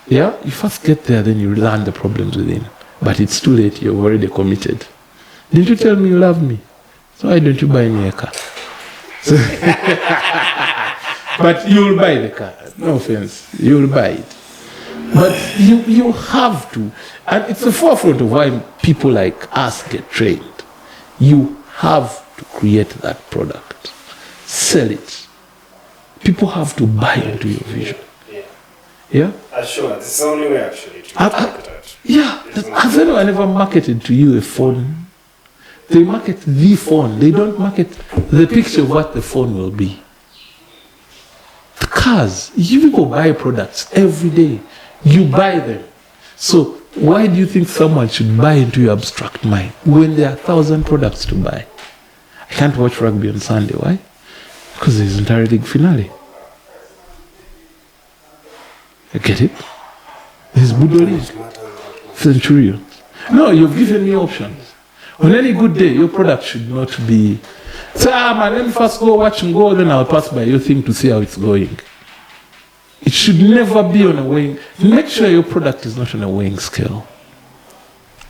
Yeah? You first get there, then you learn the problems within. But it's too late, you're already committed. Didn't you tell me you love me? So why don't you buy me a car? So but you'll buy the car. No offense. You'll buy it. But you have to. And it's the forefront of why people like us get trained. You have to create that product. Sell it. People have to buy into your vision. Yeah? Sure. This is the only way actually to market it. Yeah. Has anyone ever marketed to you a phone? They market the phone. They don't market the picture of what the phone will be. The cars, you people buy products every day. You buy them. So why do you think someone should buy into your abstract mind when there are 1,000 products to buy? I can't watch rugby on Sunday. Why? Because there's entire league finale. You get it? There's Budo League. Centurion. No, you've given me options. On any good day, your product should not be, say, man, let me first go watch and go, then I'll pass by your thing to see how it's going. It should never be on a weighing. Make sure your product is not on a weighing scale.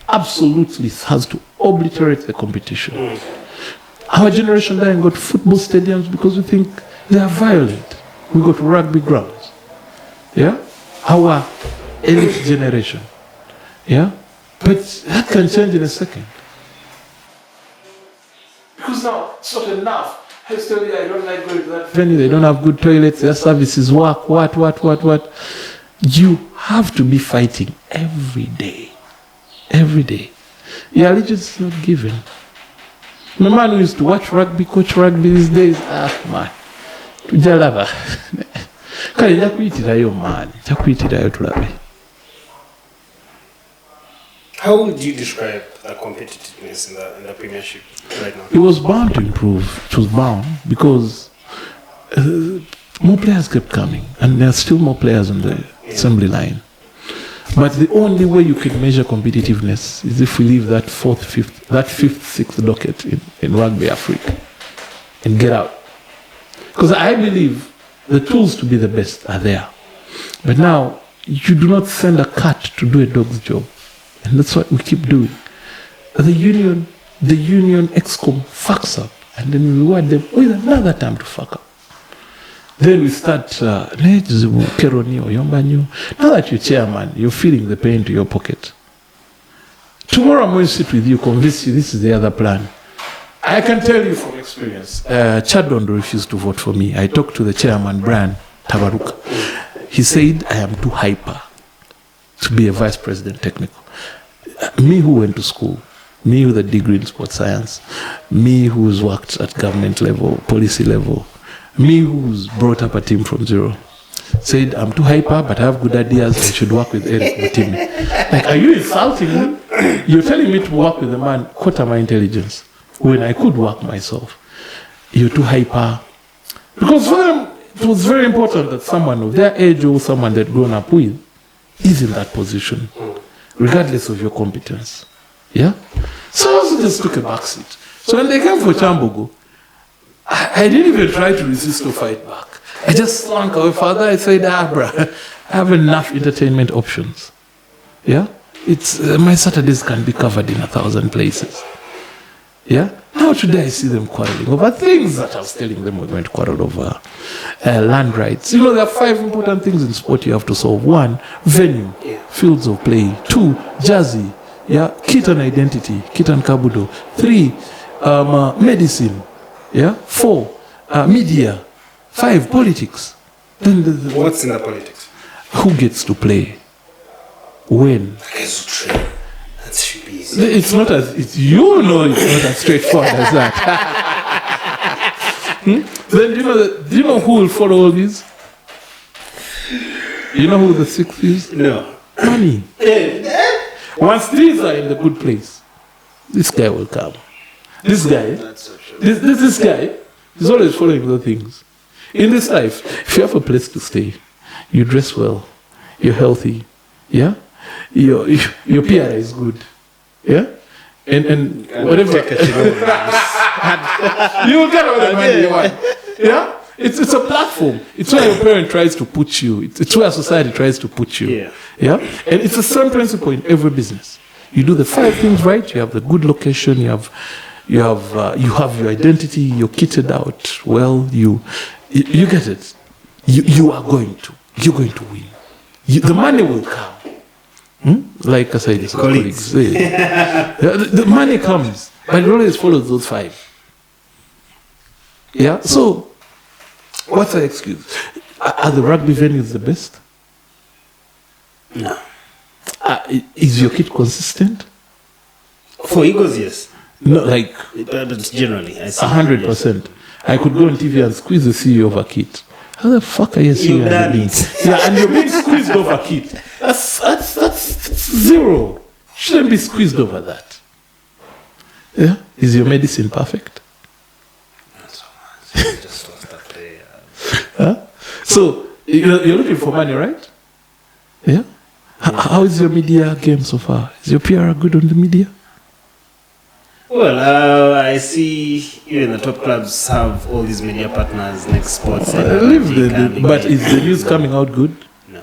Absolutely, it has to obliterate the competition. Our generation then got football stadiums because we think they are violent. We got rugby grounds. Yeah? Our elite generation. Yeah? But that can change in a second. Because now it's not enough. I tell you, I don't like going to that venue. They don't have good toilets. Their services work. What. You have to be fighting every day. Every day. Your allegiance is not given. My man who used to watch rugby, coach rugby these days, man. Tujalava. Kale njakwitirayo man. Njakwitirayo tulabe. How would you describe the competitiveness in the Premiership right now? It was bound to improve. It was bound because more players kept coming, and there are still more players on the assembly line. But the only way you can measure competitiveness is if we leave that fifth, sixth docket in Rugby Africa and get out. Because I believe the tools to be the best are there. But now, you do not send a cat to do a dog's job. And that's what we keep doing. The union ExCom fucks up, and then we reward them with another time to fuck up. Then we start, now that you're chairman, you're feeling the pain to your pocket. Tomorrow I'm going to sit with you, convince you this is the other plan. I can tell you from experience, Chadondo refused to vote for me. I talked to the chairman, Brian Tabaruka. He said I am too hyper to be a vice president technical. Me who went to school, me with a degree in sports science, me who's worked at government level, policy level, me who's brought up a team from zero, said I'm too hyper, but I have good ideas. I should work with Eric Mutimi. Like, are you insulting me? You're telling me to work with a man quarter my intelligence when I could work myself. You're too hyper. Because for them, it was very important that someone of their age or someone they'd grown up with is in that position, regardless of your competence. Yeah? So I also just took a back seat. So when they came for Chambogo, I didn't even try to resist or fight back. I just slunk away further. I said, bruh, I have enough entertainment options. Yeah? It's my Saturdays can be covered in 1,000 places. Yeah? Now today I see them quarreling over things that I was telling them we're going to quarrel over. Land rights. You know, there are 5 important things in sport you have to solve. 1, venue, fields of play. 2, jersey, yeah, kit and identity, kit and kabudo. 3, medicine, yeah. 4, media. 5, politics. Then What's in the politics? who gets to play? When? Guys who train. That should be easy. It's not as it's you know it's not as straightforward as that. Then do you know who will follow all these? You know who the 6th is? No. Money. Once these are in the good place, this guy will come. This guy, That's so true. this guy is always following the things. In this life, if you have a place to stay, you dress well, you're healthy, yeah? Your PR is good, yeah? And whatever. You will get all the money you want, yeah? It's a platform. It's where your parent tries to put you. It's where society tries to put you. Yeah. And it's the same principle in every business. You do the 5 things right. You have the good location. You have your identity. You're kitted out well. You get it. You're going to win. The money will come. Like I said, colleagues. The money comes, but it always follows those 5. Yeah. So. What's the excuse? Are the rugby venues the best? No. Is your kit consistent? For Eagles, yes. No, like But generally, I see. 100%. I could go on TV and squeeze the CEO of a kit. How the fuck are you seeing You've done it. Yeah, and you're being squeezed over kit. That's 0. Shouldn't be squeezed over that. Yeah? Is your medicine perfect? Not so much. I just lost that player. Huh? So you're looking for money, right? Yeah. How is your media game so far? Is your PR good on the media? Well, I see even the top clubs have all these media partners, Next Sports. But is the news coming out good? No.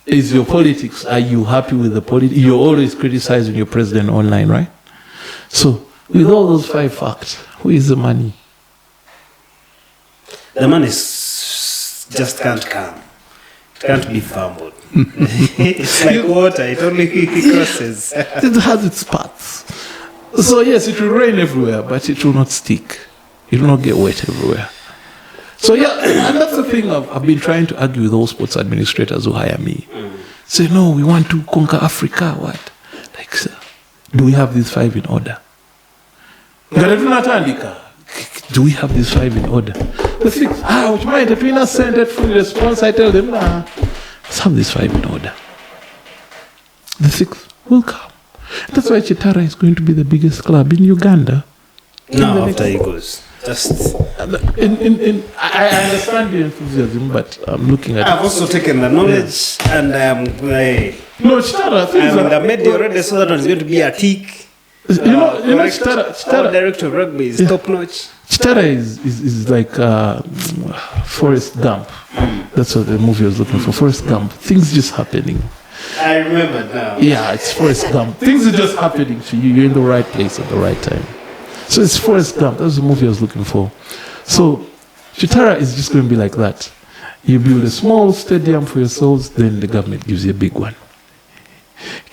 Is your politics? Are you happy with the politics? You're always criticizing your president online, right? So with all those 5 facts, who is the money? The money just can't come. It can't be fumbled. It's like water. It only crosses. It has its parts. So yes, it will rain everywhere, but it will not stick. It will not get wet everywhere. So yeah, and that's the thing I've been trying to argue with all sports administrators who hire me. Say, no, we want to conquer Africa. What? Like, sir, do we have these 5 in order? Do we have these 5 in order? The 6, which mind if we not send that full response? I tell them, nah, let's have these 5 in order. The 6th will come. That's why Chitara is going to be the biggest club in Uganda. No, after Eagles. Just. I understand the enthusiasm, but I'm looking at. I've also taken the knowledge, and No, Chitara. I'm in the media already, so that one is going to be a tick. Chitara. Our director of rugby is top notch. Chitara is like Forrest Gump. That's what the movie was looking for. Forrest Gump. Things just happening. I remember now. Yeah, it's Forrest Gump. Things are just happening to you. You're in the right place at the right time. So it's Forrest Gump. That's the movie I was looking for. So Chitara is just going to be like that. You build a small stadium for yourselves, then the government gives you a big one.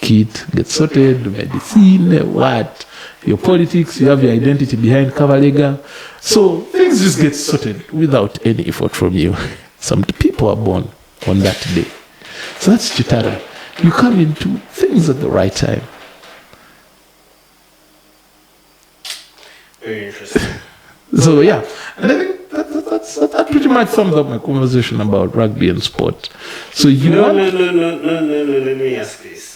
Kit gets sorted, medicine, what? Your politics, you have your identity behind Kavalega. So things just get sorted without any effort from you. Some people are born on that day. So that's Chitara. You come into things at the right time. Very interesting. So yeah, and I think that pretty much sums up my conversation about rugby and sport. So you No. Let me ask this.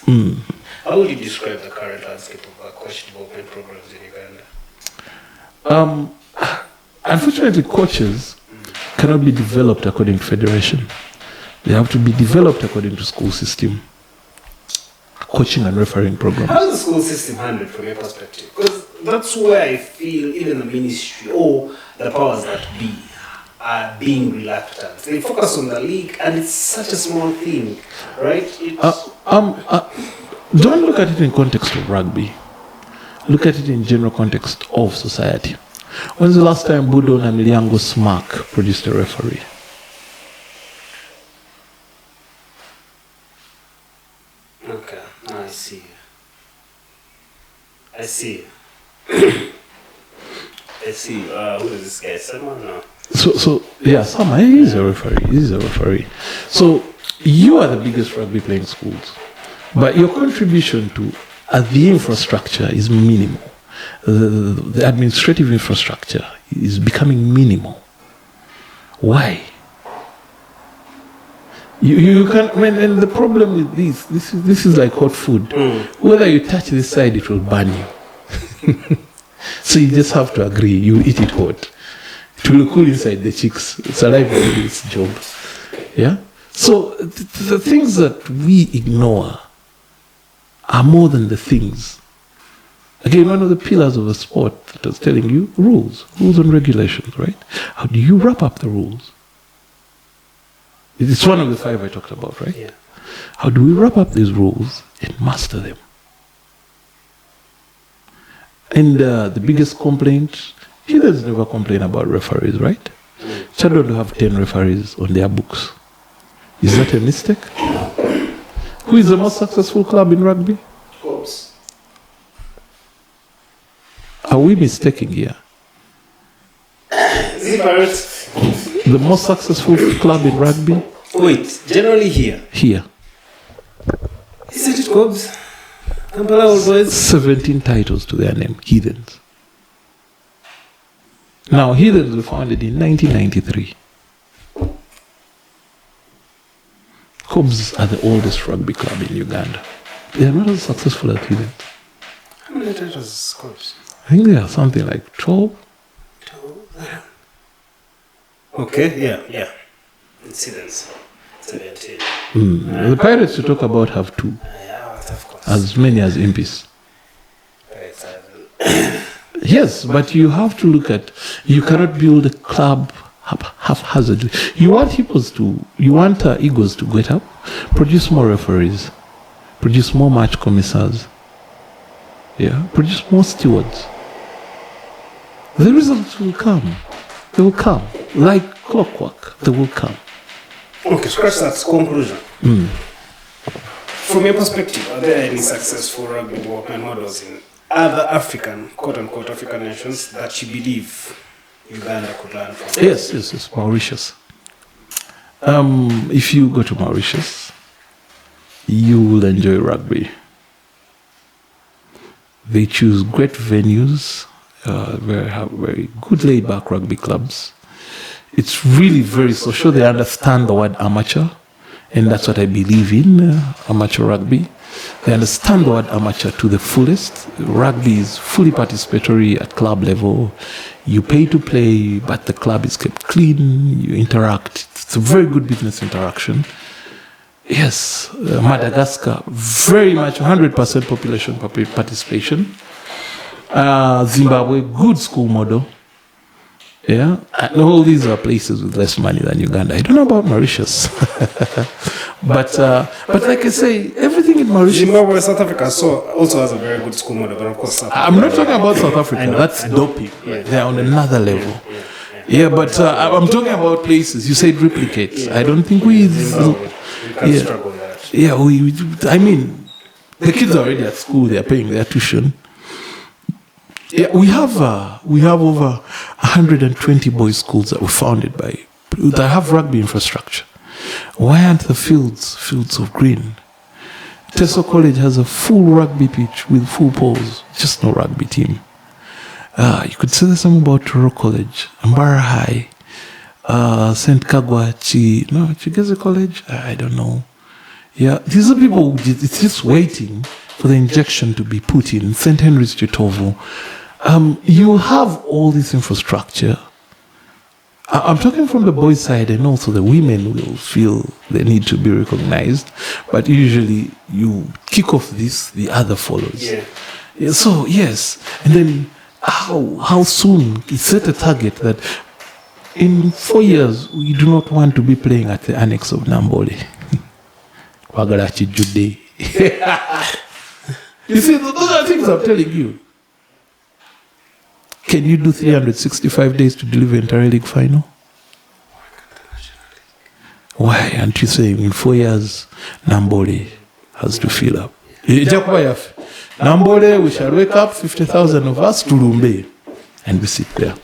How would you describe the current landscape of coach development programs in Uganda? Unfortunately, coaches cannot be developed according to federation. They have to be developed according to school system. Coaching and refereeing programs. How is the school system handled from your perspective? Because that's where I feel even the ministry or the powers that be are being reluctant. They focus on the league, and it's such a small thing, right? Don't look at it in context of rugby. Look at it in general context of society. When's the last time Budo and Emiliango Smack produced a referee? Okay, I see. Let's see, who is this guy? Someone? No. So yeah, Sama, he's a referee. So you are the biggest rugby playing schools, but your contribution to the infrastructure is minimal. The administrative infrastructure is becoming minimal. Why? You can, and the problem with this is like hot food. Whether you touch this side, it will burn you. So you just have to agree, you eat it hot. It will cool inside the cheeks. It's a life this job. Yeah? So the things that we ignore are more than the things. Again, one of the pillars of the sport that I was telling you, rules and regulations, right? How do you wrap up the rules? It's one of the 5 I talked about, right? Yeah. How do we wrap up these rules and master them? And the biggest complaint, Heathens never complain about referees, right? Chadwell will have 10 referees on their books. Is that a mistake? Who is the most successful club in rugby? Cops. Are we mistaken here? Is it Pirates? The most successful club in rugby? Wait, generally here. Here. Isn't it Cobbs? Kampala Old Boys? 17 titles to their name, Heathens. Now, Heathens were founded in 1993. Cobs are the oldest rugby club in Uganda. They are not as successful as Heathens. How many titles is Cobbs? I think they are something like 12. Okay, yeah. Incidents. 17. The Pirates you talk about have 2, Yeah, of course. as many as Impis. Pirates are- Yes, but you have to look at, you cannot build a club haphazardly. You want Eagles to get up, produce more referees, produce more match commissars, produce more stewards. The results will come. They will come. Like clockwork, they will come. Okay, scratch that conclusion. From your perspective, are there any successful rugby development models in other African, quote-unquote African nations that you believe Uganda could learn from? Yes, Mauritius. If you go to Mauritius, you will enjoy rugby. They choose great venues, very good laid-back rugby clubs. It's really very social. They understand the word amateur, and that's what I believe in, amateur rugby. They understand the word amateur to the fullest. Rugby is fully participatory at club level. You pay to play, but the club is kept clean. You interact. It's a very good business interaction. Yes, Madagascar, very much 100% population participation. Zimbabwe, good school model. Yeah, and all these are places with less money than Uganda. I don't know about Mauritius, but like I say, everything in Mauritius. Zimbabwe, South Africa also has a very good school model, but of course South Africa. I'm not talking about South Africa. That's doping. Yeah. They're on another level. Yeah, but I'm talking about places. You said replicate. I don't think we Zimbabwe. We can't struggle with that. Yeah, I mean, the kids are already at school. They are paying their tuition. Yeah, we have over 120 boys' schools that were founded that have rugby infrastructure. Why aren't the fields of green? Teso College has a full rugby pitch with full poles, just no rugby team. You could say the same about Tororo College, Mbara High, St. Kagwa, Chigeze College. I don't know. Yeah, these are people. It's just waiting for the injection to be put in. St. Henry's Chitovo. You have all this infrastructure. I'm talking from the boys' side, and also the women will feel they need to be recognized. But usually, you kick off this, the other follows. Yeah, so yes, and then how soon? Set a target that in 4 years we do not want to be playing at the annex of Nambole. You see, those are things I'm telling you. Can you do 365 days to deliver entire league final? Why aren't you saying in 4 years, Nambole has to fill up? Nambole, we shall wake up 50,000 of us to Lumbe. and we sit there.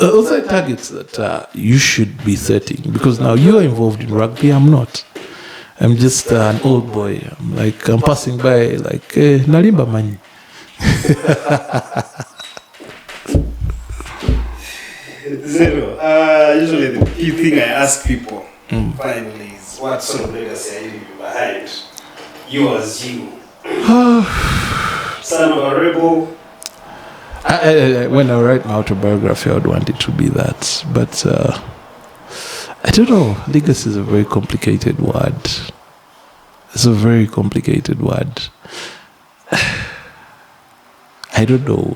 Also, I target that you should be setting, because now you are involved in rugby, I'm not. I'm just an old boy. I'm passing by, Nalimba Mani. Zero. Usually the key thing I ask people finally is, what sort of legacy are you leaving behind? You as you. Son of a rebel. When I write my autobiography, I would want it to be that. But I don't know. Legacy is a very complicated word. It's a very complited word. I don't know.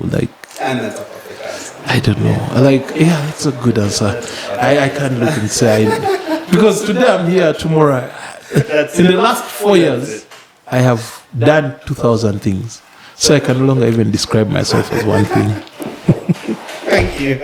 And that's a perfect answer. I don't know. That's a good answer. I can't look inside. Because today I'm here, tomorrow. In the last 4 years, I have done 2,000 things. So I can no longer even describe myself as one thing. Thank you.